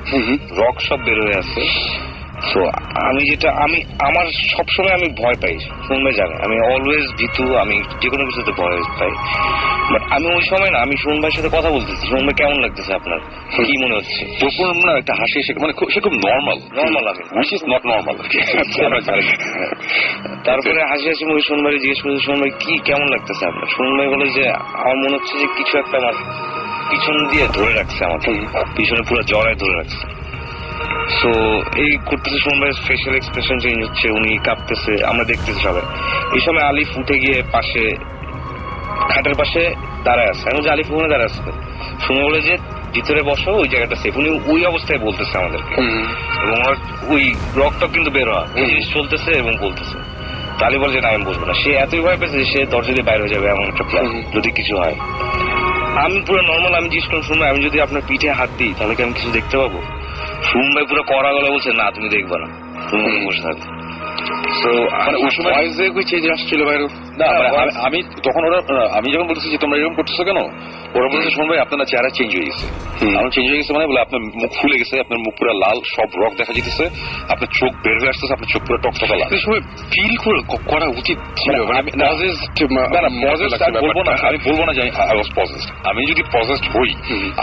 রক সব বের হয়ে আছে। তো আমি আমার সবসময় আমি ভয় পাই, শুনবে জানে আমি অলওয়েজ ভীতু, আমি যে কোনো কিছুতে ভয় পাই। বাট আমি ওই সময় না, আমি সোহন ভাইয়ের সাথে কথা বলতেছি, সোহন ভাই কেমন লাগতেছে আপনার, কি মনে হচ্ছে? তখন না একটা হাসি এসে মানে সে খুব নর্মাল আমি উইচ ইজ নট নর্মাল। তারপরে হাসি হাসি মুখে সোহন ভাই জিজ্ঞেস করছে, সোহন ভাই কি কেমন লাগতেছে আপনার? সোহন ভাই বলে যে আমার মনে হচ্ছে যে কিছু একটা আমার পিছন দিয়ে ধরে রাখছে, আমাকে পিছনে পুরো জড়ায় ধরে রাখছে। তো এই করতেছে, সোহন ভাইয়ের ফেশিয়াল এক্সপ্রেশন চেঞ্জ হচ্ছে, উনি কাঁপতেছে, আমরা দেখতেছি সবাই। এই সময় আলিফ উঠে গিয়ে পাশে খাটের পাশে দাঁড়ায় আছে। আমি আলিফ ওখানে দাঁড়ায় আসছে, শুনে বলে যে ভিতরে বসো, ওই জায়গাটা সেফ। উনি ওই অবস্থায় বলতেছে আমাদেরকে, এবং ওই রকটক কিন্তু বের হওয়া ওই জিনিস চলতেছে এবং বলতেছে। তালি বলে যে না আমি বলবো না, সে এতই ভয় পেয়েছে যে সে দরজা দিয়ে বাইরে হয়ে যাবে এমন একটা প্ল্যান যদি কিছু হয়। আমি পুরো নর্মাল, আমি জিজ্ঞেস করলাম শুনবো আমি যদি আপনার পিঠে হাত দিই তাহলে কি আমি কিছু দেখতে পাবো? শুন ভাই পুরো কড়া গলা বলছে না তুমি দেখবা না, তুমি বসে থাকবে। তো মানে ওই সময় চেঞ্জ আসছিল বাইরে না, আমি তখন ওরা আমি যখন বলতেছি যে তোমরা এরকম করতেছো কেন, ওরা বলছে শোন ভাই আপনার চেহারা চেঞ্জ হয়ে গেছে। আমার চেঞ্জ হয়ে গেছে মানে বলে আপনার মুখ ফুলে গেছে, আপনার মুখ পুরো লাল, সব রক দেখা যেতেছে, আপনার চোখ বের হয়ে আসতেছে, আপনার চোখ পুরো টকটকা লাল। ফিল করা উচিত ছিল। আমি বলবো না যে আই ওয়াজ পজেসড। আমি যদি পজেসড হই,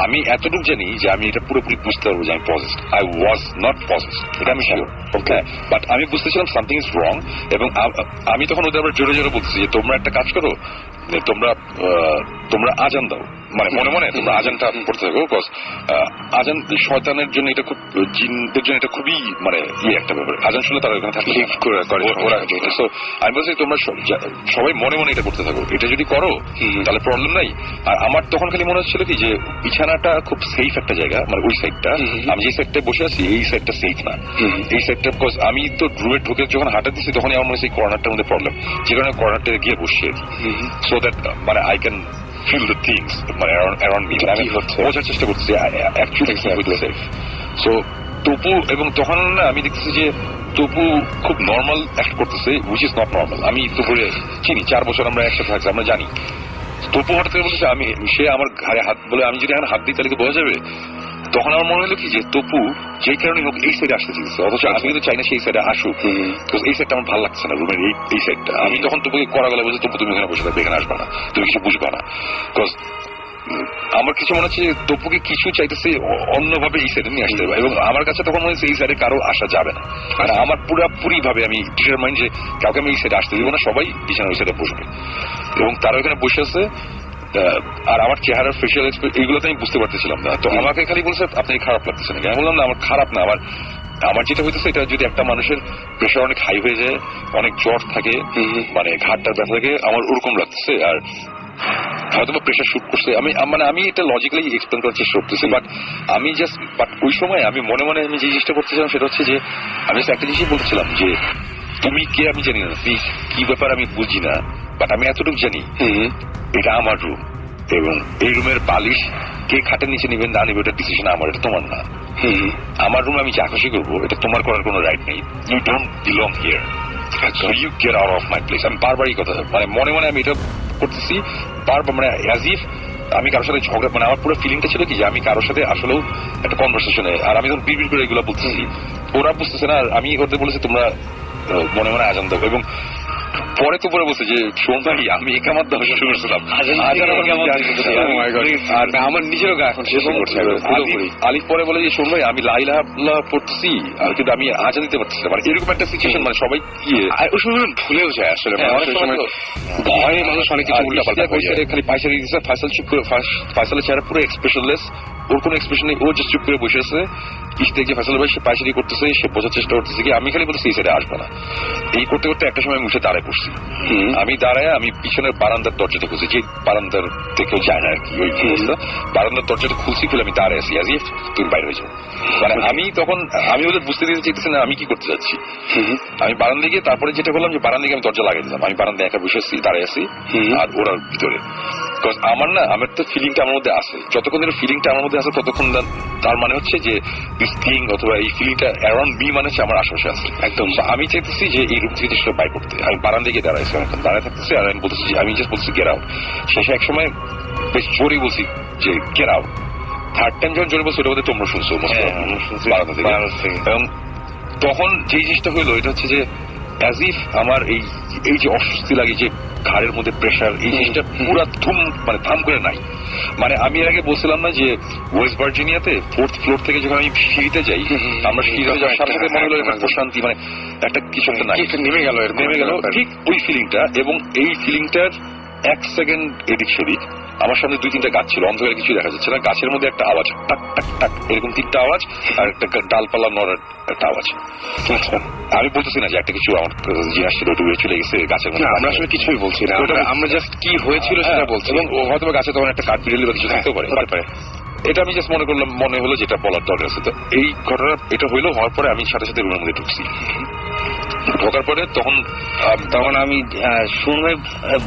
আমি এতটুকু জানি যে আমি এটা পুরোপুরি বুঝতে পারবো যে আমি possessed. I was not possessed, এটা আমি শিওর। ওকে, বাট আমি বুঝতেছিলাম সামথিং ইজ রং। এবং আমি তখন ওদের আবার জোরে জোরে বলতেছি যে তোমরা একটা কাজ করো, তোমরা আজান দাও, মানে মনে মনে তোমরা আজানটা পড়তে থাকো। বিকজ আজান শয়তানের জন্য এটা খুব, জিনদের জন্য এটা খুবই মানে একটা ব্যাপার। আজান শুনলে তারা ওখানে থাকলে ওরা। সো আমি বলছি তোমরা সবাই মনে মনে এটা করতে থাকো, এটা যদি করো তাহলে প্রবলেম নাই। আর আমার তখন খালি মনে হচ্ছিল কি যে বিছানাটা খুব সেফ একটা জায়গা, মানে ওই সাইডটা, আমি যে সাইডটায় বসে আছি এই সাইডটা সেফ না, এই সাইডটা। বিকজ আমি তো রুমে ঢুকে যখন হাঁটা দিচ্ছি তখনই আমার মনে হচ্ছে এই কর্নারটার মধ্যে প্রবলেম, যে কারণে কর্নারটা গিয়ে বসছি, সো দ্যাট মানে I can feel the things মানে around me, আমি বোঝার চেষ্টা করতেছি actually safe. So তপু, এবং তখন আমি দেখতেছি যে তপু খুব নর্মাল অ্যাক্ট করতেছে, which is not normal. আমি তপুরে চিনি, 4 বছর আমরা একসাথে থাকছি, আমরা জানি। তপু হঠাৎ করে বলতেছে সে আমার ঘাড়ে হাত, বলে আমি যদি এখন হাত দিই তাহলে কি বোঝা যাবে? তখন আমার মনে হলো কি যে তপু যে কারণে হোক এই সাইডে আসতে চেয়েছে, অথচ আমি কিন্তু চাই না সেই সাইডে আসুক, এই সাইডটা আমার ভালো লাগছে না, রুমের এই সাইডটা। আমি তখন তপুকে করা গেলে বলছি তপু তুমি এখানে বসে থাকবে, এখানে আসবা না, তুমি কিছু বুঝবা না। বিকজ আমার কিছু মনে হচ্ছে তপুকে কিছু চাইতেছে অন্যভাবে এই সাইডে নিয়ে আসতে হবে, এবং আমার কাছে তখন মনে হচ্ছে এই সাইডে কারো আসা যাবে না। মানে আমার পুরোপুরি ভাবে আমি ডিটারমাইন্ড যে কাউকে আমি এই সাইডে আসতে দিব না, সবাই বিছানা ওই সাইডে বসবে, এবং তারা ওখানে বসে আছে। আর আমার চেহারার ফেশিয়াল এইগুলোতে আমি বুঝতে পারতেছিলাম না। তো আমাকে খালি বলছে আপনি খারাপ লাগতেছে নাকি, আমি বললাম না আমার খারাপ না, আমার যেটা হইতেছে এটা যদি একটা মানুষের প্রেশার অনেক হাই হয়ে যায়, অনেক জ্বর থাকে, মানে ঘাটটার ব্যথা থাকে, আমার ওরকম লাগতেছে। আর হয়তো বা প্রেশার শুট করছে, আমি এটা লজিক্যালি এক্সপ্লেন করার চেষ্টা করতেছি, বাট ওই সময় আমি মনে মনে আমি যে জিনিসটা করতেছিলাম সেটা হচ্ছে যে আমি একটা জিনিসই বলতেছিলাম যে তুমি কে আমি জানি না, কি ব্যাপার আমি বুঝি না, বাট আমি এতটুকু জানি এটা আমার রুম, এবং এই রুমের বালিশ কে খাটের নিচে নিবেন না নিবে, এটা ডিসিশন আমার, এটা তোমার না। আমার রুমে আমি যা খুশি করবো, এটা তোমার করার কোনো রাইট নেই। You don't belong here, so you get out of my place. আমি বারবারই কথা, মানে মনে মনে আমি এটা করতেছি বারবার, মানে অ্যাজ ইফ আমি কারোর সাথে ঝগড়া, মানে আমার পুরো ফিলিংটা ছিল কি যে আমি কারোর সাথে আসলেও একটা কনভারসেশনে, আর আমি যখন বিড়বিড় করে এগুলো বলতেছি ওরা বুঝতেছে না, আর আমি ওদের বলেছি তোমরা মনে মনে আজান দেবো, এবং পরে তো পরে বলছে যে শোন ভাই আমি একামাত দেওয়া শুরু করছিলাম, আর আমার নিজেরও গা এখন শেষ করছে। আলিফ পরে বলে যে শোন ভাই আমি লা ইলাহা ইল্লাল্লাহ পড়তেছি, আর কিন্তু আমি আজান দিতে পারতেছি না, মানে এরকম একটা সিচুয়েশন, মানে সবাই ওই সময় ভুলেও যায় আসলে, ভয়ে মানুষ অনেক কিছু উল্টাপাল্টা খালি পায়চারি দিচ্ছে। ফাইসালের চেহারা পুরো এক্সপ্রেশনলেস, ওর কোনো এক্সপ্রেশন নেই, ও জাস্ট চুপ করে বসে আছে। ইস্তে যে ফাইসাল ভাই সে পায়চারি করতেছে, সে বোঝার চেষ্টা করতেছে কি আমি খালি বলতেছি এই সাইডে আসবে না। এই করতে করতে একটা সময় আমি উঠে দাঁড়ায় পড়ছি। আমি দাঁড়ায় আমি পিছনের বারান্দার দরজাটা খুলছি, যে বারান্দার থেকেও যায় না আর কি ওই অবস্থা, বারান্দার দরজাটা খুলছি, খুলে আমি দাঁড়ায় আছি, আজ তুমি বাইরে হয়ে যাও। মানে আমি তখন আমি ওদের বুঝতে দিতে চাইতেছি না আমি কি করতে যাচ্ছি। আমি বারান্দায় গিয়ে তারপরে যেটা করলাম যে বারান্দায় আমি দরজা লাগিয়ে দিলাম, আমি বারান্দায় একা বসে আছি, দাঁড়ায় আছি, আর ওরা ভিতরে। আমার তো ফিলিংটা আমার মধ্যে আছে, যতক্ষণ ফিলিংটা আমার মধ্যে আছে ততক্ষণ তার মানে হচ্ছে যে দিস থিং অথবা এই ফিলিংটা অ্যারাউন্ড মি মানে হচ্ছে আমার আশেপাশে আছে একদম। আমি চাইতেছি যে এই রুম থেকে জিনিসটা বাইর করতে, আমি বারান্দায় গিয়ে দাঁড়াইছি, দাঁড়ায় থাকতেছি, আর আমি বলতেছি, আমি জাস্ট বলছি গেট আউট। শেষে এক সময় বেশ জোরে বলছি যে গেট আউট। থার্ড টাইম যখন জোরে বলছি ওটা বলতে তোমরা শুনছো বারান্দা থেকে, এবং তখন যে জিনিসটা হইলো এটা হচ্ছে যে অ্যাজ ইফ আমার এই যে অস্বস্তি লাগে, যে ঘাড়ের মধ্যে প্রেশার, এই জিনিসটা পুরো মানে থাম করে নাই। মানে আমি এর আগে বলছিলাম না যে ওয়েস্ট ভার্জিনিয়াতে 4th ফ্লোর থেকে যখন আমি সিঁড়িতে যাই, আমরা সিঁড়িতে যাওয়ার সাথে সাথে মনে হলো প্রশান্তি, মানে একটা কিছু একটা নাই, নেমে গেল ঠিক ওই ফিলিংটা। এবং এই ফিলিংটার 1 সেকেন্ড এদিক সেদিক, আমার সামনে 2-3টা গাছ ছিল, অন্ধকারে কিছু দেখা যাচ্ছে না, গাছের মধ্যে একটা আওয়াজ, টাক টাক টাক এরকম 3টা আওয়াজ, আর একটা ডালপালা নড়ার একটা আওয়াজ। আমি বলতেছি না যে একটা কিছু আমার জিনিস ছিল ডুবে চলে গেছে গাছের মধ্যে, আমরা আসলে কিছুই বলছি না, আমরা জাস্ট কি হয়েছিল সেটা বলছি, এবং হয়তো গাছে তখন একটা কাঠ বিড়ালি বা কিছু থাকতেও পারে। এটা আমি জাস্ট মনে হলো যেটা বলার দরকার আছে। তো এই ঘটনা এটা হওয়ার পরে আমি সাথে সাথে রুমের মধ্যে ঢুকছি। ঢোকার পরে তখন আমি শুনবে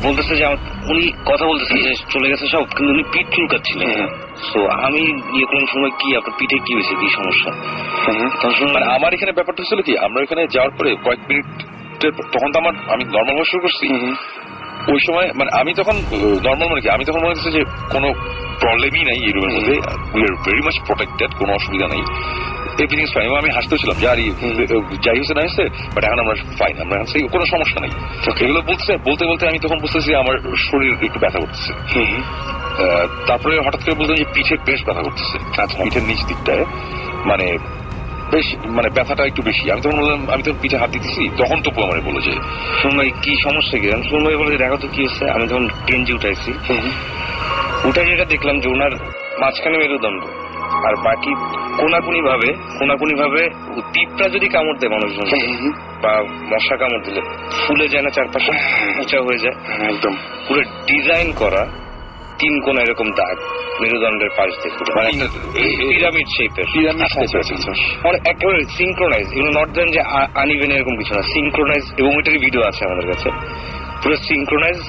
বলতেছে যে উনি কথা বলতেছে যে চলে গেছে সব, কিন্তু উনি পিঠ চুলকাচ্ছিলেন। তো আমি ইয়ে করলাম সময় কি আপনার পিঠে কি হয়েছে, কি সমস্যা। মানে আমার এখানে ব্যাপারটা হচ্ছিল কি, আমরা এখানে যাওয়ার পরে কয়েক মিনিট তখন তো আমি নর্মাল হওয়া শুরু করছি। ওই সময় মানে আমি তখন নর্মাল মানে কি, আমি তখন মনে হচ্ছে যে কোনো প্রবলেমই নাই এই রুমের মধ্যে, we are very much protected, কোনো অসুবিধা নেই, এভরিথিং ফাইন। আমি হাসতেছিলাম যে আর যাই হয়েছে না হয়েছে, বাট এখন আমরা ফাইন, আমরা কোনো সমস্যা নেই। এগুলো বলতে বলতে আমি তখন বুঝতেছি আমার শরীর একটু ব্যথা করতেছে। তারপরে হঠাৎ করে বলতাম যে পিঠে বেশ ব্যথা করতেছে, পিঠের নিচ দিকটায় মানে বেশ, মানে ব্যথাটা একটু বেশি। আমি তখন বললাম, আমি তখন পিঠে হাত দিতেছি, তখন তপু আমার বললো যে শুনবাই কি সমস্যা কি। আমি শুনবাই বলে দেখো তো কি হচ্ছে। আমি তখন গেঞ্জি উঠাইছি, উঠে যেটা দেখলাম যে ওনার মাঝখানে মেরুদণ্ড, আর বাকি কোনাকুনি ভাবে পিঁপড়া যদি কামড় দেয় মানুষজন বা মশা কামড় দিলে ফুলে যায় না, চারপাশে উঁচা হয়ে যায়, একদম পুরো ডিজাইন করা 3 কোণা এরকম দাগ মেরুদণ্ডের পাশ দিয়ে, মানে পিরামিড শেপের, মানে একেবারে সিনক্রোনাইজ, এগুলো নট দেন যে আনইভেন এরকম কিছু না, সিনক্রোনাইজ। এবং এটারই ভিডিও আছে আমাদের কাছে, পুরো সিনক্রোনাইজ,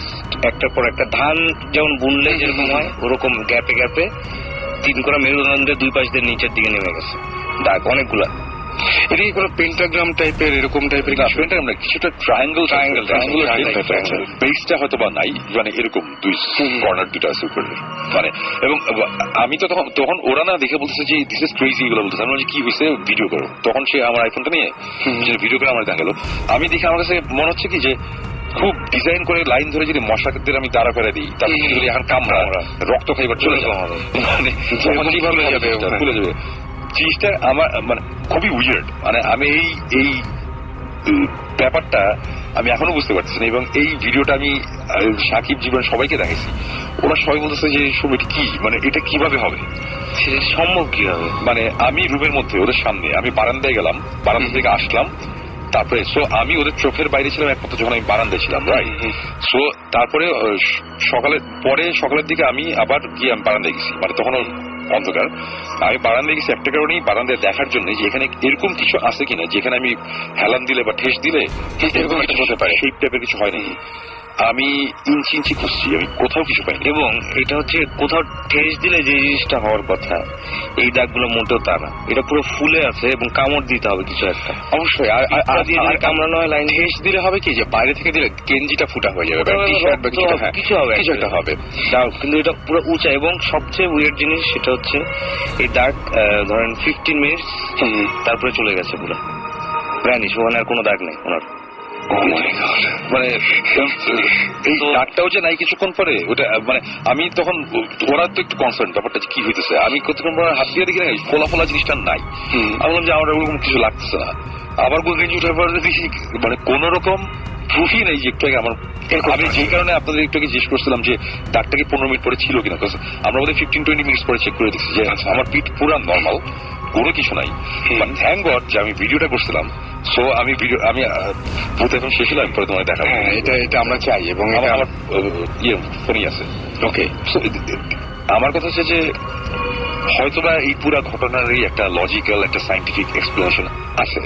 একটার পর একটা। ধান যেমন বুনলে যেরকম হয় ওরকম গ্যাপে 3 কোণা মেরুদণ্ডের 2 পাশ দিয়ে নিচের দিকে নেমে গেছে দাগ অনেকগুলা। এটা কি কোনো পেন্টাগ্রাম টাইপের এরকম টাইপের? পেন্টাগ্রাম না, কিছুটা ট্রায়াঙ্গেল বেসটা হয়তো বা নাই, মানে এরকম 2 কর্নার 2টা আছে উপরে, মানে। এবং আমি তো তখন ওরা না দেখে বলতেছে যে দিস ইজ ক্রেজি, এগুলো বলতেছে। আমি বলছি কি হয়েছে, ভিডিও করো। তখন সে আমার আইফোনটা নিয়ে ভিডিও করে আমার দেখা গেল। আমি দেখে আমার কাছে মনে হচ্ছে কি যে খুব ডিজাইন করে লাইন ধরে যদি মশাদের আমি দাঁড়া করে দিই তাহলে যদি এখন কামড়া রক্ত খাইবার চলে যাবে মানে কিভাবে যাবে খুলে যাবে জিনিসটা আমার মানে খুবই উইয়ার্ড মানে আমি এই ব্যাপারটা আমি এখনো বুঝতে পারছি না এবং এই ভিডিওটা আমি সাকিব জীবন সবাইকে দেখেছি ওরা সবাই বলতেছে যে এটা কি মানে এটা কিভাবে হবে সেটা সম্ভব কিভাবে মানে আমি রুমের মধ্যে ওদের সামনে আমি বারান্দায় গেলাম বারান্দা থেকে আসলাম তারপরে সো আমি ওদের চোখের বাইরে ছিলাম একমাত্র যখন আমি বারান্দায় ছিলাম রাইট সো তারপরে সকালের দিকে আমি আবার গিয়ে আমি বারান্দায় গেছি মানে তখন অন্ধকার আমি বারান্দায় গেছি একটা কারণেই বারান্দায় দেখার জন্য যে এখানে এরকম কিছু আছে কিনা যেখানে আমি হেলান দিলে বা ঠেস দিলে এরকম কিছু হতে পারে সেই টাইপের কিছু হয় নাকি আমি ইঞ্চি খুঁজছি আমি কোথাও কিছু পাইনি এবং এটা হচ্ছে কোথাও ঠেস দিলে যে জিনিসটা হওয়ার কথা এই দাগগুলো মোটেও তা না এটা পুরো ফুলে আছে এবং কামড় দিতে হবে কিছু একটা অবশ্যই আর কামড়ানো হয় লাইন ঠেস দিলে হবে কি যে বাইরে থেকে দিলে গেঞ্জিটা ফুটা হয়ে যাবে টি শার্ট বা কিছু হবে কিছু একটা হবে কিন্তু এটা পুরো উঁচা এবং সবচেয়ে উইয়ার্ড জিনিস সেটা হচ্ছে এই দাগ ধরেন 15 মিনিটস তারপরে চলে গেছে পুরো প্রাণী ওখানে আর কোনো দাগ নেই ওনার মানে এই দাগটাও যে নাই কিছুক্ষণ পরে ওটা মানে আমি তখন ওরা তো একটু কনসার্ন ব্যাপারটা কি হইতেছে আমি কতক্ষণ পরে হাত দিয়ে দেখি না ফোলা জিনিসটা নাই আমি বললাম যে আমার ওরকম কিছু লাগতেছে না আবার গেঞ্জি উঠার পরে দেখি মানে কোন রকম প্রুফই নেই যে একটু আগে আমার আমি যে কারণে আপনাদের একটু আগে জিজ্ঞেস করছিলাম যে দাগটা কি 15 মিনিট পরে ছিল কিনা আমরা বোধহয় 15-20 মিনিট পরে চেক করে দেখছি যে আমার পিঠ পুরো নর্মাল কোনো কিছু নাই বাট থ্যাংক গড যে আমি ভিডিওটা করছিলাম সো আমি এখন শেষ হলাম পরে তোমায় দেখাবো এটা আমরা চাই এবং আমার ফোনই আছে ওকে আমার কথা হচ্ছে যে হয়তোবা এই পুরো ঘটনারই একটা লজিক্যাল একটা সাইন্টিফিক এক্সপ্লেনেশন আছে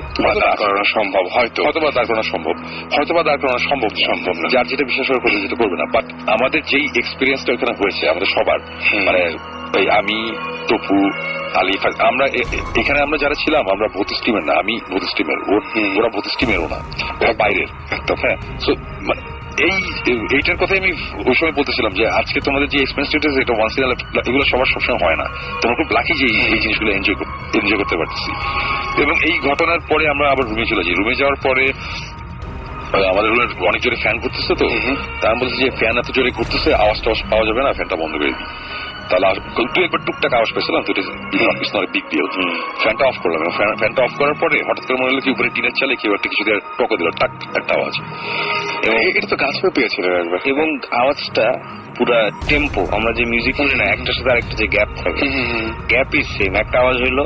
সম্ভব হয়তোবা দাঁড় করানো সম্ভব না যার যেটা বিশ্বাস করে করবে যেটা করবে না বাট আমাদের যেই এক্সপিরিয়েন্সটা ওখানে হয়েছে আমাদের সবার মানে আমি তপু আলিফ আমরা এখানে আমরা যারা ছিলাম আমরা ভৌতিক টিমের না আমি ভৌতিক টিমের ওরা ভৌতিক টিমেরও না ওরা বাইরের হ্যাঁ সো এইটার কথাই আমি ওই সময় বলতেছিলাম যে আজকে তোমাদের যে এক্সপেরিয়েন্স এটা ওয়ান্স ইন এগুলো সবার সবসময় হয় না তোমরা খুব লাকি যে এই জিনিসগুলো এনজয় করতে পারতেছি এবং এই ঘটনার পরে আমরা আবার রুমে চলে যাই রুমে যাওয়ার পরে আমাদের অনেক জোরে ফ্যান ঘুরতেছে তো তার বলছে যে ফ্যান এত জোরে ঘুরতেছে আওয়াজটা পাওয়া যাবে না ফ্যানটা বন্ধ করে দিই তাহলে একবার টুকটাক আওয়াজ পেয়েছিলাম তো it's not a big deal ফ্যানটা অফ করলাম ফ্যানটা অফ করার পরে হঠাৎ করে মনে হলো কি উপরে টিনের চালে কেউ একটা কিছু দিয়ে টকে দিল টাক একটা আওয়াজ এবং এটা তো গাছও পেয়েছিলেন একবার এবং আওয়াজটা পুরা টেম্পো আমরা যে মিউজিক শুনি না একটার সাথে আরেকটা যে গ্যাপ থাকে গ্যাপ ইজ সেম একটা আওয়াজ হইলো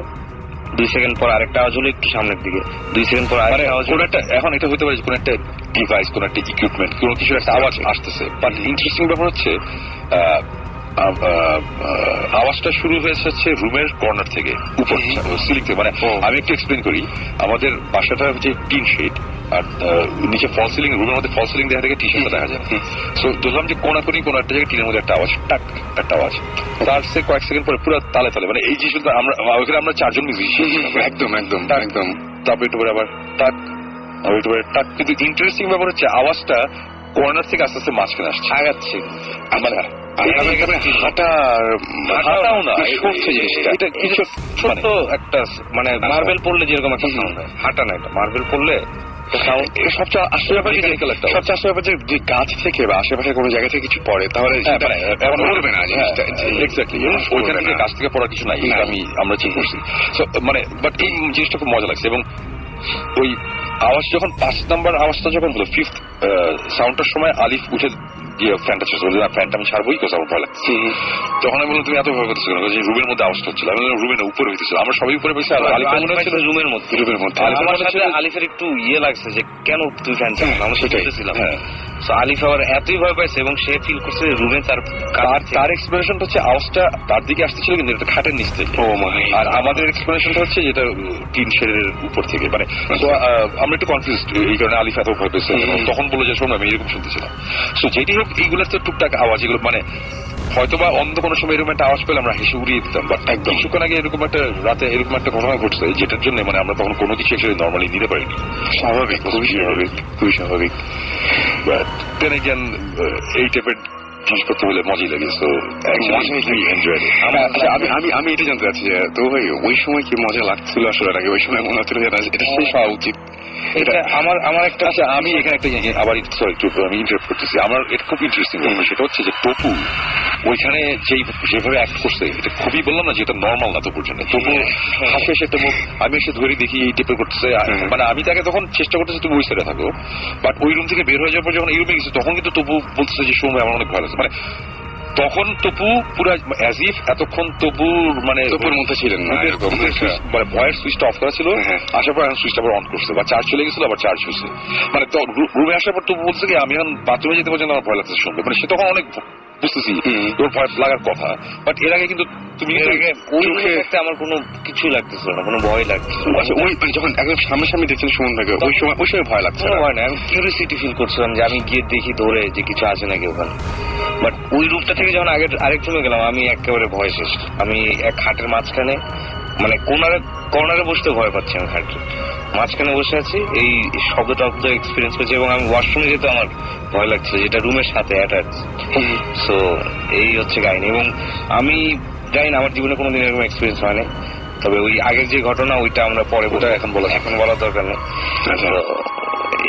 2 সেকেন্ড পর আরেকটা আওয়াজ হলো একটু সামনের দিকে 2 সেকেন্ড পর আরেকটা আওয়াজ হলো এখন এটা হতে পারে কোন একটা ডিভাইস কোন একটা ইকুইপমেন্ট কোন কিছু একটা আওয়াজ আসতেছে বাট ইন্টারেস্টিং ব্যাপার হচ্ছে আওয়াজটা শুরু হয়েছে হচ্ছে রুমের কর্নার থেকে উপর সিলিং থেকে মানে আমি একটু এক্সপ্লেন করি আমাদের বাসাটা হচ্ছে টিন শেড আর নিচে ফল সিলিং রুমের মধ্যে ফল সিলিং দেখা থেকে টি শার্টটা দেখা যায় সো ধরলাম যে কোনাকুনি কোন একটা জায়গায় টিনের মধ্যে একটা আওয়াজ টাক একটা আওয়াজ তার সে কয়েক সেকেন্ড পরে পুরো তালে মানে এই জিনিসটা আমরা ওখানে আমরা 4 জন মিউজিশিয়ান একদম তারপরে একটু আবার টাক টাক কিন্তু ইন্টারেস্টিং ব্যাপার হচ্ছে আওয়াজটা কর্নার থেকে আস্তে আস্তে মাঝখানে আসছে আগাচ্ছে আমার হাঁটাও না এটা কিছু ছোট্ট একটা মানে মার্বেল পড়লে যেরকম একটা সাউন্ড হয় হাঁটা না এটা মার্বেল পড়লে সবচেয়ে আশ্চর্য যে গাছ থেকে বা আশেপাশে কোনো জায়গা থেকে কিছু পড়ে তাহলে পড়বে না এক্স্যাক্টলি ওইখান থেকে গাছ থেকে পড়ার কিছু নাই আমরা চিন্তা করছি মানে বাট এই জিনিসটা খুব মজা লাগছে এবং ওই আওয়াজ যখন 5 নম্বর আওয়াজটা যখন হলো 5th সাউন্ডটার সময় আলিফ উঠে গিয়ে ফ্যানটা শেষ করে ফ্যানটা আমি ছাড়বোই কোথাও আমার ভয় লাগছে তখন আমি বললাম তুমি এত ভয় করতেছিল যে রুমের মধ্যে আওয়াজটা হচ্ছিল আমি রুমের উপরে হইতেছিল আমরা সবাই উপরে বসে আলিফের মনে হচ্ছিল রুমের মধ্যে আলিফের একটু লাগছে যে কেন তুই ফ্যান চালাস আমরা সেটাইছিলাম আলিফ আবার এতই ভয় পাইছে এবং সে ফিল করছে রুমে তার এক্সপ্লেনেশনটা হচ্ছে আওয়াজটা তার দিকে আসতেছিল কিন্তু এটা খাটের নিচ থেকে আর আমাদের এক্সপ্লেনেশনটা হচ্ছে যেটা টিন শেডের উপর থেকে মানে আমরা একটু কনফিউজ এই কারণে আলিফ এত ভয় পেয়েছে তখন বলে যে শোন আমি এরকম শুনতেছিলাম সো যেটি হোক এইগুলোর তো টুকটাক আওয়াজ এগুলো মানে হয়তোবা অন্য কোনো সময় এরকম একটা আওয়াজ পেলে আমরা হেসে উড়িয়ে দিতাম বাট একদম কিছুক্ষণ আগে এরকম একটা রাতে এরকম একটা ঘটনা ঘটছে যেটার জন্য মানে আমরা তখন কোনো কিছু এক্সুয়ালি নর্মালি নিতে পারিনি খুবই স্বাভাবিক বাট দেন এগেন এই টাইপের জিনিসপত্র হলে মজাই লাগে সো আমি এটা জানতে চাচ্ছি যে তো ভাই ওই সময় কি মজা লাগছিল আসলে আগে ওই সময় মনে হচ্ছিল এটা শেষ হওয়া উচিত এটা আমার একটা আচ্ছা আমি এখানে একটা আবার সরি আমি ইন্টারাপ্ট করতেছি। আমার এটা খুব ইন্টারেস্টিং সেটা হচ্ছে যে টপু ওইখানে যেভাবে অ্যাক্ট করছে এটা খুবই বললাম না যে এটা নর্মাল না তপুর জন্য। তবু হাসে এসে তবু আমি এসে ধরে দেখি এই টেপে করতেছে, মানে আমি তাকে তখন চেষ্টা করতেছি তুমি ওই সাইডে থাকো, বাট ওই রুম থেকে বের হয়ে যাওয়ার পর যখন এই রুমে গেছে তখন কিন্তু তবু বলতেছে যে সময় আমার অনেক ভালো লাগছে। মানে তখন তপু পুরো অ্যাজ ইফ এতক্ষণ তপু মানে তপুর মধ্যে ছিলেন না, মানে ভয়ের সুইচটা অফ করা ছিল, আসার পর এখন সুইচটা আবার অন করছে বা চার্জ চলে গেছিল আবার চার্জ হয়েছে। মানে রুমে আসার পর তপু বলছে কি আমি এখন বাথরুমে যেতে পারছি না, আমার ভয় লাগছে শুনবে। মানে সে তখন অনেক বুঝতেছি তোর ভয় লাগার কথা, বাট এর আগে কিন্তু তুমি আমার কোনো কিছু লাগতেছিল না, কোনো ভয় লাগতেছিল। আচ্ছা ওই যখন একদম সামনাসামনি দেখছেন সুমন ভাইকে ওই সময় ভয় লাগছে না? ভয় না, আমি কিউরিয়াসিটি ফিল করছিলাম যে আমি গিয়ে দেখি ধরে যে কিছু আছে নাকি ওখানে। বাট ওই রূপটা থেকে যখন আরেক রুমে গেলাম আমি একেবারে ভয় শেষ। আমি এক খাটের মাঝখানে মানে কর্নারে বসতে ভয় পাচ্ছি, আমি খাটের মাঝখানে বসে আছি, এই শব্দ এক্সপিরিয়েন্স করছি এবং আমি ওয়াশরুমে যেতে আমার ভয় লাগছিল যেটা রুমের সাথে অ্যাটাচ। সো এই হচ্ছে কাহিনী। এবং আমি জানি না আমার জীবনে কোনোদিন এরকম এক্সপিরিয়েন্স হয়নি, তবে ওই আগের যে ঘটনা ওইটা আমরা পরে এখন বলার দরকার নেই।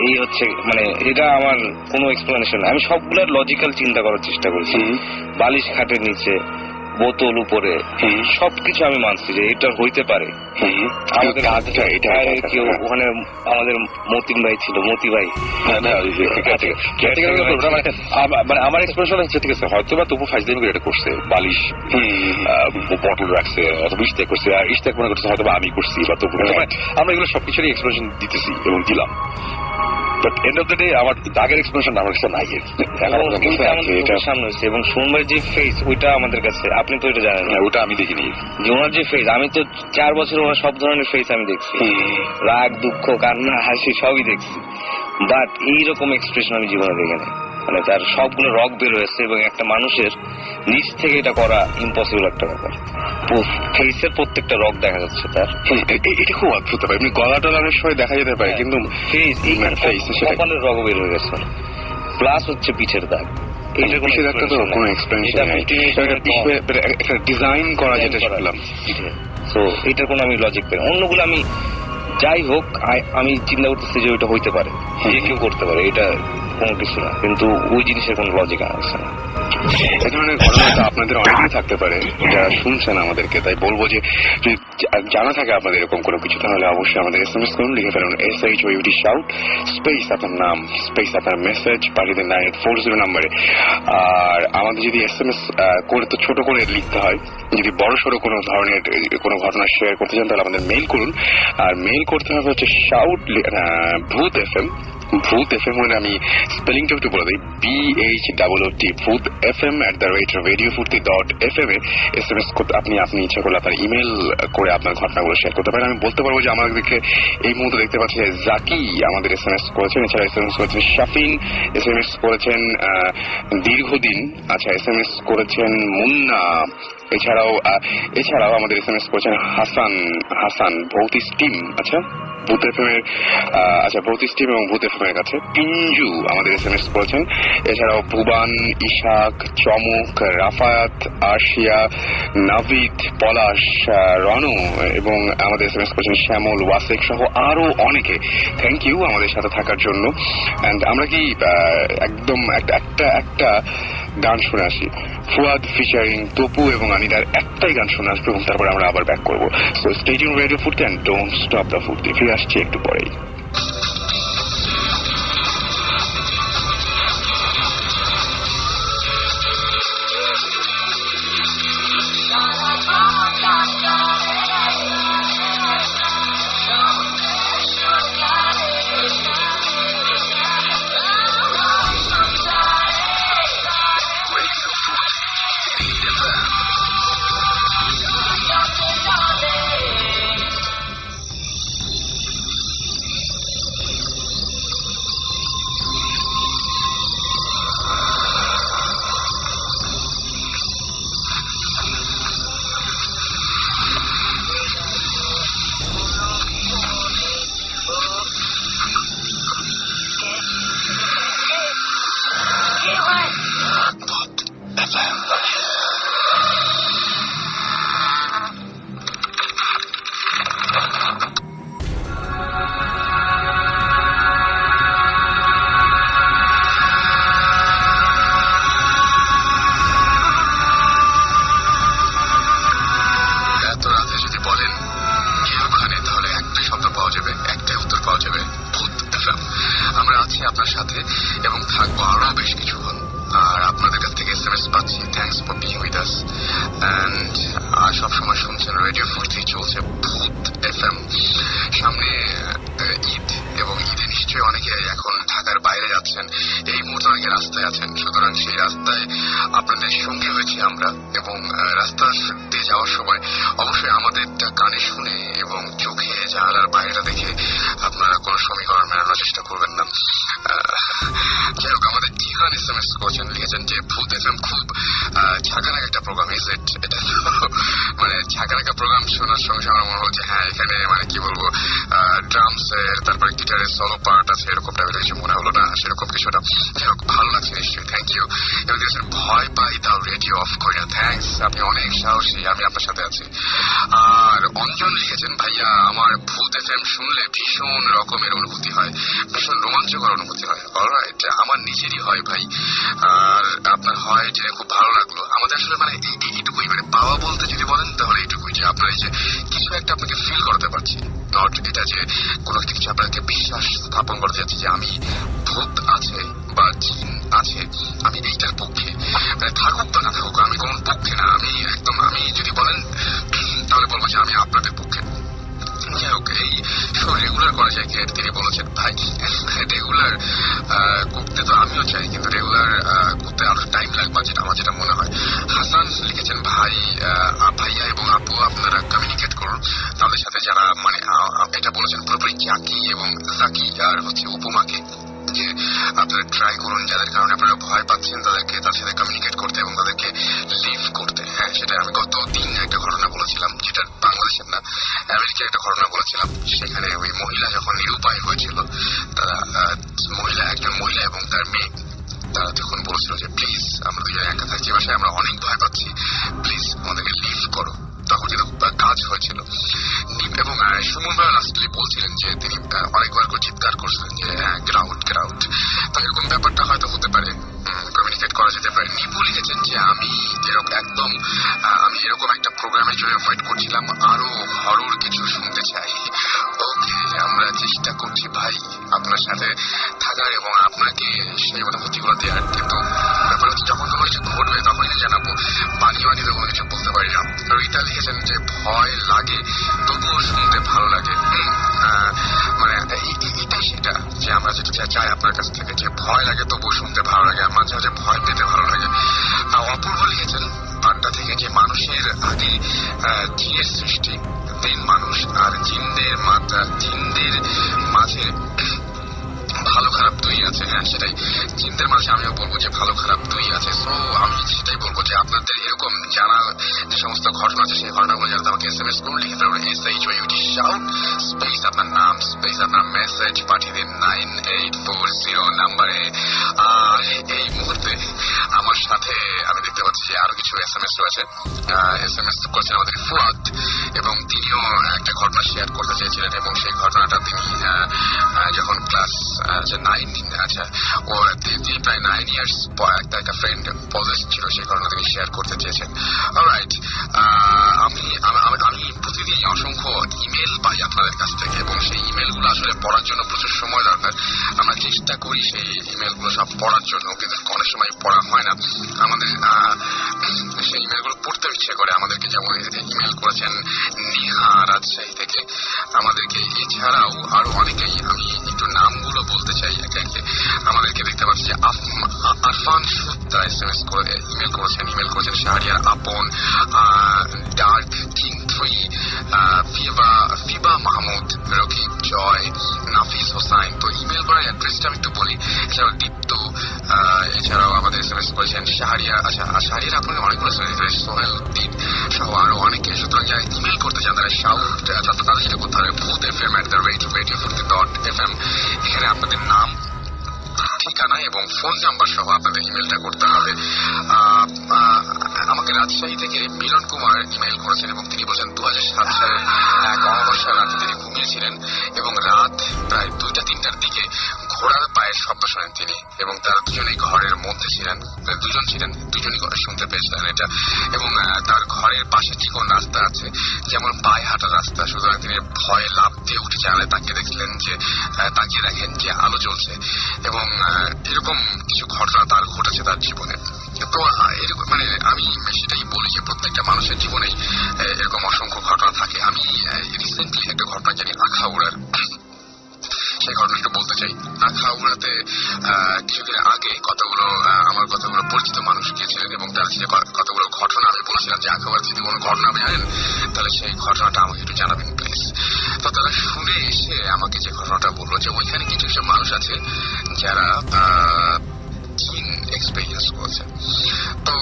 এই হচ্ছে মানে এটা আমার কোনো এক্সপ্লেনেশন না, আমি সবগুলোর লজিক্যাল চিন্তা করার চেষ্টা করেছি। বালিশ খাটের নিচে, বোতল উপরে, সবকিছু আমি মানছি যে এটা হইতে পারে। আমাদের কেউ ওখানে আমাদের মতিন ভাই ছিল, মতি ভাই, মানে আমার এক্সপ্রেশন হচ্ছে ঠিক আছে হয়তো বা তবু ফাইজ দিন এটা করছে, বালিশ বটল রাখছে অথবা ইস্তেক করছে, আর ইস্তেক মনে করছে হয়তো আমি করছি বা তবু আমরা এগুলো সবকিছুরই এক্সপ্রেশন দিতেছি এবং দিলাম। But end of the day আমার দাগের এক্সপ্রেশন আমার কাছে নাই সামনে হয়েছে। এবং সোমবার যে ফেস ওইটা আমাদের কাছে, আপনি তো এটা জানেন না, ওটা আমি দেখিনি। যে ওনার যে ফেস, আমি তো 4 বছর ওনার সব ধরনের ফেস আমি দেখছি, রাগ, দুঃখ, কান্না, হাসি সবই দেখছি, বাট এইরকম এক্সপ্রেশন আমি জীবনে দেখিনি। মানে তার সবগুলো রক বের হয়েছে এবং একটা মানুষের নিচ থেকে এটা করা ইম্পসিবল একটা ব্যাপার। ফেসের প্রত্যেকটা রক দেখা যাচ্ছে তার। এটা খুব অদ্ভুত ব্যাপার, এমনি গলা টলার সময় দেখা যেতে পারে কিন্তু কপালের রক বের হয়ে গেছে, প্লাস হচ্ছে পিঠের দাগ। ডিজাইন করা যেটা শিখলাম, তো এটার কোনো আমি লজিক পাই। অন্যগুলো আমি যাই হোক আমি চিন্তা করতেছি যে ওইটা হইতে পারে, যে কেউ করতে পারে, এটা কোনো কিছু না, কিন্তু ওই জিনিসের কোনো লজিক আসছে না। এই ধরনের ঘটনা তো আপনাদের অনেকই থাকতে পারে যারা শুনছেন আমাদেরকে, তাই বলবো যে যদি জানা থাকে আপনাদের এরকম কোনো কিছু তাহলে অবশ্যই আমাদের SMS করুন, লিখে ফেলুন SHOUT শাউট স্পেস আপনার নাম স্পেস আপনার মেসেজ পাঠিয়ে দেন 9840 নম্বরে। আর আমাদের যদি SMS করে তো ছোট করে লিখতে হয়, যদি বড় সড়ো কোনো ধরনের কোনো ঘটনা শেয়ার করতে চান তাহলে আমাদের মেইল করুন। আর মেইল করতে হবে হচ্ছে শাউট ভূত FM, ভূত FM মানে আমি স্পেলিংটা একটু বলে দিই, BHOOT ভূত FM@radiofurti.fm এ SMS করতে আপনি ইচ্ছা করলে আপনার ইমেল করে আপনার ঘটনাগুলো শেয়ার করতে পারেন। আমি বলতে পারবো যে আমাদেরকে এই মুহূর্তে দেখতে পাচ্ছি জাকি আমাদের SMS করেছেন, এছাড়া SMS করেছেন শাফিন, SMS করেছেন দীর্ঘদিন, আচ্ছা SMS করেছেন মুন্না, এছাড়াও আমাদের SMS করেছেন হাসান ভৌতিস টিম, আচ্ছা ভূত FM এর ভৌতিস টিম এবং ভূত FM এর কাছে পিঞ্জু আমাদের SMS করেছেন। এছাড়াও ভুবান, ইশাক, চমক, রাফায়াত, আরশিয়া, নাভিদ, পলাশ, রনু এবং আমাদের SMS করেছেন শ্যামল, ওয়াসেক সহ আরো অনেকে। থ্যাংক ইউ আমাদের সাথে থাকার জন্য। এন্ড আমরা কি একদম একটা গান শুনে আসি, ফুয়াদ ফিচারিং তপু এবং আনিদার একটাই গান শুনে আসবো এবং তারপরে আমরা আবার ব্যাক করবো। সো স্টে টিউন রেডিও ফুর্তি এন্ড ডোন্ট স্টপ দ্য ফুর্তি। ফিরে আসছি একটু পরেই। আছি আপনার সাথে এবং থাকবো আরো বেশ কিছুক্ষণ। আর আপনাদের কাছ থেকে SMS পাচ্ছি, thanks for being with us. And সবসময় শুনছেন রেডিও ফুর্তি, চলছে ভূত FM। সামনে ঈদ, এবং ঈদে নিশ্চয়ই অনেকে এখন ঢাকার বাইরে যাচ্ছেন, এই মুহূর্তে অনেকে রাস্তায় আছেন। সুতরাং সেই রাস্তায় আপনাদের সঙ্গে হয়েছি আমরা, এবং রাস্তা দিয়ে যাওয়ার সময় অবশ্যই আমাদেরটা কানে শুনে এবং চোখে জানালার বাইরেটা দেখে আপনারা কোনো সমীকরণ মেলানোর চেষ্টা করবেন না। যাই হোক, আমাদের জিহান SMS করছেন, লিখেছেন যে ভূত FM খুব ঝাঁকানাক একটা প্রোগ্রাম। Is it? এটা মানে ঝাঁকানাকা প্রোগ্রাম শোনার সঙ্গে সঙ্গে আমার মনে হচ্ছে হ্যাঁ, এখানে মানে কি বলবো, ড্রামসের তারপরে গিটারের সলো পার্ট আছে, এরকম টাইপের কিছু মনে হলো না, সেরকম কিছুটা। যাই হোক, ভালো লাগছে নিশ্চয়ই, থ্যাংক ইউ। এবং দিয়েছেন ভয় পাই তাও রেডিও অফ করি না, থ্যাংকস, আপনি অনেক সাহসী, আমি আপনার সাথে আছি। আর অঞ্জন লিখেছেন, ভাইয়া আমার ভূত FM শুনলে ভীষণ রকমের অনুভূতি হয়, ভীষণ রোমাঞ্চকর অনুভূতি হয়। অলরাইট, আমার নিজেরই হয় ভাই, আর আপনার হয় জেনে খুব ভালো লাগলো। আমাদের আসলে মানে এইটুকুই, মানে পাওয়া বলতে যদি বলেন তাহলে এইটুকুই, যে আপনার এই যে কিছু একটা আপনাকে ফিল করাতে পারছি, নট এটা যে কোনো কিছু আপনাকে বিশ্বাস স্থাপন করতে যাচ্ছি যে আমি ভূত আছে বা জিন আছে, আমি এইটার পক্ষে, মানে থাকুক বা না থাকুক, আমি কোন পক্ষে না, আমি একদম, আমি যদি বলেন তাহলে বলবো যে আমি আপনাদের পক্ষে। যাই হোক, এই শো রেগুলার করা যায় কি? তিনি বলেছেন ভাই রেগুলার করতে তো আমিও চাই, কিন্তু রেগুলার করতে আরো টাইম লাগবে, যেটা আমার যেটা মনে হয়। হাসান লিখেছেন, ভাইয়া এবং আপু আপনারা কমিউনিকেট করুন তাদের সাথে, যারা মানে এটা বলেছেন পুরোপুরি জাকি এবং জাকি আর হচ্ছে উপমাকে, যে আপনারা ট্রাই করুন যাদের কারণে আপনারা ভয় পাচ্ছেন তাদেরকে, তার সাথে কমিউনিকেট করতে এবং তাদেরকে লিভ করতে। হ্যাঁ, সেটা আমি গত দিন একটা ঘটনা বলেছিলাম, যেটা বাংলাদেশের না, আমেরিকার একটা ঘটনা বলেছিলাম। সেখানে ওই মহিলা যখন নিরুপায় হয়েছিল, তারা একজন মহিলা এবং তার মেয়ে, তারা যখন বলছিল যে প্লিজ আমরা দুজন একা থাকছি বাসায়, আমরা অনেক ভয় পাচ্ছি, প্লিজ আমাদেরকে লিভ করো, তখন কিন্তু কাজ হয়েছিল। এবং সুমন ভাই লাস্টলি বলছিলেন যে তিনি অনেকবার করে চিৎকার করছিলেন যে হ্যাঁ, গ্রাউন্ড গ্রাউন্ড, তো এরকম ব্যাপারটা হয়তো হতে পারে, কমিউনিকেট করা যেতে পারে। নিপু লিখেছেন যে আমি এরকম একটা প্রোগ্রামের জন্য ওয়েট করছিলাম, আরো হরর কিছু শুনতে চাই। ওকে, আমরা চেষ্টা করছি ভাই আপনার সাথে থাকার এবং আপনাকে সেই অনুভূতিগুলো দেওয়ার, কিন্তু ব্যাপার হচ্ছে যখন কোনো কিছু ঘটবে তখনই জানাবো, বানিয়ে তো কোনো কিছু বলতে পারি না। রীতা লিখেছেন যে ভয় লাগে তবুও শুনতে ভালো লাগে। মানে এটাই সেটা যে আমরা যেটা চাই আপনার কাছ থেকে, যে ভয় লাগে তবুও শুনতে ভালো লাগে, মাঝে মাঝে ভয় পেতে ভালো লাগে। অপূর্ব লিখেছেন, আড্ডা থেকে যে মানুষের আগে জিনের সৃষ্টি, দেন মানুষ, আর জিনদের মাঝে ভালো খারাপ দুই আছে। হ্যাঁ, সেটাই, জিনদের মাঝে আমিও বলবো যে ভালো খারাপ দুই আছে। সো আমি সেটাই বলবো যে আপনাদের এরকম জানা যে সমস্ত ঘটনা আছে, সেই ঘটনাগুলো যাতে আমাকে SMS করুন, লিখে ফেলবেন SHOUT শাউট স্পেস আপনার নাম স্পেস আপনার মেসেজ পাঠিয়ে দিন 9840 নাম্বারে। এই মুহূর্তে আমার সাথে আমি দেখতে পাচ্ছি যে আরো কিছু SMS রয়েছে। SMS করছেন আমাদের ফুয়াদ, এবং তিনিও একটা ঘটনা শেয়ার করতে চেয়েছিলেন, এবং সেই ঘটনাটা তিনি যখন ক্লাস 9, আচ্ছা ও তিনি প্রায় 9 ইয়ার্স একটা ফ্রেন্ড পজেসড ছিল, সেই ঘটনা তিনি শেয়ার করতে চেয়েছেন। অলরাইট, আমি প্রতিদিন অসংখ্য ইমেল পাই আপনাদের কাছ থেকে, এবং সেই ইমেলগুলো আসলে পড়ার জন্য প্রচুর সময় দরকার। আমরা চেষ্টা করি সেই ইমেলগুলো সব পড়ার জন্য, কিন্তু অনেক সময় পড়া হয় না। আমাদের সেই ইমেলগুলো পড়তে ইচ্ছে করে আমাদেরকে, যেমন ইমেল করেছেন নেহা রাজশাহী থেকে আমাদেরকে, এছাড়াও আরো অনেকেই, আমি একটু নামগুলো বলতে চাই একে একে। আমাদেরকে দেখতে পাচ্ছি যে আরফান সুদ্দা SMS করে ইমেল করেছেন শাহরিয়ার আপন, ডার্ক কিং 3, ফিবা মাহমুদ, রকিব জয়, নাফিস হোসাইন। তো ইমেল করার অ্যাড্রেসটা আমি একটু বলি। এছাড়াও দীপ্ত, এছাড়াও আমাদের SMS করেছেন শাহরিয়ার, আচ্ছা শাহরিয়ার আপনাকে অনেকগুলো সোহেল উদ্দিন সহ আরো অনেকে। সুতরাং যারা ইমেল করতে চান তারা তাদের যেটা করতে হবে boothfm@radiofm, এখানে আপনাদের নাম, ঠিকানা এবং ফোন নাম্বার সহ আপনাদের ইমেলটা করতে হবে। আমাকে রাজশাহী থেকে মিলন কুমার ইমেল করেছেন, এবং তিনি বলেছেন 2007 সালে এক অমাবস্যার রাতে তিনি ঘুমিয়েছিলেন এবং রাত প্রায় 2টা-3টার দিকে ঘোড়ার পায়ের শব্দ শোনেন। তিনি, এবং তারা দুজনেই ঘরের মধ্যে ছিলেন, দুজন ছিলেন, দুজনই শুনতে পেয়েছিলেন এটা। এবং তার ঘরের পাশে চিকন রাস্তা আছে, যেমন পায়ে হাঁটার রাস্তা, সুতরাং তিনি ভয়ে লাফ দিয়ে উঠে জানালায় তাকিয়ে দেখলেন যে তাকিয়ে দেখেন যে আলো জ্বলছে। এবং এরকম কিছু ঘটনা তার ঘটেছে তার জীবনে। তো এরকম মানে আমি সেটাই বলি যে প্রত্যেকটা মানুষের জীবনেই এরকম অসংখ্য ঘটনা থাকে। আমি রিসেন্টলি একটা ঘটনা জানি আখাউড়ার, সেই ঘটনাটা বলতে চাই। আখাউড়াতে কিছুদিন আগে আমার কতগুলো পরিচিত মানুষ গিয়েছিলেন এবং তার যে কতগুলো ঘটনা আমি বলেছিলাম যে আখাউড়াতে যদি কোনো ঘটনা আপনি জানেন তাহলে সেই ঘটনাটা আমাকে একটু জানাবেন প্লিজ। তো তারা শুনে এসে আমাকে যে ঘটনাটা বললো যে ওইখানে কিছু কিছু মানুষ আছে যারা জিন এক্সপেরিয়েন্স করছে। তো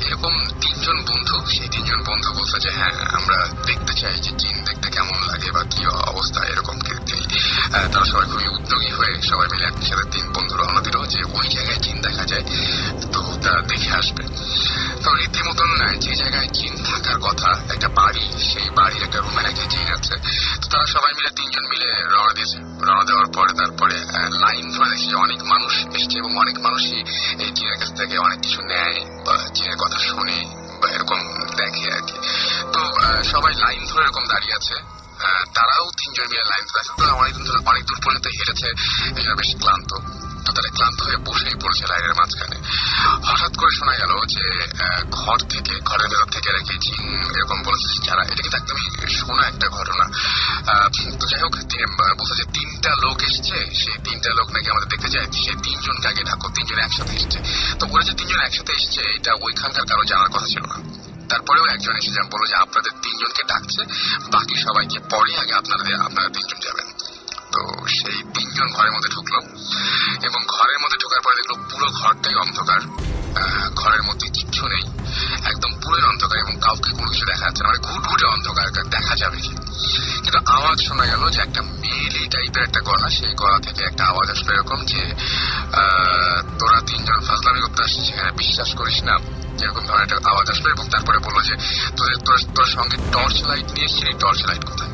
এরকম তিনজন বন্ধু, সেই তিনজন বন্ধু বলছে যে হ্যাঁ আমরা দেখতে চাই যে জিন দেখতে কেমন লাগে বা কি অবস্থা, এরকম তারা সবাই খুবই উদ্যোগী হয়ে সবাই মিলে একসাথে তিন বন্ধু রওনা দিল যে ওই জায়গায় জিন দেখা যায়, তো তারা দেখে আসবে। তো রীতিমতন যে জায়গায় জিন থাকার কথা একটা বাড়ি, সেই বাড়ির একটা রুমে নাকি জিন আছে। তো তারা সবাই মিলে তিনজন মিলে রওনা দিয়েছে। রওনা দেওয়ার পরে তারপরে লাইন ধরে দেখছি যে অনেক মানুষ এসছে এবং অনেক মানুষই এই জিনের কাছ থেকে অনেক কিছু নেয় বা জিনের কথা শুনে বা এরকম দেখে আর কি। তো সবাই লাইন ধরে এরকম দাঁড়িয়ে আছে, তারাও তিনজন মিলে লাইন ধরে আছে। তারা অনেক দূর পর্যন্ত হেরেছে, এরা বেশ ক্লান্ত। তো তারা ক্লান্ত হয়ে বসেই পড়েছে লাইনের মাঝখানে। হঠাৎ করে শোনা গেল যে ঘরের ভেতর থেকে রেখে জিন এরকম বলেছে যারা, এটা কিন্তু একদমই শোনা একটা ঘটনা। তো যাই হোক, বলছে যে 3টা লোক এসছে, সেই 3টা লোক নাকি আমাদের দেখতে যায়, সেই 3জনকে আগে ডাকো, 3জন একসাথে এসছে। তো ওরা যে 3জন একসাথে এসছে এটা ওইখানকার কারো জানার কথা ছিল না। তারপরেও একজন এসে বললো যে আপনাদের 3জনকে ডাকছে, বাকি সবাইকে পরে আগে আপনারা 3জন যাবেন। তো সেই 3জন ঘরের মধ্যে ঢুকলো এবং ঘরের মধ্যে ঢোকার পরে দেখলো পুরো ঘরটাই অন্ধকার, ঘরের মধ্যে কিচ্ছু নেই, একদম পুরোই অন্ধকার এবং কাউকে কোনো কিছু দেখা যাচ্ছে না, মানে ঘুটঘুটে অন্ধকার, দেখা যাবে কি। কিন্তু আওয়াজ শোনা গেল যে একটা মেয়েলি টাইপের একটা গলা, সেই গলা থেকে একটা আওয়াজ আসলো এরকম যে তোরা 3জন ফাজলামি করতে আসছিস, বিশ্বাস করিস না, এরকম ধরনের একটা আওয়াজ আসলো। এবং তারপরে বললো যে তোর সঙ্গে টর্চ লাইট নিয়ে এসছি, টর্চ লাইট কোথায়?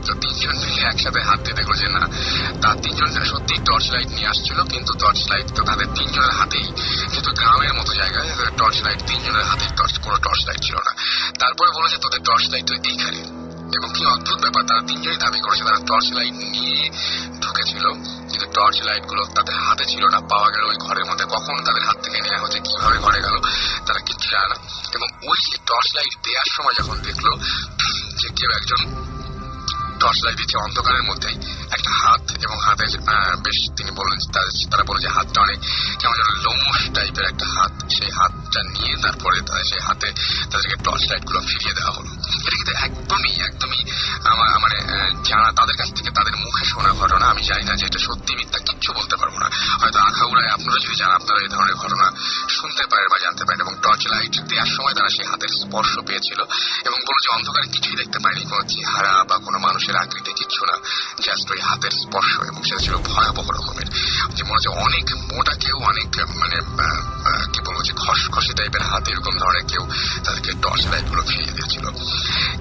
তো 3জন মিলে একসাথে হাত দিয়ে দেখলো যে না, তার 3জন সত্যি টর্চ লাইট নিয়ে আসছিল, কিন্তু টর্চ লাইট তো তাদের 3জনের হাতেই, যেহেতু গ্রামের মতো জায়গায় টর্চ লাইট 3জনের হাতে কোনো টর্চ লাইট ছিল না। তারপরে বলো যে তোদের টর্চ লাইট তো এইখানে। এবং কি অদ্ভুত ব্যাপার, তারা 3জনই দাবি করেছে তারা টর্চ লাইট নিয়ে ঢুকেছিল, কিন্তু টর্চ লাইট গুলো তাদের হাতে ছিল না, পাওয়া গেল ওই ঘরের মধ্যে। কখন তাদের হাত থেকে নেওয়া হচ্ছে, কিভাবে ঘরে গেল, তারা কিচ্ছু জানে না। এবং ওই টর্চ লাইট দেওয়ার সময় যখন দেখলো যে কেউ একজন টর্চ লাইট দিচ্ছে অন্ধকারের মধ্যেই একটা হাত, এবং হাতে বেশ তিনি বললেন, তারা বলে যে হাতটা অনেক কেমন যেন লোমশ টাইপের একটা হাত, সেই হাতটা নিয়ে তারপরে সেই হাতে তাদেরকে টর্চ লাইট গুলো ফিরিয়ে দেওয়া হলো। এটা কিন্তু একদমই আমার মানে জানা, তাদের কাছ থেকে তাদের মুখে শোনা ঘটনা। আমি জানি না যে এটা সত্যি মিথ্যা, কিচ্ছু বলতে পারবো না। হয়তো আখাউড়ায় আপনারা যদি জান, আপনারা এই ধরনের ঘটনা শুনতে পারেন বা জানতে পারেন। এবং টর্চ লাইট দেওয়ার সময় তারা সেই হাতের স্পর্শ পেয়েছিল এবং বলল যে অন্ধকারে কিছুই দেখতে পায়নি, কোনো চেহারা বা কোনো মানুষের আকৃতি কিচ্ছু না, জাস্ট ওই হাতের স্পর্শ। এবং সেটা ছিল ভয়াবহ রকমের, যে মনে হচ্ছে অনেক মোটা কেউ, অনেক মানে কি বলবো যে খসখসে টাইপের হাত, এরকম ধরনের কেউ তাদেরকে টর্চ লাইট গুলো ফিরিয়ে দিয়েছিল।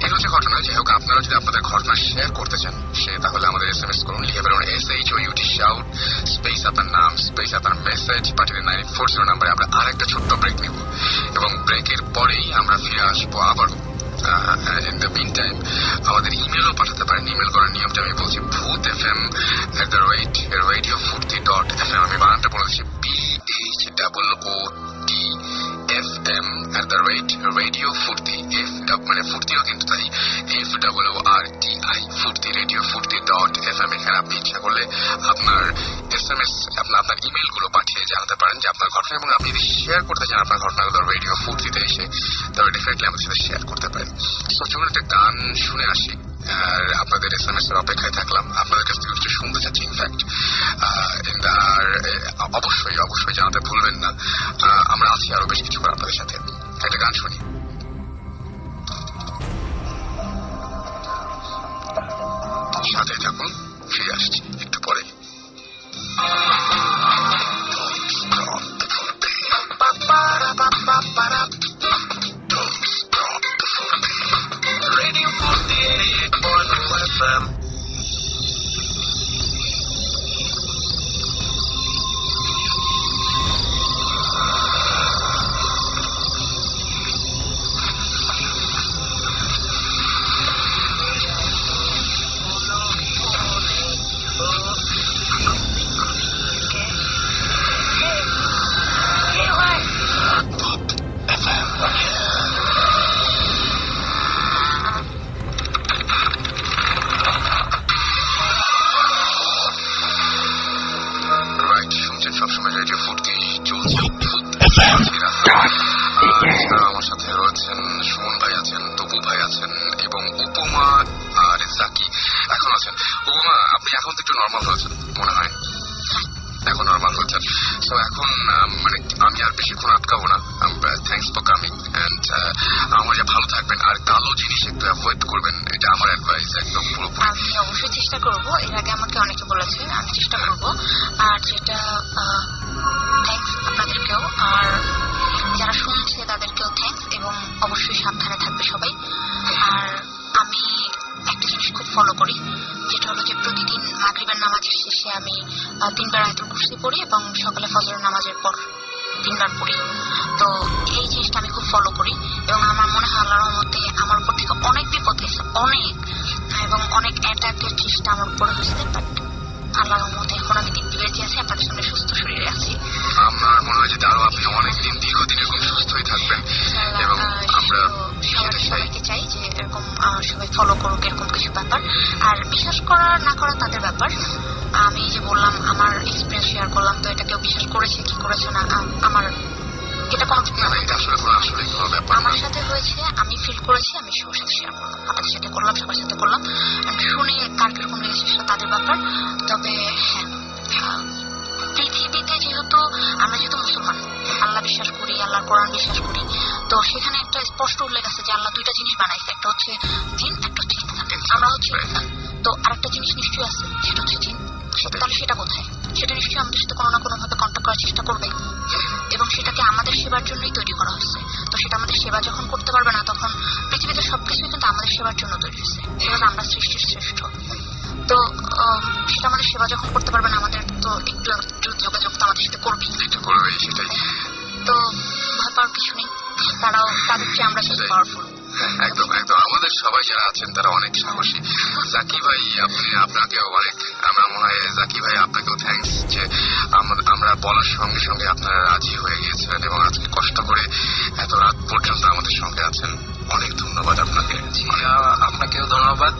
এই হচ্ছে ঘটনা। যাই হোক, আপনারা যদি আপনাদের ঘটনা শেয়ার করতে চান সে তাহলে আমাদের SMS করুন, লিখে বেরোন SHOUT শাউট স্পেস আপনার নাম স্পেস আপনার মেসেজ পাঠিয়ে 940 নম্বরে। আমরা আর একটা ছোট্ট ব্রেক নিব এবং ব্রেকের পরেই আমরা ফিরে আসবো আবারও। In the meantime, আমাদের ইমেলও পাঠাতে পারেন। ইমেল করার নিয়মটা আমি বলছি, bhutfm@radiofurti.fm। আমি বানানটা বলেছি BHOOTFM@radiofurti, মানে ফুর্তিও কিন্তু তাই, FOORTI ফুর্তি, radiofurti.fm। এখানে আপনি ইচ্ছা করলে আপনার SMS, আপনার ইমেল গুলো পাঠিয়ে জানাতে পারেন যে আপনার ঘটনা, এবং আপনি যদি শেয়ার করতে চান আপনার ঘটনাগুলো রেডিও ফুর্তিতে এসে, তবে ডেফিনেটলি আমাদের সাথে শেয়ার করতে পারেন। তো চলুন একটা গান শুনে আসি, আর আপনাদের SMS এর অপেক্ষায় থাকলাম। আপনাদের কাছ থেকে কিছু শুনতে চাচ্ছি ইনফ্যাক্ট, আর অবশ্যই জানাতে ভুলবেন না। আমরা আছি আরো বেশ কিছু করে আপনাদের সাথে। একটা গান শুনি। সাথে থাকুন, ফিরে আসছি একটু পরে। Radio Furti 88.1 FM. আছেন, সুমন ভাই আছেন, তপু ভাই আছেন এবং উপমা আর জাকি এখন আছেন। উপমা, আপনি এখন তো একটু নর্মাল হয়েছেন মনে হয়, এখন নর্মাল হয়েছেন। তো এখন মানে আমি আর বেশিক্ষণ আটকাবো না। থ্যাংকস ফর কামিং অ্যান্ড আমার ভালো থাকবেন আর কালো জিনিস একটু অ্যাভয়েড করবেন, এটা আমার অ্যাডভাইস একদম পুরোপুরি। আমি অবশ্যই চেষ্টা করব, এর আগে আমাকে অনেকে বলেছে, আমি চেষ্টা করব। আর যেটা থ্যাংকস আপনাদেরকেও, আর যারা শুনছে তাদেরকেও থ্যাংকস, এবং অবশ্যই সাবধানে থাকবে সবাই। আর আমি একটা জিনিস খুব ফলো করি, যেটা হলো যে প্রতিদিন মাগরিবের নামাজের শেষে আমি 3 বার আয়াতুল কুরসি পড়ি এবং সকালে ফজরের নামাজের পর 3 বার পড়ি। তো এই জিনিসটা আমি খুব ফলো করি এবং আমার মনে হয় আল্লাহর রহমতে আমার উপর থেকে অনেক বিপদ হয়েছে, অনেক, এবং অনেক অ্যাটাকের চেষ্টা আমার উপরে হয়েছে, বাট আল্লাহর রহমতে এখন আমি দিব্যি বেঁচে আছি, আপনাদের সঙ্গে সুস্থ শরীরে আছি। আমার মনে হয় যে আরো আপনি অনেকদিন দীর্ঘদিন এরকম সুস্থই থাকবেন এবং আমরা সবাইকে চাই যে এরকম সবাই ফলো করুক এরকম কিছু ব্যাপার। আর বিশ্বাস করা না করা তাদের ব্যাপার। আমি যে বললাম আমার এক্সপিরিয়েন্স শেয়ার করলাম, তো এটা কেউ বিশ্বাস করেছে কি করেছে না আমার এটা কোনো আসলে কোনো ব্যাপার আমার সাথে হয়েছে, আমি ফিল করেছি, আমি সবার সাথে শেয়ার করলাম, আপনাদের সাথে করলাম, সবার সাথে করলাম। শুনে কার কিরকম লেগেছে সেটা তাদের ব্যাপার। তবে হ্যাঁ, পৃথিবীতে যেহেতু আমরা যেহেতু মুসলমান, আল্লাহ বিশ্বাস করি, আল্লাহর কোরআন বিশ্বাস করি, তো সেখানে একটা স্পষ্ট উল্লেখ আছে যে আল্লাহ 2টা জিনিস বানাইছে, একটা হচ্ছে জিন, একটা হচ্ছে ইনসান। আমরা হচ্ছে ইনসান, তো আরেকটা জিনিস নিশ্চয়ই আছে সেটা হচ্ছে জিন। তাহলে সেটা কোথায়? সেটা নিশ্চয়ই আমাদের সাথে কোনো না কোনো ভাবে কন্ট্যাক্ট করার চেষ্টা করবে এবং সেটাকে আমাদের সেবার জন্যই তৈরি করা হয়েছে। তো সেটা আমাদের সেবা যখন করতে পারবে না, তখন পৃথিবীতে সবকিছুই কিন্তু আমাদের সেবার জন্য তৈরি হয়েছে, সেভাবে আমরা সৃষ্টির শ্রেষ্ঠ। তো সেটা আমাদের সেবা যখন করতে পারবে না, আমাদের তো একটু যোগাযোগ তো আমাদের সাথে করবেই, সেটাই। তো ভয় পাওয়ার কিছু নেই, তাদের চেয়ে আমরা বেশি পাওয়ারফুল। একদম একদম, আমাদের সবাই যারা আছেন তারা অনেক সাহসী। জাকি ভাই, আপনাকেও অনেক, আমার মনে হয় জাকি ভাই আপনাকেও থ্যাংকস যে আমরা বলার সঙ্গে সঙ্গে আপনারা রাজি হয়ে গিয়েছিলেন এবং আজকে কষ্ট করে এত রাত পর্যন্ত আমাদের সঙ্গে আছেন। অনেক ধন্যবাদ আপনাকে। আপনাকেও ধন্যবাদ।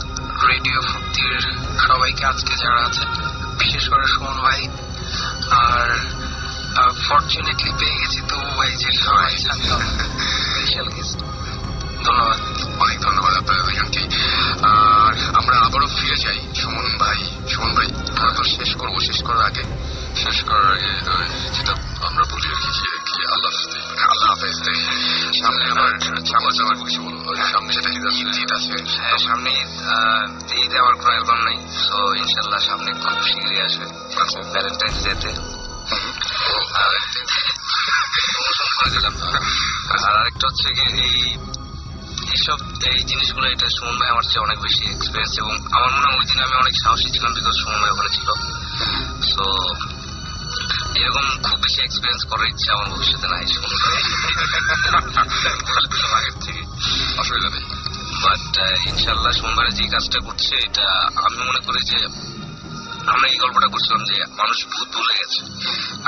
রেডিও ফুর্তির সবাইকে আজকে যারা আছেন, বিশেষ করে সুমন ভাই, আর ফরচুনেটলি পেয়ে গেছি তো ভাই যে সবাই স্পেশাল গেস্ট। ধন্যবাদ, অনেক ধন্যবাদ আপনাদের দুজনকে। আর আমরা আবারও ফিরে যাই সুমন ভাই। আমরা তো শেষ করার আগে যেটা আমরা বলি আর কি আল্লাহ হাফেজ। সামনে আবার যাওয়ার কিছু বলবো, সামনে যেটা ঈদ আছে, সামনে ঈদ আমার কোনো অ্যালবাম নেই, তো ইনশাল্লাহ সামনে খুব শীঘ্রই আসবে ভ্যালেন্টাইন্স ডেতে। আর আরেকটা হচ্ছে কি, এই জিনিসগুলো, এটা সুমন ভাই আমার চেয়ে অনেক বেশি এক্সপিরিয়েন্স, এবং আমার মনে হয় ওই দিন আমি অনেক সাহসী ছিলাম বিকজ সুমন ভাই ওখানে ছিল। সো এরকম খুব বেশি এক্সপিরিয়েন্স করার ইচ্ছা আমার ভবিষ্যতে নাই সুমন ভাই আগের থেকে, অসুবিধা নেই। বাট ইনশাল্লাহ সুমন ভাই যে কাজটা করছে, এটা আমি মনে করি যে আমরা এই গল্পটা করছিলাম যে মানুষ ভূত ভুলে গেছে।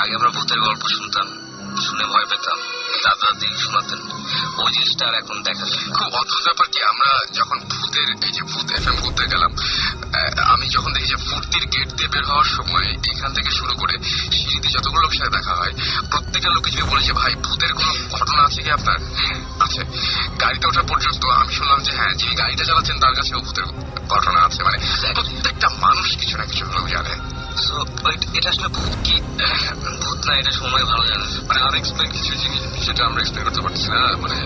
আগে আমরা ভূতের গল্প শুনতাম, শুনে ভয় পেতাম, দাদা দাদি শোনাতেন, ওই জিনিসটা আর এখন দেখা যায়। খুব অদ্ভুত ব্যাপার কি, আমরা যখন ভূত FM করতে গেলাম, আমি যখন দেখি যে ফুর্তির গেট দিয়ে বের হওয়ার সময় এখান থেকে শুরু করে সিঁড়িতে যতগুলো লোকের সাথে দেখা হয়, প্রত্যেকের লোকে যদি বলেছে ভাই ভূতের কোনো ঘটনা আছে কি আপনার? আছে। গাড়িতে ওঠা পর্যন্ত আমি শুনলাম যে হ্যাঁ, যিনি গাড়িটা চালাচ্ছেন তার কাছেও ভূতের ঘটনা আছে। মানে প্রত্যেকটা মানুষ কিছু না কিছু হলেও জানে। এটা আসলে ভূত কি ভূত না, এটা সময় ভালো জানে। মানে আনএক্সপ্লেইন কিছু জিনিস যেটা আমরা এক্সপ্লেন করতে পারছি না, মানে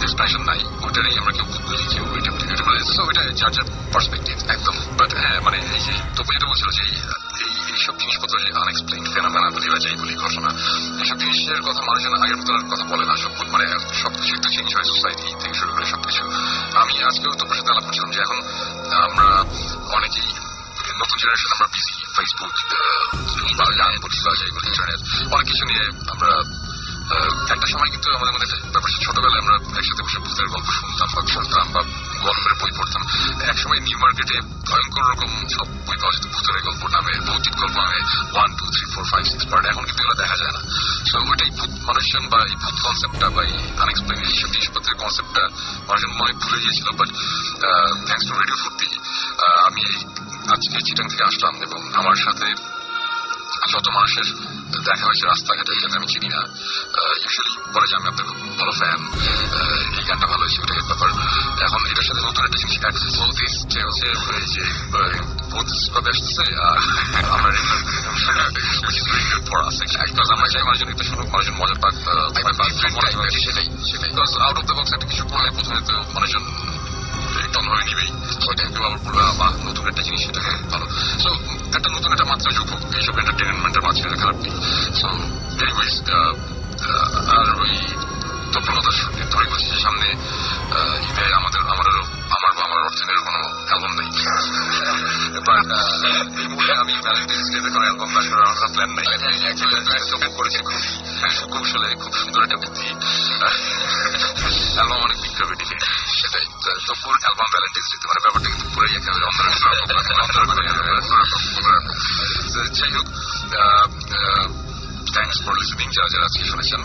এক্সপ্রেশন নাই, ওইটারই আমরা কেউ ভূত বলি, কেউ ওইটা মানে ওইটা যার যার পার্সপেক্টিভ একদম। বাট হ্যাঁ, মানে এই যে তবু যেটা বলছিল যে এইসব জিনিসপত্র যে আনএক্সপ্লেইন ফেনোমেনা বলি বা যাই বলি ঘটনা, এইসব জিনিসের কথা মানুষজন আগের মতো কথা বলে না। মানে সবকিছু একটু চেঞ্জ হয়, সোসাইটি থেকে শুরু করে সবকিছু। আমি আজকেও তোমার সাথে আলাপ করছিলাম যে এখন আমরা অনেকেই নতুন জেনারেশন, আমরা বিজি, ফেসবুক বা গান বলি বা যাই বলি, ইন্টারনেট, অনেক কিছু নিয়ে আমরা একটা সময় কিন্তু আমাদের মধ্যে ব্যাপার, ছোটবেলায় আমরা একসাথে বসে ভূতের গল্প শুনতাম বা পড়তাম বা গল্পের বই পড়তাম। একসময় নিউ মার্কেটে ভয়ঙ্কর রকম সব বই পাওয়া যেত ভূতের গল্প নামে, ভৌতিক গল্প নামে, 1, 2, 3, 4, 5, 6 পার্ট। এখন কিন্তু এগুলো দেখা যায় না। সো ওইটাই ভূত মানুষজন বা এই ভূত কনসেপ্টটা বা এই আনএক্সপ্লেইন এইসব জিনিসপত্রের কনসেপ্টটা মানুষজন মনে ভুলে গিয়েছিল। বাট থ্যাংকস টু রেডিও ফুর্তি আমি আজকে চিটাং থেকে আসলাম এবং আমার সাথে যত মানুষের দেখা হয়েছে রাস্তাঘাটে যাতে আমি চিনি না, ইউজুয়ালি বলে যে আমি আপনার খুব ভালো ফ্যান, এই গানটা ভালো হয়েছে, ওটাই ব্যাপার। এখন এটার সাথে নতুন একটা জিনিস হচ্ছে যে বুদ্ধিস্ট কথা আসতেছে, আমরা আমরা চাই মানুষজন একটা শুনুক, মানুষজন মজা পাক, সেটাই সেটাই আউট অফ দ্য বক্স একটা কিছু করলে প্রথমে তো মানুষজন একটু অন্যভাবে নিবেই, ওইটা কেউ আবার বলবে বা নতুন একটা জিনিস, সেটা ভালো। সো একটা নতুন একটা মাত্রা যোগ হোক এইসব এন্টারটেনমেন্টের মাঝে, খারাপ নেই। সো এনিওয়েজ, আর ওই তৎপরতার ধরে বলছি যে সামনে ঈদে আমার অর্থনের কোনো অ্যালবাম নেই, বাট এই মুহূর্তে আমি ভ্যালেন্টাইন্স ডে তে কোনো অ্যালবাম বাস করার আমার প্ল্যান নাই। করেছি খুব সুকৌশলে, খুব সুন্দর একটা বুদ্ধি, অ্যালবাম অনেক বিক্রি হবে দিকে, সেটাই তো ফুল অ্যালবাম ভ্যালেন্টাইন্স ডে, মানে ব্যাপারটা কিন্তু পুরোই একেবারে যাই হোক, থ্যাংকস ফর লিসনিং। যারা যারা আজকে শুনেছেন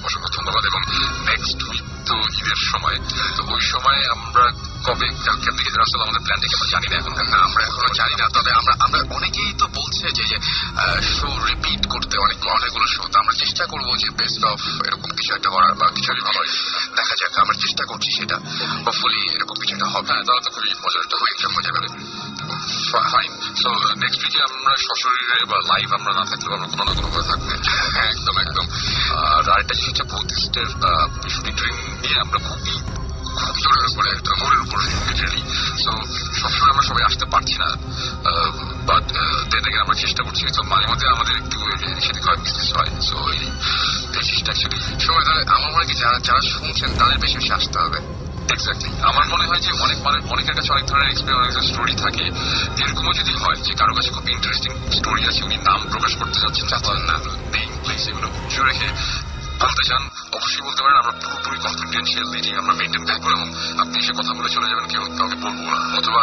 অসংখ্য ধন্যবাদ। এবং নেক্সট উইক তো ঈদের সময়, তো ওই সময় আমরা কবে কেমন দিকে আসলে আমাদের প্ল্যানটাকে আমরা জানি না এখন, আমরা এখনো জানি না। তবে আমরা অনেকেই তো বলছে যে শো রিপিট করতে, অনেকগুলো শো, তো আমরা চেষ্টা করবো যে বেস্ট অফ এরকম কিছু একটা করার, বা কিছু ভালো দেখা যাক, আমরা চেষ্টা করছি সেটা, হোপফুলি এরকম কিছু একটা হবে। তাহলে তো খুবই মজার একটা হয়ে মজা পেলে ফাইন। সো নেক্সট উইকে আমরা সশরীরে বা লাইভ আমরা না থাকলেও আমরা কোনো না কোনো ভাবে থাকবে। একদম একদম। আর আরেকটা জিনিস হচ্ছে বুদ্ধিস্টের শুটিং নিয়ে আমরা খুবই জোরের উপরে, মোড়ের উপরে লিটারালি। সো সবসময় আমরা সবাই আসতে পারছি না, বাট দেন আগে আমরা চেষ্টা করছি। তো মাঝে মাঝে আমাদের একটু সেদিকে হয়, মিসলিস হয়। সো এই জিনিসটা অ্যাকচুয়ালি সময় ধরে আমার মনে হয় কি যারা শুনছেন তাদের বেশি বেশি আসতে হবে। এক্স্যাক্টলি। আমার মনে হয় যে অনেকের কাছে অনেক ধরনের এক্সপিরিয়েন্স, স্টোরি থাকে, এরকমও যদি হয় যে কারো কাছে খুব ইন্টারেস্টিং স্টোরি আছে, উনি নাম প্রকাশ করতে চাচ্ছেন না, নেম প্লেস এগুলো উঁচু রেখে বলতে চান, অবশ্যই বলতে পারেন। আমরা পুরোপুরি কনফিডেন্সিয়ালিটি আমরা মেনটেন করবো, এবং আপনি এসে কথা বলে চলে যাবেন, কেউ কাউকে বলবো না, অথবা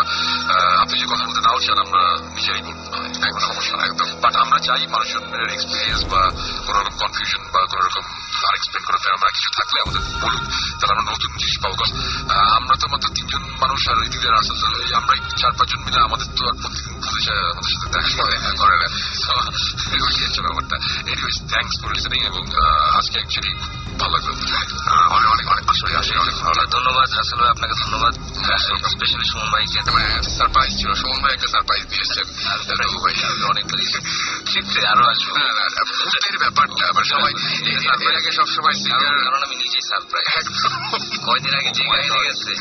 আপনি যে কথা বলতে নাও চান আমরা নিজেরাই বলবো, কোনো সমস্যা না একদম। বাট আমরা চাই মানুষজনের এক্সপিরিয়েন্স বা কোনো রকম কনফিউশন বা কোনো রকম আনএক্সপেক্ট করে আমরা কিছু থাকলে আমাদের বলুন, তাহলে আমরা নতুন জিনিস পাবো। কারণ আমরা তো মাত্র 3 জন মানুষ, আর এদিকে আসলে আমরা 4-5 জন মিলে, আমাদের তো আর প্রত্যেকদিন আমাদের সাথে দেখা করে না, ব্যাপারটা। Anyways, thanks for listening. এবং আজকে অ্যাকচুয়ালি ভালো লাগলো, অনেক আসলে অনেক ভালো লাগে। ধন্যবাদ রাসেল ভাই, আপনাকে ধন্যবাদ, স্পেশালি সুমন ভাইকে। সারপ্রাইজ ছিল, সুমন ভাই একটা সারপ্রাইজ দিয়েছেন, অনেক শিখতে আরো আসবো। ভূতের ব্যাপারটা আবার সবাই এর আগে সবসময়, কারণ আমি নিজেই সারপ্রাইজ। কয়দিন আগে যে গাড়ি গেছে,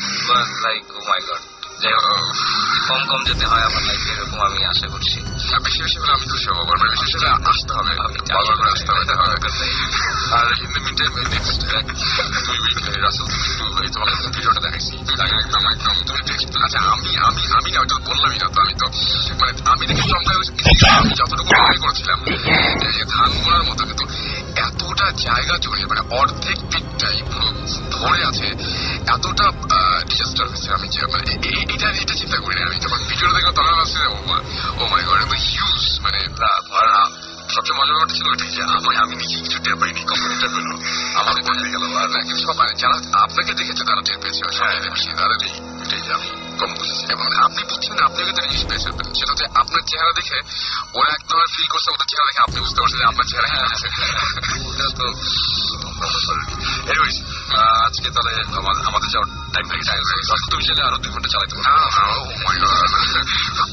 লাইক ও মাই গড। যাই হোক, কম যেতে হয় আমার লাইফে, এরকম আমি আশা করছি। বেশি বেশি করে আমি খুশি হবো, বেশি বেশি করে আসতে হবে, আসতে হবে। আর in the meantime next 2 week Rasel তুমি একটু তোমার ভিডিওটা দেখাইছি, একদম তুমি টেক্সট। আচ্ছা, আমি না ওটা বললামই না, তো আমি তো মানে আমি দেখে চমকাই, আমি যতটুকু মনে করছিলাম যে ধান গোড়ার মতো, কিন্তু এতটা জায়গা জুড়ে, মানে অর্ধেক দিকটাই পুরো ধরে আছে, এতটা ডিজাস্টার হয়েছে। আমি যে মানে এটা চিন্তা করি না, আমি যখন ভিডিও দেখো তখন ভাবছি ও মাই গড, এত হিউজ। মানে সবচেয়ে মজার ব্যাপারটা ছিল এটাই যে আমি নিজে কিছু টের পাইনি, কম্পিউটার পেলো আমাদের বলতে গেল। আর কিন্তু সব যারা আপনাকে দেখেছে তারা টের পেয়েছে, তাদের এটাই আমি কম বুঝেছি। এবং আপনি বুঝছেন না, আপনি কিন্তু জিনিস পেয়েছেন, সেটা হচ্ছে আপনার চেহারা দেখে ওরা একদম ফিল করছে, ওদের চেহারা দেখে আপনি বুঝতে পারছেন যে আপনার চেহারা আছে। ওটা তো এনিওয়েজ, আজকে তাহলে আমাদের যাওয়ার টাইম লেগে যায়। তুমি চাইলে আরো 2 ঘন্টা চালাইতে পারো,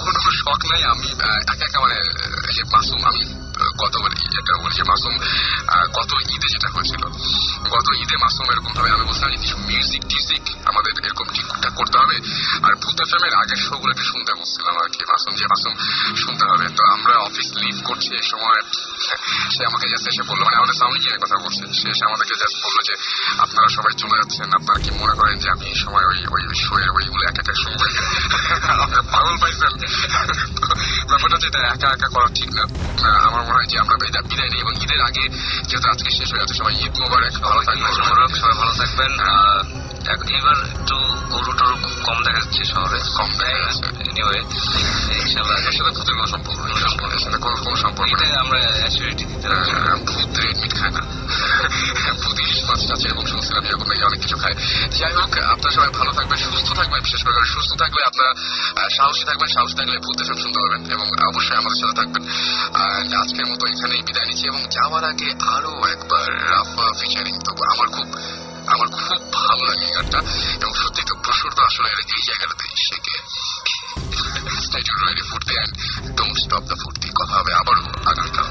কোনো শখ নাই। আমি একা মানে মাসুম, আমি গত যেটা বলি যে মাসুম গত ঈদে যেটা হয়েছিল, গত ঈদে মাসুম এরকম ভাবে আমি বলছিলাম কিছু মিউজিক টিউজিক আমাদের এরকম ঠিকঠাক করতে হবে, আর ভূত এফএমের আগের শো গুলো একটু শুনতে বলছিলাম আর কি, মাসুম শুনতে হবে। তো আমরা অফিস লিভ করছি এই সময়, সে আমাকে জাস্ট এসে বললো, মানে আমাদের সাউন্ড ইঞ্জিনিয়ারের কথা বলছে, সে এসে আমাদেরকে জাস্ট বললো যে আপনারা সবাই চলে যাচ্ছেন, আপনারা কি মনে করেন যে আমি এই সময় ওই শো এর ওইগুলো এক শুনবো? আপনারা পাগল পাইছেন? ব্যাপারটা যেটা একা করা ঠিক না। আমার মনে হয় যে আমরা বিদায় নিই, এবং ঈদের আগে যেহেতু আজকে শেষ হয়ে যাচ্ছে, সবাই ঈদ মোবারক, ভালো থাকবেন, সবাই ভালো থাকবেন। এবার একটু গরু টরু কম দেখা যাচ্ছে শহরে, কম দেখা যাচ্ছে। এনিওয়ে ইনশাআল্লাহ এর সাথে ভূতের কোনো সম্পর্ক নেই, কোনো সম্পর্ক নেই, আমরা অ্যাসিউরিটি দিতে পারি। ভূত রেড মিট খায় না, পুলিশ মাছ টাছ এরকম শুনছিলাম, এরকম নাকি অনেক কিছু খায়। যাই হোক, আপনারা সবাই ভালো থাকবেন, সুস্থ থাকবেন, বিশেষ করে সুস্থ থাকলে আপনারা সাহসী থাকবেন, সাহসী থাকলে ভূত এসব শুনতে পারবেন, এবং অবশ্যই আমাদের সাথে থাকবেন। আর আজকের মতো এখানেই বিদায় নিচ্ছি, এবং যাওয়ার আগে আরো একবার রাফা ফিচারিং তো আমার খুব ভালো লাগে এই গানটা, এবং সত্যি একটু প্রসর তো আসলে এই জায়গাটাতে শেখে। Stay tuned, ready for the end. Don't stop the ফুর্তি। কথা হবে আবারও আগামীকাল।